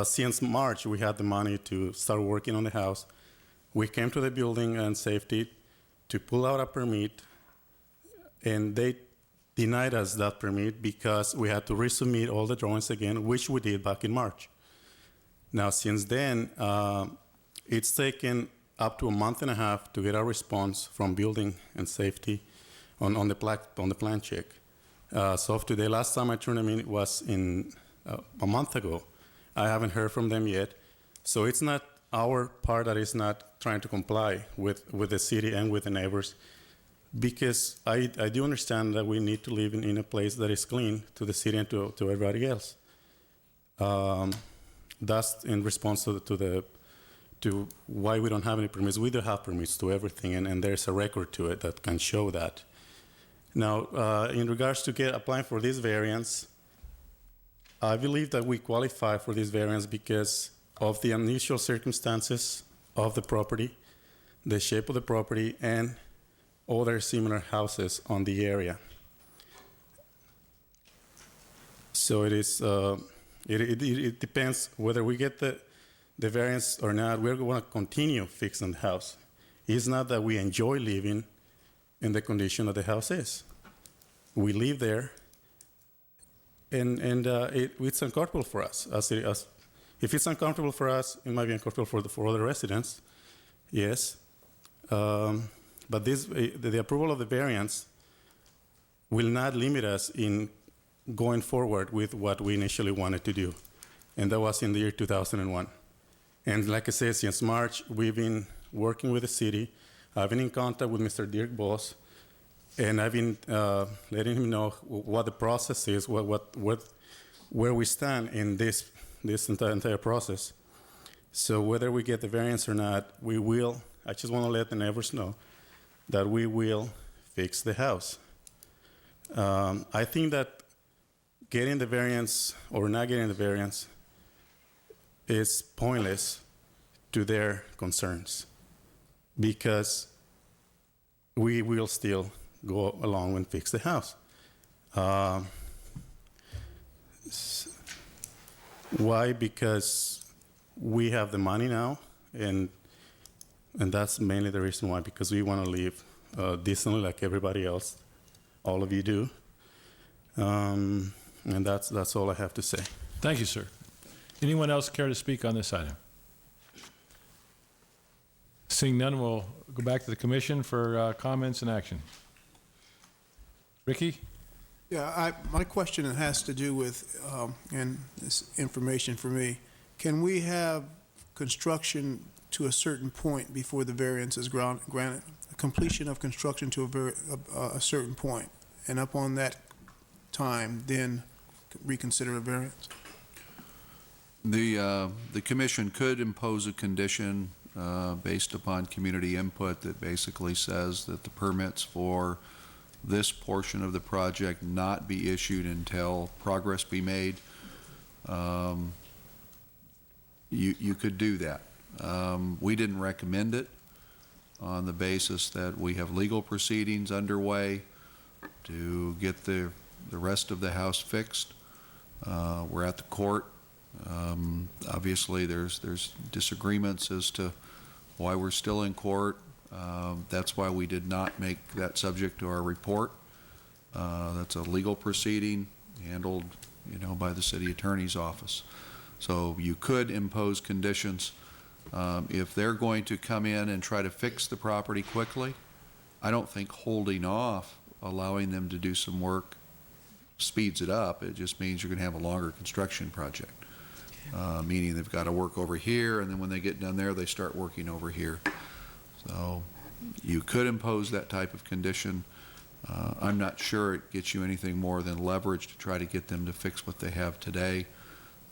Since March, we had the money to start working on the house. We came to the Building and Safety to pull out a permit, and they denied us that permit because we had to resubmit all the drawings again, which we did back in March. Now, since then, it's taken up to a month and a half to get a response from Building and Safety on the plan check. So today, last time I turned them in was in a month ago. I haven't heard from them yet. So it's not our part that is not trying to comply with the city and with the neighbors, because I do understand that we need to live in a place that is clean to the city and to everybody else. That's in response to why we don't have any permits. We do have permits to everything, and there's a record to it that can show that. Now, in regards to applying for this variance, I believe that we qualify for this variance because of the unusual circumstances of the property, the shape of the property, and other similar houses on the area. So it is. It depends whether we get the variance or not. We're going to continue fixing the house. It's not that we enjoy living in the condition that the house is. We live there, and it's uncomfortable for us. If it's uncomfortable for us, it might be uncomfortable for other residents, yes. But the approval of the variance will not limit us in going forward with what we initially wanted to do, and that was in the year 2001. And like I said, since March, we've been working with the city. I've been in contact with Mr. Dirk Boss, and I've been letting him know what the process is, where we stand in this entire process. So whether we get the variance or not, we will. I just want to let the neighbors know that we will fix the house. I think that getting the variance or not getting the variance is pointless to their concerns, because we will still go along and fix the house. Why? Because we have the money now, and that's mainly the reason why, because we want to live decently like everybody else. All of you do. And that's all I have to say. Thank you, sir. Anyone else care to speak on this item? Seeing none, we'll go back to the commission for comments and action. Ricky? Yeah, my question has to do with, and this information for me, can we have construction to a certain point before the variance is granted? Completion of construction to a certain point, and upon that time, then reconsider a variance? The commission could impose a condition based upon community input that basically says that the permits for this portion of the project not be issued until progress be made. You could do that. We didn't recommend it on the basis that we have legal proceedings underway to get the rest of the house fixed. We're at the court. Obviously, there's disagreements as to why we're still in court. That's why we did not make that subject to our report. That's a legal proceeding handled, by the city attorney's office. So you could impose conditions. If they're going to come in and try to fix the property quickly, I don't think holding off, allowing them to do some work speeds it up. It just means you're going to have a longer construction project. Meaning they've got to work over here, and then when they get done there, they start working over here. So you could impose that type of condition. I'm not sure it gets you anything more than leverage to try to get them to fix what they have today.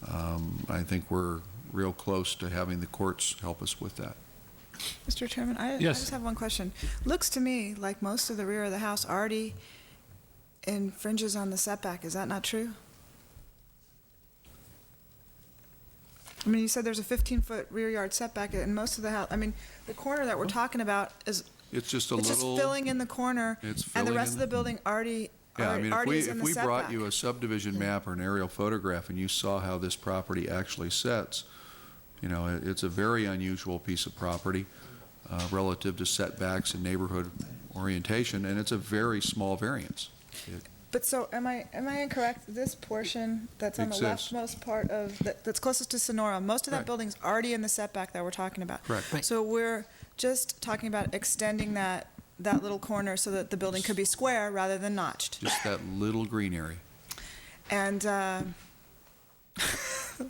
I think we're real close to having the courts help us with that. Mr. Chairman, I just have one question. Looks to me like most of the rear of the house already infringes on the setback. Is that not true? I mean, you said there's a 15-foot rear yard setback, and most of the house, I mean, the corner that we're talking about is It's just just filling in the corner, and the rest of the building already Yeah, I mean, already is in if the we brought setback. you a subdivision map or an aerial photograph and you saw how this property actually sets, it's a very unusual piece of property relative to setbacks and neighborhood orientation, and it's a very small variance. But so, am I incorrect? This portion that's on the Exists. leftmost part of, that's closest to Sonora, most of that Right. building's already in the setback that we're talking about. Correct. So we're just talking about extending that little corner so that the building could be square rather than notched. Just that little green area. And,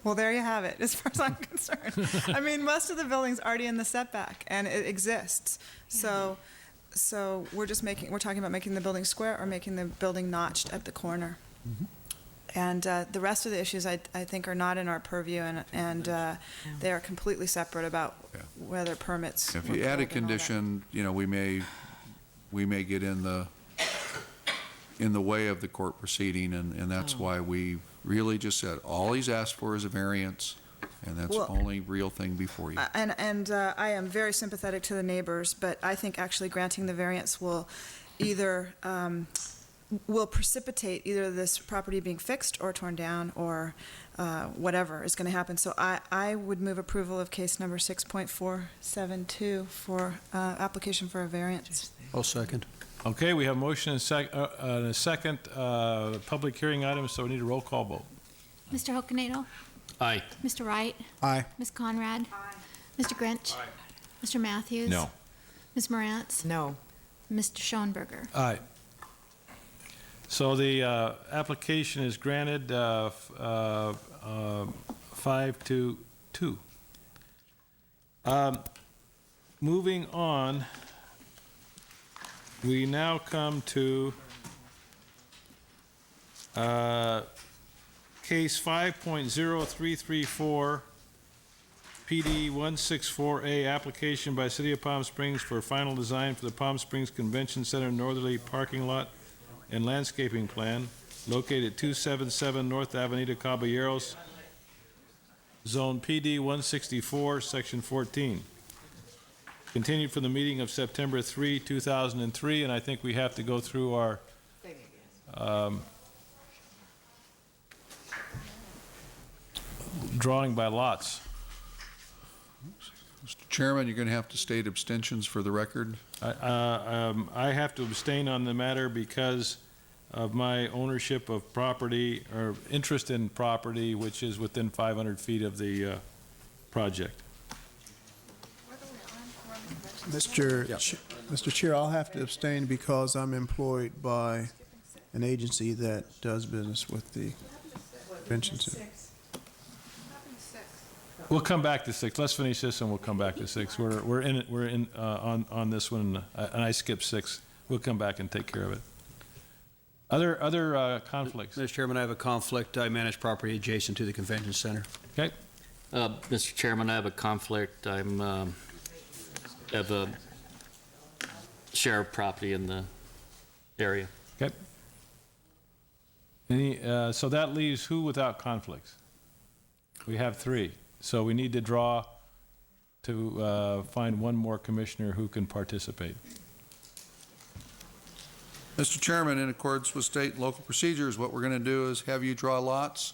well, there you have it, as far as I'm concerned. I mean, most of the building's already in the setback, and it exists. So we're talking about making the building square or making the building notched at the corner. And the rest of the issues, I think, are not in our purview, and they are completely separate about whether permits. If were you add a pulled and all that. condition, we may get in the way of the court proceeding, and that's why we really just said, all he's asked for is a variance, and that's the Well, only real thing before you. And I am very sympathetic to the neighbors, but I think actually granting the variance will either, will precipitate either this property being fixed or torn down or whatever is going to happen. So I would move approval of case number 6.472 for application for a variance. I'll second. Okay, we have a motion and a second public hearing item, so we need a roll call vote. Mr. Hokanado? Aye. Mr. Wright? Aye. Ms. Conrad? Mr. Grinch? Mr. Matthews? No. Ms. Morantz? No. Mr. Schoenberger? Aye. So the application is granted 5-2. Moving on, we now come to case 5.0334, PD 164A, application by City of Palm Springs for final design for the Palm Springs Convention Center northerly parking lot and landscaping plan located at 277 North Avenida Caballeros, Zone PD 164, Section 14. Continued from the meeting of September 3, 2003, and I think we have to go through our drawing by lots. Mr. Chairman, you're going to have to state abstentions for the record. I have to abstain on the matter because of my ownership of property or interest in property which is within 500 feet of the project. Mr. Chair, I'll have to abstain because I'm employed by an agency that does business with the convention center. We'll come back to 6. Let's finish this and we'll come back to 6. We're in on this one, and I skipped 6. We'll come back and take care of it. Other conflicts? Mr. Chairman, I have a conflict. I manage property adjacent to the convention center. Okay. Mr. Chairman, I have a conflict. I'm have a share of property in the area. Okay. So that leaves who without conflicts? We have 3. So we need to draw to find one more commissioner who can participate. Mr. Chairman, in accordance with state and local procedures, what we're going to do is have you draw lots.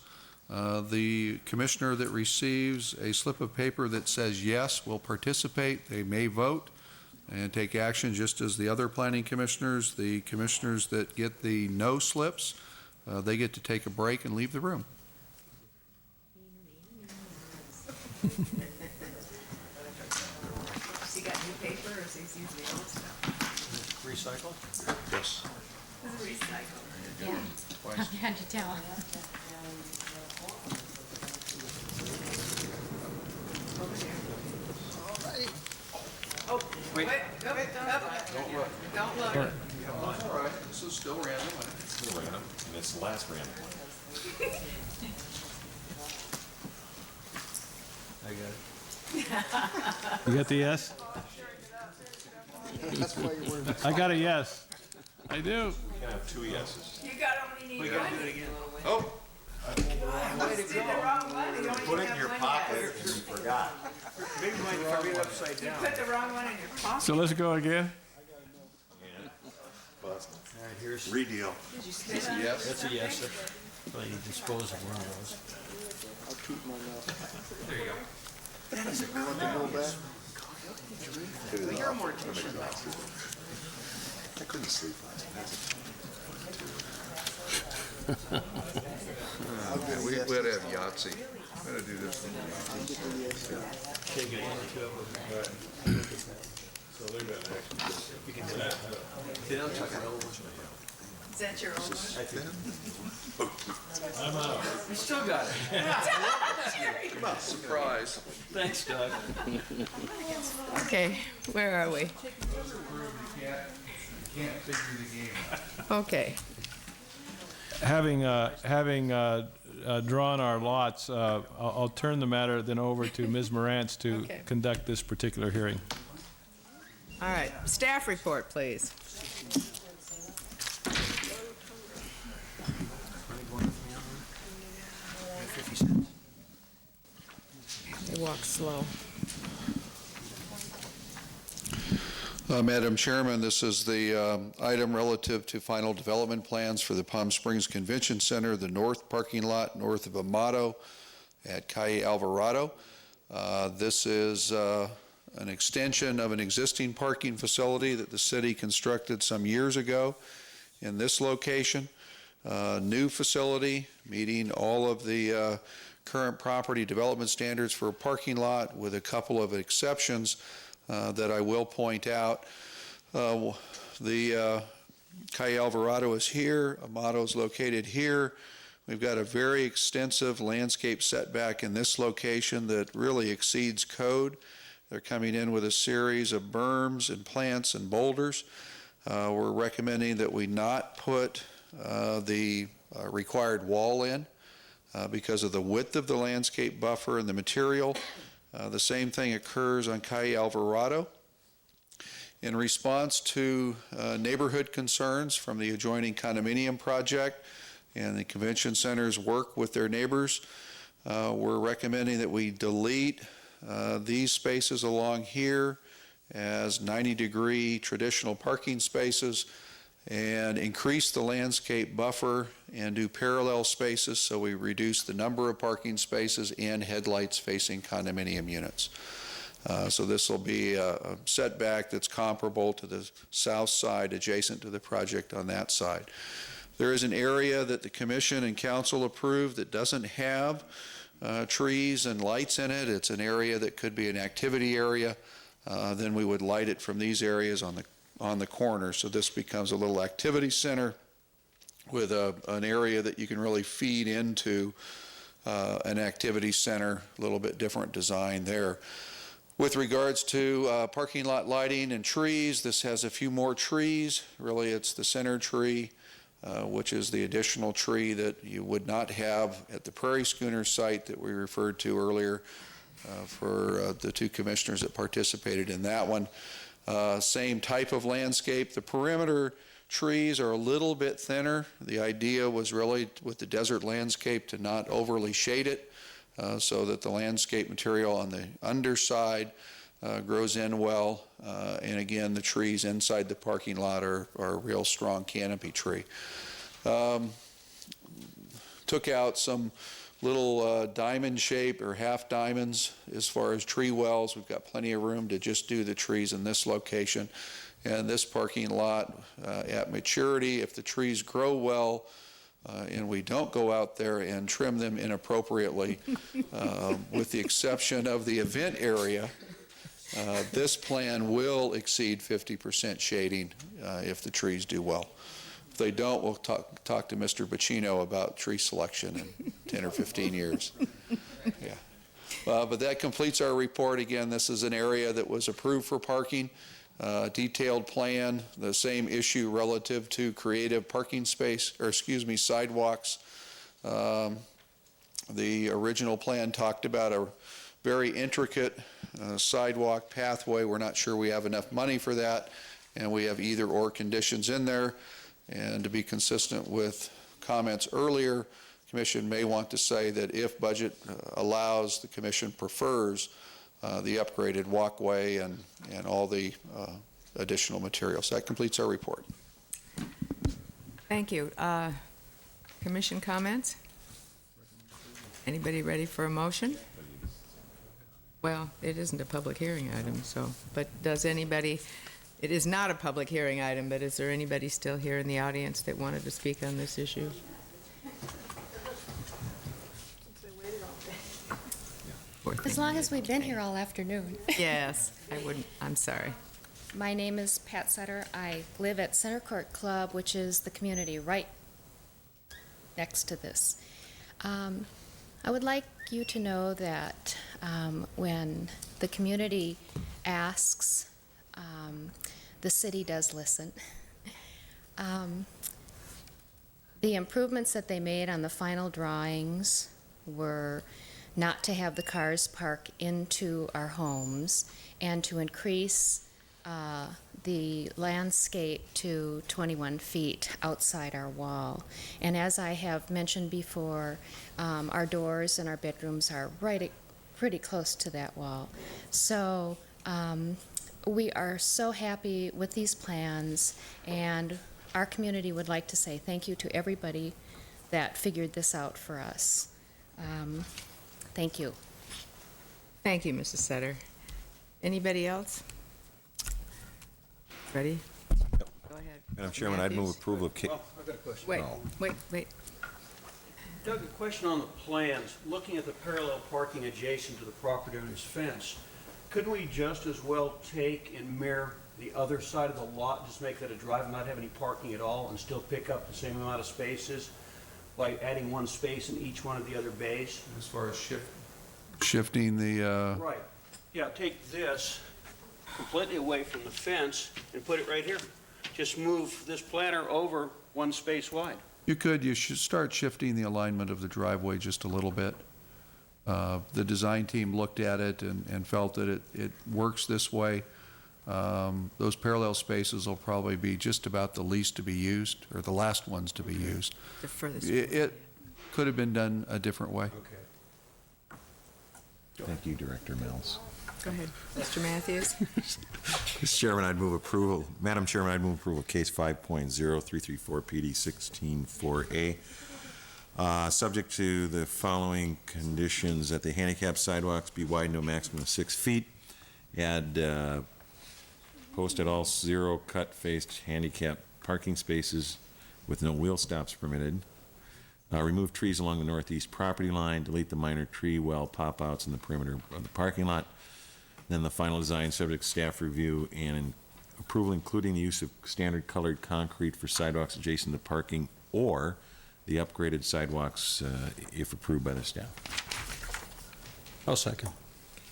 The commissioner that receives a slip of paper that says yes will participate. They may vote and take action just as the other planning commissioners. The commissioners that get the no slips, they get to take a break and leave the room. Has he got new paper or is he using the old stuff? Recycle? Yes. Recycle. Yeah, I had to tell. Oh, wait. Don't look. Don't look. That's all right. This is still random. Still random, and it's the last random one. I got it. You got the yes? That's why you were. I got a yes. I do. We can have 2 yeses. You got only need one. do it again. Oh. You did the wrong one. You only Put it in have your one pocket yes. and you forgot. Maybe mine if I read it upside You down. put the wrong one in your pocket. So let's go again. All right, here's. Redeal. Did you spit on it? Yes. That's a yes, sir. So you dispose of one of those. I'll keep my mouth. There you go. That is a good one. Go back. You're a mortician. I couldn't sleep last night. We had to have Yahtzee. We had to do this one. Take it one or two of them. You can do that. They'll chuck it over. Is that your old one? I'm out. You still got it. Surprise. Thanks, Doug. Okay, where are we? Okay. Having drawn our lots, I'll turn the matter then over to Ms. Morantz to Okay. conduct this particular hearing. All right, staff report, please. They walk slow. Madam Chairman, this is the item relative to final development plans for the Palm Springs Convention Center, the north parking lot north of Amato at Calle Alvarado. This is an extension of an existing parking facility that the city constructed some years ago in this location. New facility meeting all of the current property development standards for a parking lot with a couple of exceptions that I will point out. The Calle Alvarado is here, Amato is located here. We've got a very extensive landscape setback in this location that really exceeds code. They're coming in with a series of berms and plants and boulders. We're recommending that we not put the required wall in because of the width of the landscape buffer and the material. The same thing occurs on Calle Alvarado. In response to neighborhood concerns from the adjoining condominium project and the convention center's work with their neighbors, we're recommending that we delete these spaces along here as 90-degree traditional parking spaces and increase the landscape buffer and do parallel spaces so we reduce the number of parking spaces and headlights facing condominium units. So this will be a setback that's comparable to the south side adjacent to the project on that side. There is an area that the commission and council approved that doesn't have trees and lights in it. It's an area that could be an activity area. Then we would light it from these areas on the corner. So this becomes a little activity center with an area that you can really feed into an activity center, a little bit different design there. With regards to parking lot lighting and trees, this has a few more trees. Really, it's the center tree, which is the additional tree that you would not have at the Prairie Schooner site that we referred to earlier for the two commissioners that participated in that one. Same type of landscape. The perimeter trees are a little bit thinner. The idea was really with the desert landscape to not overly shade it, so that the landscape material on the underside grows in well. And again, the trees inside the parking lot are a real strong canopy tree. Took out some little diamond shape or half diamonds as far as tree wells. We've got plenty of room to just do the trees in this location. And this parking lot at maturity, if the trees grow well, and we don't go out there and trim them inappropriately, with the exception of the event area, this plan will exceed 50% shading if the trees do well. If they don't, we'll talk to Mr. Bacino about tree selection in 10 or 15 years. Yeah. But that completes our report. Again, this is an area that was approved for parking. Detailed plan, the same issue relative to creative parking space, or excuse me, sidewalks. The original plan talked about a very intricate sidewalk pathway. We're not sure we have enough money for that, and we have either or conditions in there. And to be consistent with comments earlier, Commission may want to say that if budget allows, the Commission prefers the upgraded walkway and all the additional materials. That completes our report. Thank you. Commission comments? Anybody ready for a motion? Well, it isn't a public hearing item, so, but does anybody, it is not a public hearing item, but is there anybody still here in the audience that wanted to speak on this issue? As long as we've been here all afternoon. Yes, I wouldn't, I'm sorry. My name is Pat Sutter. I live at Center Court Club, which is the community right next to this. I would like you to know that when the community asks, the city does listen. The improvements that they made on the final drawings were not to have the cars park into our homes and to increase the landscape to 21 feet outside our wall. And as I have mentioned before, our doors and our bedrooms are pretty close to that wall. So we are so happy with these plans, and our community would like to say thank you to everybody that figured this out for us. Thank you. Thank you, Mrs. Sutter. Anybody else? Ready? Yep. Go ahead. Madam Chairman, I'd move approval of case. Well, I've got a question. Wait. Doug, a question on the plans. Looking at the parallel parking adjacent to the property owner's fence, couldn't we just as well take and mirror the other side of the lot, just make that a drive and not have any parking at all, and still pick up the same amount of spaces by adding one space in each one of the other bays? As far as shifting the... Right. Yeah, take this completely away from the fence and put it right here. Just move this planter over one space wide. You should start shifting the alignment of the driveway just a little bit. The design team looked at it and felt that it works this way. Those parallel spaces will probably be just about the least to be used, or the last ones to be used. The furthest. It could have been done a different way. Thank you, Director Mills. Go ahead, Mr. Matthews. Mr. Chairman, I'd move approval. Madam Chairman, I'd move approval of case 5.0334 PD 164A. Subject to the following conditions: that the handicap sidewalks be widened to a maximum of 6 feet. Posted all zero cut-faced handicap parking spaces with no wheel stops permitted. Remove trees along the northeast property line, delete the minor tree well pop-outs in the perimeter of the parking lot. Then the final design, subject to staff review and approval, including the use of standard colored concrete for sidewalks adjacent to parking or the upgraded sidewalks if approved by the staff. I'll second.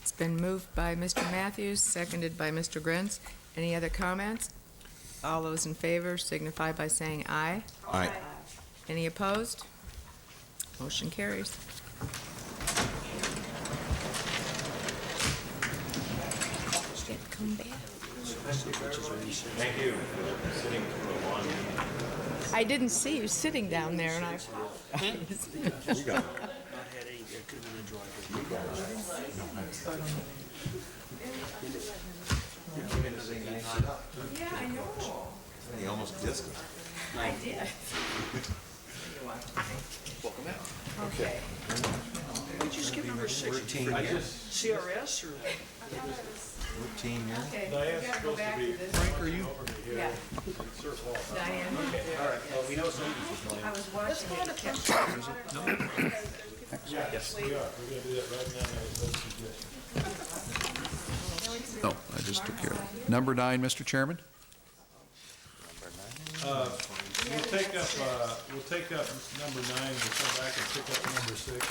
It's been moved by Mr. Matthews, seconded by Mr. Grins. Any other comments? All those in favor signify by saying aye. Aye. Any opposed? Motion carries. Thank you. Sitting I didn't see you sitting down there, and I. Yeah, I know. He almost dissed it. I did. Welcome out. Okay. Did you skip number 16? CRS or? Routine here. Okay. Diane's supposed to be. Frank, are you? Yeah. Diane. All right, well, we know somebody's playing. I was watching it. Yes, we are. We're gonna do that right now. No, I just took care of it. Number 9, Mr. Chairman? We'll take up number 9, we'll come back and pick up number 6.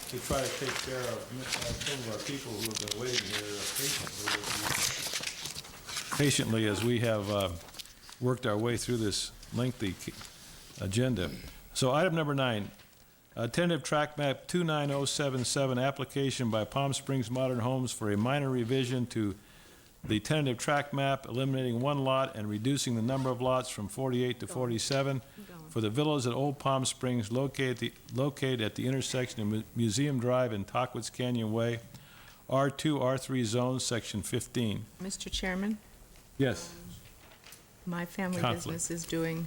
To try to take care of some of our people who have been waiting here patiently as we have worked our way through this lengthy agenda. So item number 9, tentative track map 29077, application by Palm Springs Modern Homes for a minor revision to the tentative track map, eliminating one lot and reducing the number of lots from 48 to 47 for the villas at Old Palm Springs located at the intersection of Museum Drive and Tockwitz Canyon Way, R2, R3 zones, section 15. Mr. Chairman, Yes. my family Conflict. business is doing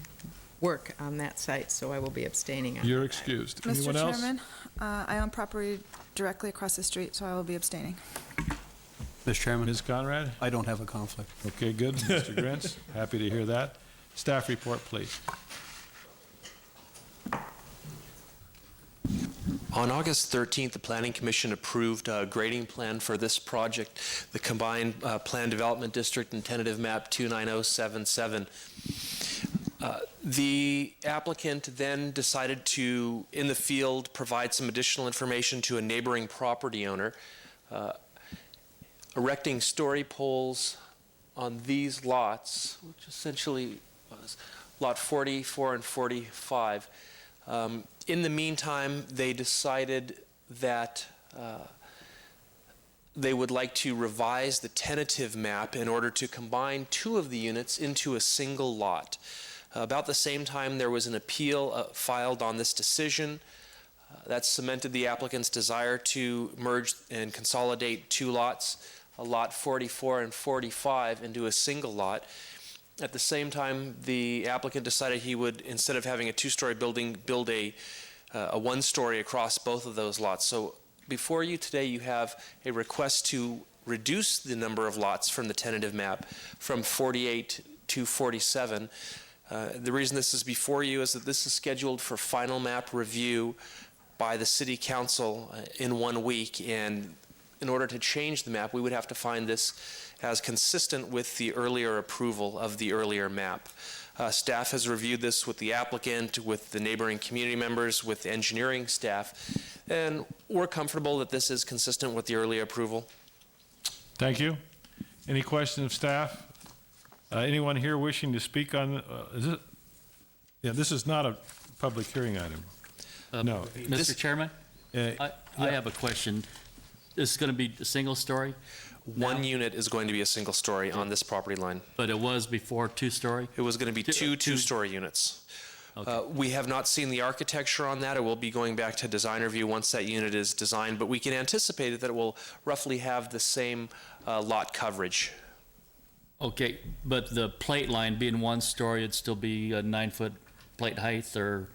work on that site, so I will be abstaining on You're that. excused. Mr. Anyone else? Chairman, I own property directly across the street, so I will be abstaining. Mr. Chairman, Ms. Conrad? I don't have a conflict. Okay, good. Mr. Grins, happy to hear that. Staff report, please. On August 13th, the Planning Commission approved a grading plan for this project, the combined Plan Development District and tentative map 29077. The applicant then decided to, in the field, provide some additional information to a neighboring property owner, erecting story poles on these lots, which essentially was lot 44 and 45. In the meantime, they decided that they would like to revise the tentative map in order to combine two of the units into a single lot. About the same time, there was an appeal filed on this decision. That cemented the applicant's desire to merge and consolidate two lots, lot 44 and 45, into a single lot. At the same time, the applicant decided he would, instead of having a two-story building, build a one-story across both of those lots. So before you today, you have a request to reduce the number of lots from the tentative map from 48 to 47. The reason this is before you is that this is scheduled for final map review by the City Council in 1 week, and in order to change the map, we would have to find this as consistent with the earlier approval of the earlier map. Staff has reviewed this with the applicant, with the neighboring community members, with engineering staff, and we're comfortable that this is consistent with the earlier approval. Thank you. Any questions of staff? Anyone here wishing to speak on, this is not a public hearing item. No. Mr. Chairman, I have a question. This is going to be a single story? One unit is going to be a single story on this property line. But it was before two-story? It was going to be two two-story units. We have not seen the architecture on that. It will be going back to design review once that unit is designed, but we can anticipate that it will roughly have the same lot coverage. Okay, but the plate line being one story, it'd still be a 9-foot plate height, or,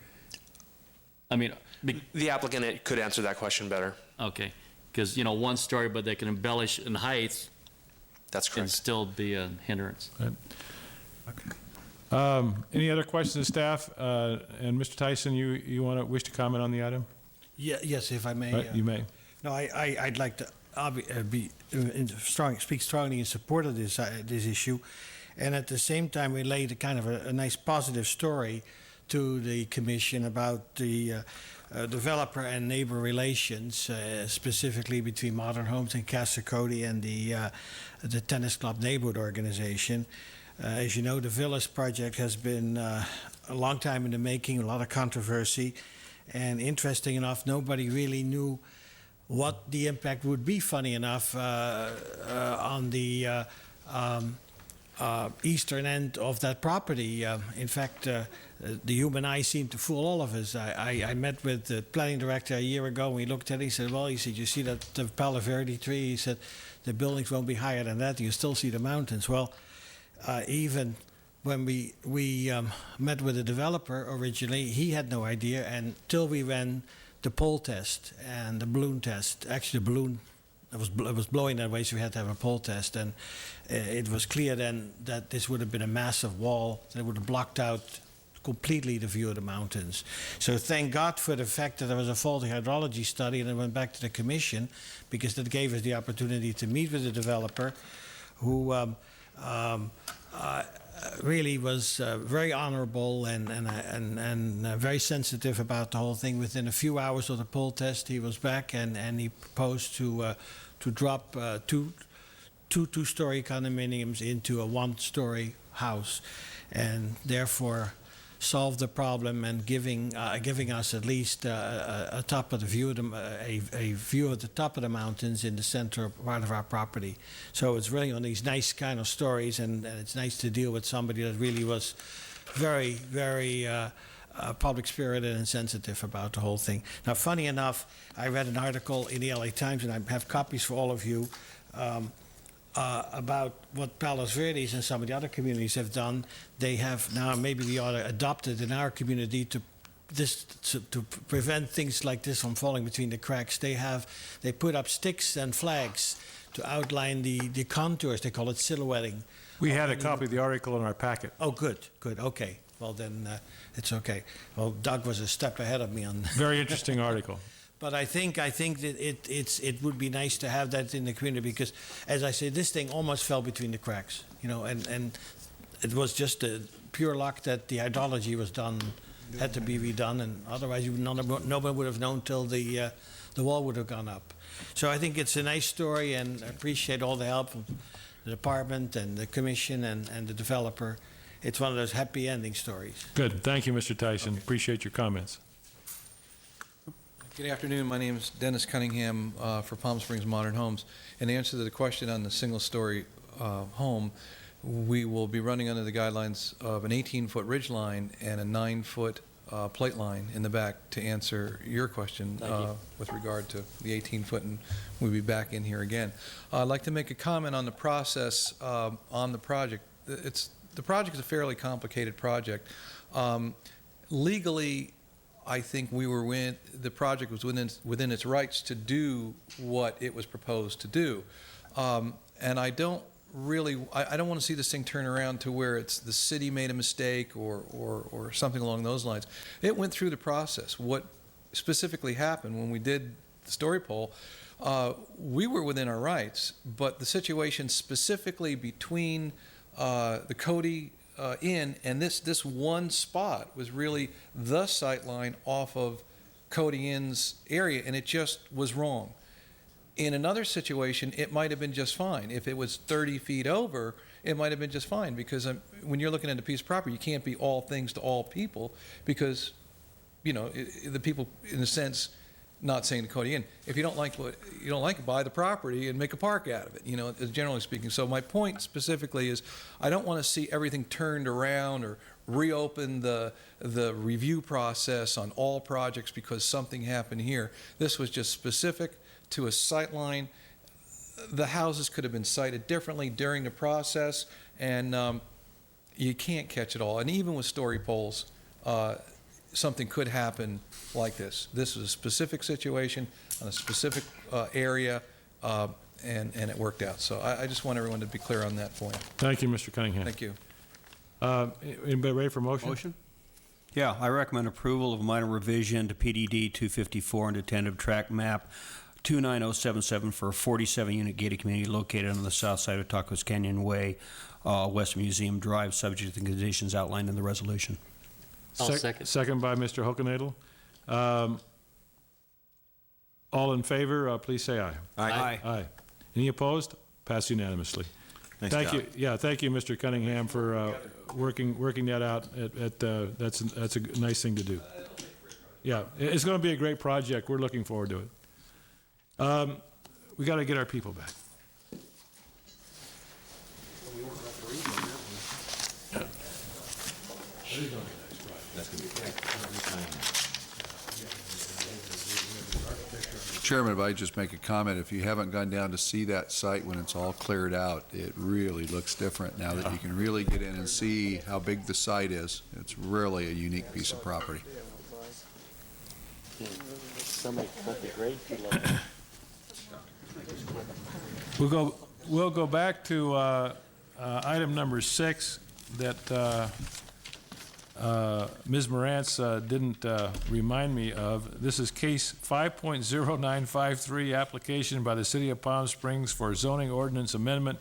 I mean... The applicant could answer that question better. Okay, because, one story, but they can embellish in height. That's correct. And still be a hindrance. Right. Any other questions of staff? And Mr. Tyson, you wish to comment on the item? Yeah, yes, if I may. Right, you may. No, I'd like to speak strongly in support of this issue, and at the same time relate a kind of a nice positive story to the commission about the developer and neighbor relations, specifically between Modern Homes and Casa Cody and the Tennis Club Neighborhood Organization. As you know, the Villas project has been a long time in the making, a lot of controversy, and interesting enough, nobody really knew what the impact would be, funny enough, on the eastern end of that property. In fact, the human eye seemed to fool all of us. I met with the planning director a year ago, and we looked at it. He said, well, he said, you see that the Palo Verde tree? He said, the buildings won't be higher than that. You still see the mountains. Well, even when we met with the developer originally, he had no idea until we ran the pole test and the balloon test. Actually, the balloon it was blowing that way, so we had to have a pole test, and it was clear then that this would have been a massive wall that would have blocked out completely the view of the mountains. So thank God for the fact that there was a faulty hydrology study, and it went back to the commission because that gave us the opportunity to meet with the developer, who really was very honorable and very sensitive about the whole thing. Within a few hours of the poll test, he was back and he proposed to drop two-story condominiums into a one-story house, and therefore solve the problem and giving us at least a top of the view of a view of the top of the mountains in the center part of our property. So it's really on these nice kind of stories, and it's nice to deal with somebody that really was very, very public spirited and sensitive about the whole thing. Now, funny enough, I read an article in the LA Times, and I have copies for all of you, about what Palos Verdes and some of the other communities have done. They have now, maybe we ought to adopt it in our community to prevent things like this from falling between the cracks. They put up sticks and flags to outline the contours. They call it silhouetting. We had a copy of the article in our packet. Oh, good, okay. Well, then it's okay. Well, Doug was a step ahead of me on that. Very interesting article. But I think that it would be nice to have that in the community because, as I say, this thing almost fell between the cracks, and it was just a pure luck that the hydrology was had to be redone, and otherwise nobody would have known till the wall would have gone up. So I think it's a nice story, and I appreciate all the help from the department and the commission and the developer. It's one of those happy ending stories. Good. Thank you, Mr. Tyson. Okay. Appreciate your comments. Good afternoon. My name is Dennis Cunningham for Palm Springs Modern Homes. In answer to the question on the single-story home, we will be running under the guidelines of an 18-foot ridge line and a 9-foot plate line in the back to answer your question with regard to the 18-foot, and we'll be back in here again. I'd like to make a comment on the process on the project. The project is a fairly complicated project. Legally, I think the project was within its rights to do what it was proposed to do. And I don't want to see this thing turn around to where it's the city made a mistake or something along those lines. It went through the process. What specifically happened when we did the story poll, we were within our rights, but the situation specifically between the Cody Inn and this one spot was really the sight line off of Cody Inn's area, and it just was wrong. In another situation, it might have been just fine. If it was 30 feet over, it might have been just fine, because when you're looking at a piece of property, you can't be all things to all people, because the people, in a sense, not saying to Cody Inn, if you don't like it, buy the property and make a park out of it, generally speaking. So my point specifically is I don't want to see everything turned around or reopen the review process on all projects because something happened here. This was just specific to a sight line. The houses could have been sited differently during the process, and you can't catch it all. And even with story polls, something could happen like this. This was a specific situation on a specific area, and it worked out. So I just want everyone to be clear on that point. Thank you, Mr. Cunningham. Thank you. Anybody ready for motion? Motion? Yeah, I recommend approval of minor revision to PDD 254 and to tentative track map 29077 for a 47-unit gated community located on the south side of Tacos Canyon Way, West Museum Drive, subject to the conditions outlined in the resolution. I'll second. Second by Mr. Hokenadel. All in favor, please say aye. Aye. Aye. Any opposed? Passed unanimously. Nice Thank job. you. Yeah, thank you, Mr. Cunningham, for working that out. That's a nice thing to do. Yeah, it's going to be a great project. We're looking forward to it. We got to get our people back. Chairman, if I just make a comment, if you haven't gone down to see that site when it's all cleared out, it really looks different now that you can really get in and see how big the site is. It's really a unique piece of property. We'll go back to item number 6 that Ms. Morantz didn't remind me of. This is case 5.0953, application by the City of Palm Springs for zoning ordinance amendment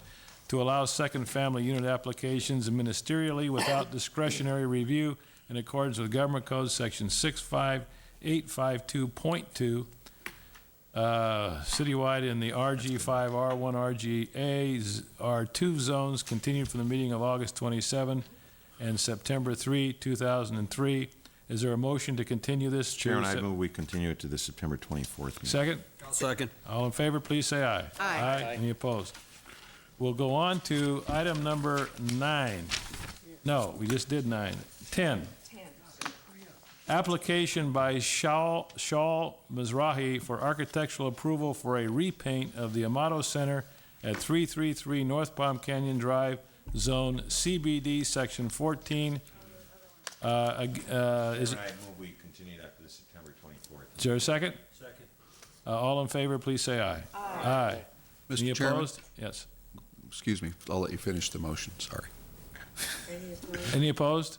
to allow second family unit applications ministerially without discretionary review in accordance with Government Code Section 65852.2. Citywide in the RG5, R1, RGA, R2 zones, continued from the meeting of August 27 and September 3, 2003. Is there a motion to continue this? Chairman, I move we continue it to the September 24th meeting. Second? Second. All in favor, please say aye. Aye. Any opposed? We'll go on to item number 9. No, we just did 9. 10. Application by Shaul Mizrahi for architectural approval for a repaint of the Amato Center at 333 North Palm Canyon Drive, Zone CBD, Section 14. I move we continue that to the September 24th. Is there a second? Second. All in favor, please say aye. Aye. Any Mr. Chairman? opposed? Yes. Excuse me, I'll let you finish the motion, sorry. Any opposed?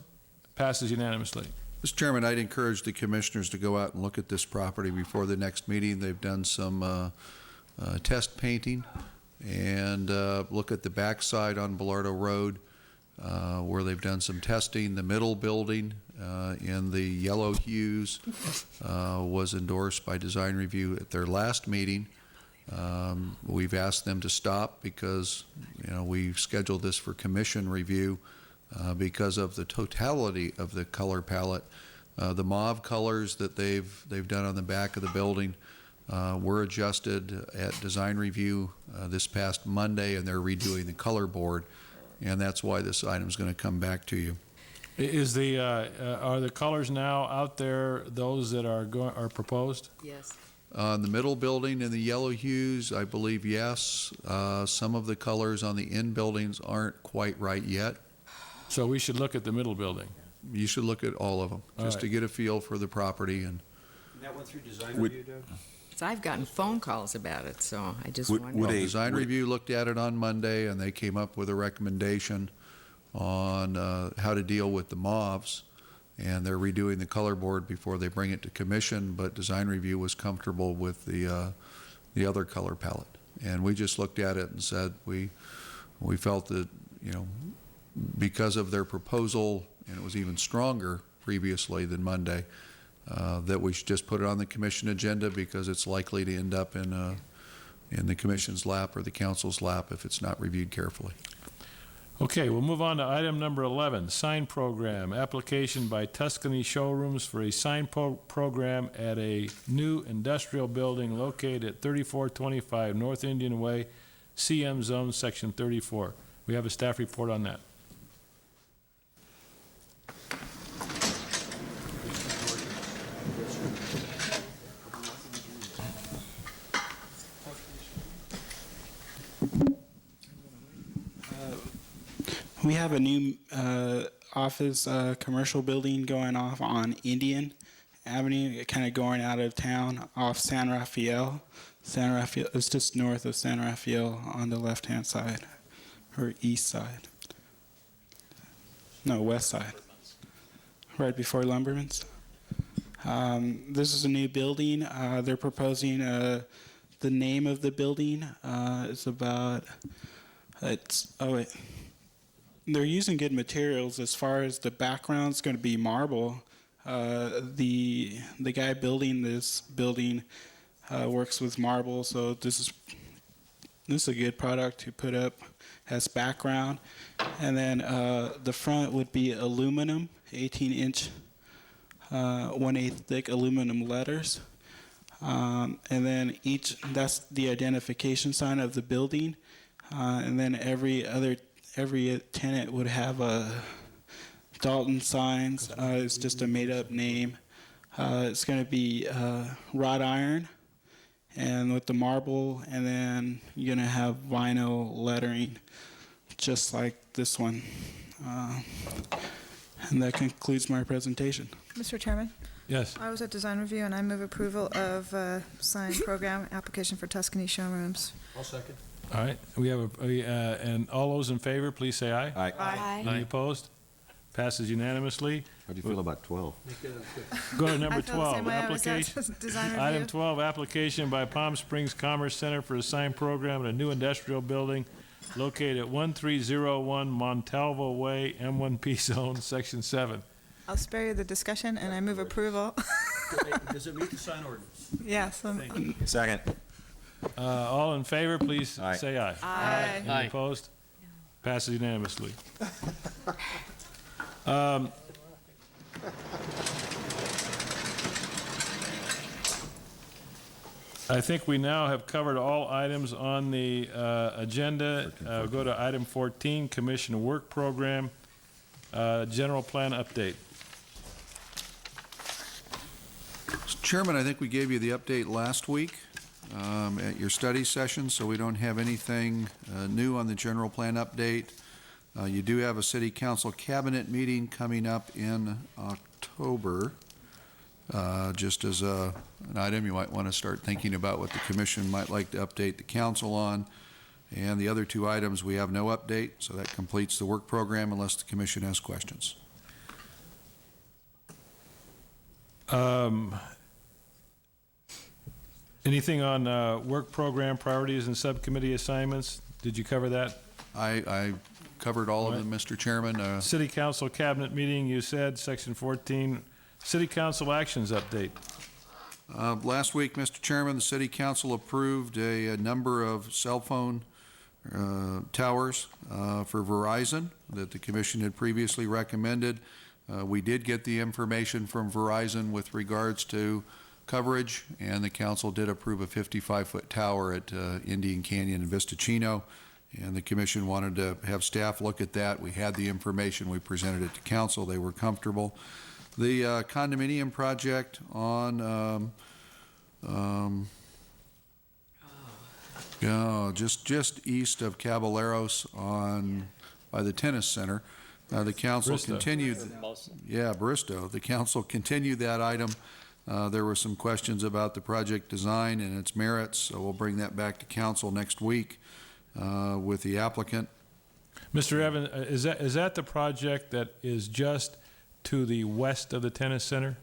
Passes unanimously. Mr. Chairman, I'd encourage the commissioners to go out and look at this property before the next meeting. They've done some test painting and look at the backside on Bellardo Road where they've done some testing. The middle building in the yellow hues was endorsed by Design Review at their last meeting. We've asked them to stop because, we scheduled this for commission review because of the totality of the color palette. The mauve colors that they've done on the back of the building were adjusted at Design Review this past Monday, and they're redoing the color board, and that's why this item is going to come back to you. Are the colors now out there, those that are proposed? Yes. The middle building in the yellow hues, I believe, yes. Some of the colors on the in buildings aren't quite right yet. So we should look at the middle building. You should look at all of them, just to get a feel for the property. And That went through Design Review, Doug? So I've gotten phone calls about it, so I just Would wondered. Well, Design Review looked at it on Monday, and they came up with a recommendation on how to deal with the mauves, and they're redoing the color board before they bring it to commission, but Design Review was comfortable with the other color palette. And we just looked at it and said we felt that, because of their proposal, and it was even stronger previously than Monday, that we should just put it on the commission agenda because it's likely to end up in the commission's lap or the council's lap if it's not reviewed carefully. Okay, we'll move on to item number 11, sign program. Application by Tuscany Showrooms for a sign program at a new industrial building located at 3425 North Indian Way, CM Zone, Section 34. We have a staff report on that. We have a new office commercial building going off on Indian Avenue, kind of going out of town off San Rafael. San Rafael is just north of San Rafael on the left-hand side, or east side. No, west side. Right before Lumberman's. This is a new building. They're proposing the name of the building is about. They're using good materials. As far as the background's going to be marble. The guy building this building works with marble, so this is a good product to put up as background. And then the front would be aluminum, 18-inch, 1/8 thick aluminum letters. And then that's the identification sign of the building. And then every tenant would have a Dalton Signs. It's just a made-up name. It's going to be wrought iron and with the marble, and then you're going to have vinyl lettering just like this one. And that concludes my presentation. Mr. Chairman? Yes. I was at design review, and I move approval of sign program application for Tuscany showrooms. I'll second. All right, we have and all those in favor, please say aye. Aye. Aye. Any opposed? Passes unanimously. How do you feel about 12? Go to number I feel the 12, same way I was at application. design review. Item 12, application by Palm Springs Commerce Center for a sign program at a new industrial building located at 1301 Montalvo Way, M1P Zone, Section 7. I'll spare you the discussion, and I move approval. Does it meet the sign ordinance? Yes. Second. All in favor, please Aye. say aye. Aye. Any Aye. opposed? Passes unanimously. I think we now have covered all items on the agenda. Go to item 14, Commission Work Program, General Plan Update. Chairman, I think we gave you the update last week at your study session, so we don't have anything new on the general plan update. You do have a city council cabinet meeting coming up in October. Just as an item, you might want to start thinking about what the commission might like to update the council on. And the other two items, we have no update, so that completes the work program unless the commission has questions. Anything on work program priorities and subcommittee assignments? Did you cover that? I covered all of them, Mr. Chairman. City Council Cabinet Meeting, you said, Section 14. City Council Actions Update. Last week, Mr. Chairman, the City Council approved a number of cell phone towers for Verizon that the Commission had previously recommended. We did get the information from Verizon with regards to coverage, and the Council did approve a 55-foot tower at Indian Canyon and Vista Chino, and the Commission wanted to have staff look at that. We had the information. We presented it to Council. They were comfortable. The condominium project on just east of Caballeros by the tennis center. The council Bristow. continued. Yeah, Bristow. The council continued that item. There were some questions about the project design and its merits, so we'll bring that back to council next week with the applicant. Mr. Evans, is that the project that is just to the west of the tennis center?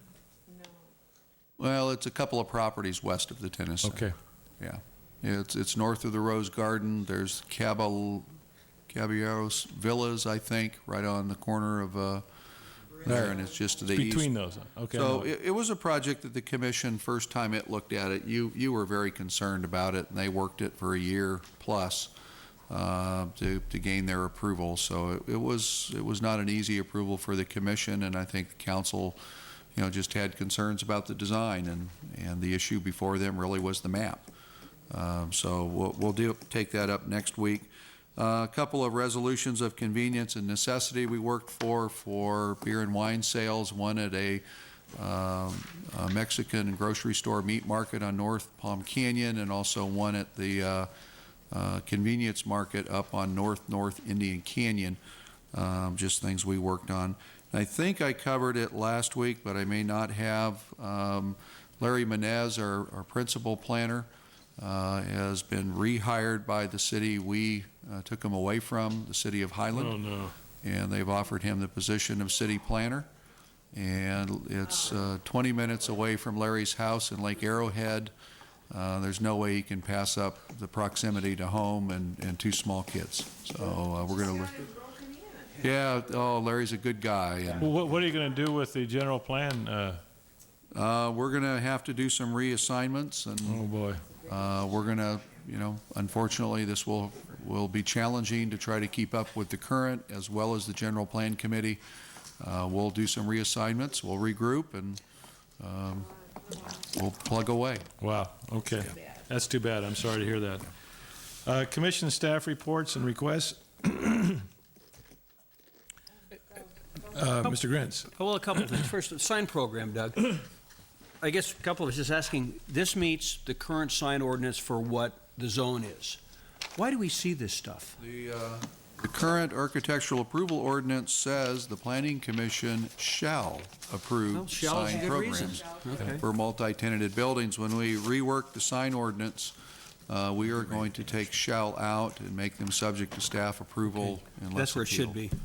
Well, it's a couple of properties west of the tennis center. Okay. Yeah. It's north of the Rose Garden. There's Caballeros Villas, I think, right on the corner of there, and it's just to the east. Between those, okay. So it was a project that the commission, first time it looked at it, you were very concerned about it, and they worked it for a year plus to gain their approval. So it was not an easy approval for the commission, and I think the council, just had concerns about the design, and the issue before them really was the map. So we'll take that up next week. A couple of resolutions of convenience and necessity we worked for beer and wine sales, one at a Mexican grocery store meat market on North Palm Canyon, and also one at the convenience market up on North Indian Canyon. Just things we worked on. I think I covered it last week, but I may not have. Larry Menez, our principal planner, has been rehired by the city we took him away from, the city of Highland. Oh, no. and they've offered him the position of city planner. And it's 20 minutes away from Larry's house in Lake Arrowhead. There's no way he can pass up the proximity to home and two small kids. So we're going to. Yeah. Oh, Larry's a good guy. And, Well, what are you going to do with the general plan? we're going to have to do some reassignments, and Oh, boy. we're going to, unfortunately, this will be challenging to try to keep up with the current as well as the general plan committee. We'll do some reassignments. We'll regroup, and we'll plug away. Wow, okay. That's too bad. I'm sorry to hear that. Commission staff reports and requests. Mr. Grants. Well, a couple of things. First, the sign program, Doug. I guess a couple of us just asking, this meets the current sign ordinance for what the zone is. Why do we see this stuff? The current architectural approval ordinance says the planning commission shall approve Well, shall is a sign good programs reason. Okay. for multi-tenanted buildings. When we rework the sign ordinance, we are going to take shall out and make them subject to staff approval unless That's where it should appealed. be.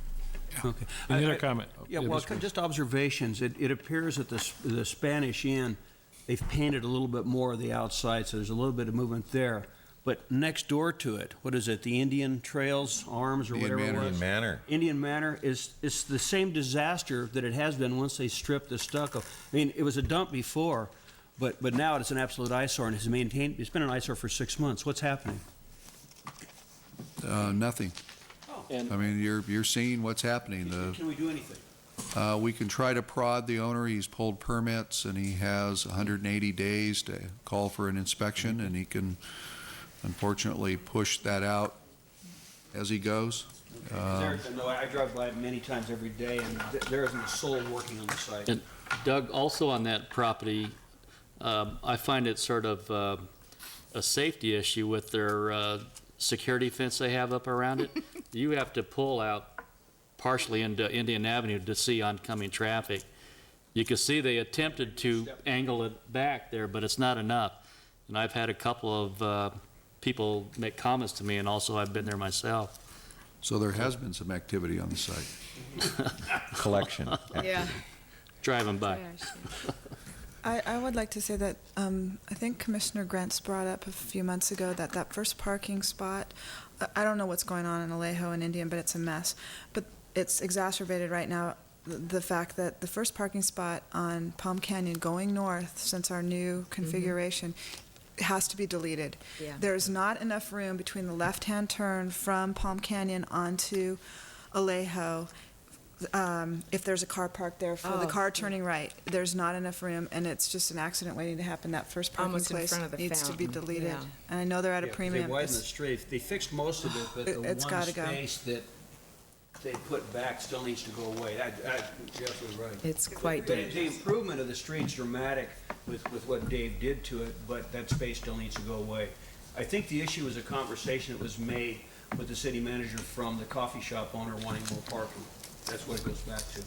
Okay. Any other comment? Yeah, well, just observations. It appears that the Spanish Inn, they've painted a little bit more of the outside, so there's a little bit of movement there. But next door to it, what is it, the Indian Trails Arms or Indian whatever Manor. it was? Indian Manor is the same disaster that it has been once they stripped the stucco. I mean, it was a dump before, but now it's an absolute eyesore and has maintained, it's been an eyesore for 6 months. What's happening? Nothing. And I mean, you're seeing what's happening. can we do anything? We can try to prod the owner. He's pulled permits, and he has 180 days to call for an inspection, and he can unfortunately push that out as he goes. I drive by it many times every day, and there isn't a soul working on the site. And Doug, also on that property, I find it sort of a safety issue with their security fence they have up around it. You have to pull out partially into Indian Avenue to see oncoming traffic. You can see they attempted to angle it back there, but it's not enough. And I've had a couple of people make comments to me, and also I've been there myself. So there has been some activity on the site. Collection. Yeah. Driving by. I would like to say that I think Commissioner Grants brought up a few months ago that that first parking spot, I don't know what's going on in Alejo and Indian, but it's a mess. But it's exacerbated right now, the fact that the first parking spot on Palm Canyon going north since our new configuration has to be deleted. Yeah. There's not enough room between the left-hand turn from Palm Canyon onto Alejo. If there's a car parked there for the car turning right, there's not enough room, and it's just an accident waiting to happen. That first parking Almost in place front of the needs to be fountain, deleted. yeah. And I know they're at a Yeah, 'cause premium. They widened the street. They fixed most of it, but the It's one gotta go. space that they put back still needs to go away. You're absolutely right. It's quite The dangerous. improvement of the street's dramatic with what Dave did to it, but that space still needs to go away. I think the issue is a conversation that was made with the city manager from the coffee shop owner wanting more parking. That's what it goes back to.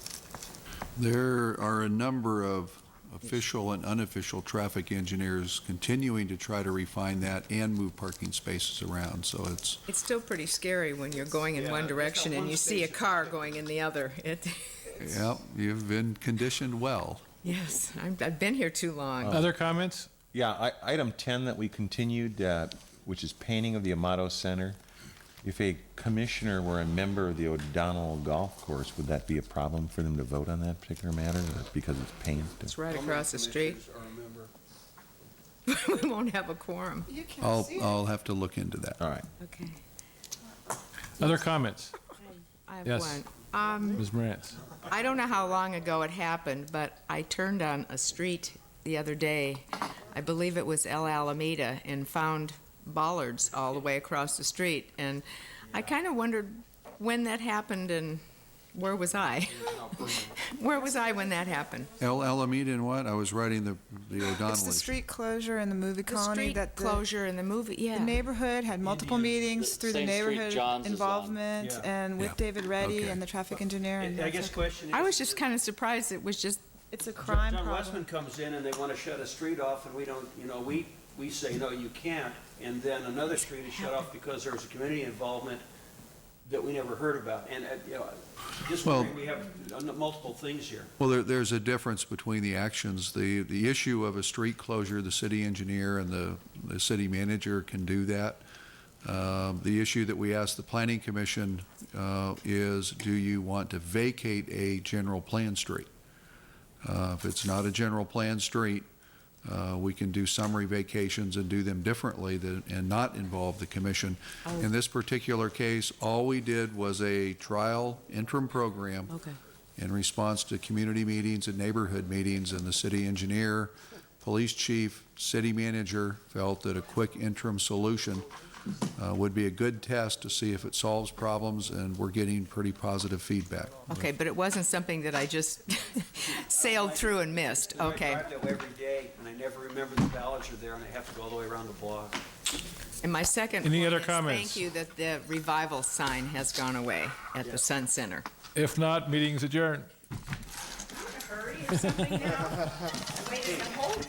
There are a number of official and unofficial traffic engineers continuing to try to refine that and move parking spaces around, so it's, It's still pretty scary when you're going in one direction and you see a car going in the other. yeah, you've been conditioned well. Yes, I've been here too long. Other comments? Yeah, item 10 that we continued, which is painting of the Amato Center. If a commissioner were a member of the O'Donnell Golf Course, would that be a problem for them to vote on that particular matter because it's paint? It's right across the street. We won't have a quorum. I'll have to look into that. All right. Okay. Other comments? I have Yes. one. Ms. Morantz. I don't know how long ago it happened, but I turned on a street the other day, I believe it was El Alameda, and found bollards all the way across the street. And I kind of wondered when that happened and where was I? Where was I when that happened? El Alameda and what? I was writing the O'Donnell It's the issue. street closure in the movie The colony street that closure in the movie, yeah. The neighborhood had multiple meetings through the Same street neighborhood John's is on. involvement Yeah. and with Yeah. David Reddy Okay. and the traffic engineer. And I that's guess okay. question is. I was just kind of surprised it was just, It's a crime John problem. Westman comes in and they want to shut a street off and we don't, we say, no, you can't. And then another street is shut off because there was a community involvement that we never heard about. And, you know, just Well- wondering, we have multiple things here. Well, there's a difference between the actions. The issue of a street closure, the city engineer and the city manager can do that. The issue that we asked the planning commission is, do you want to vacate a general plan street? If it's not a general plan street, we can do summary vacations and do them differently and not involve the commission. In this particular case, all we did was a trial interim program in response to community meetings and neighborhood meetings, and the city engineer, police chief, city manager felt that a quick interim solution would be a good test to see if it solves problems, and we're getting pretty positive feedback. Okay, but it wasn't something that I just sailed through and missed. Okay. I drive that way every day, and I never remember the ballots are there, and I have to go all the way around the block. And my second Any point other is comments? thank you that the revival sign has gone away at the Sun Center. If not, meeting's adjourned. Hurry or something now? Wait, hold.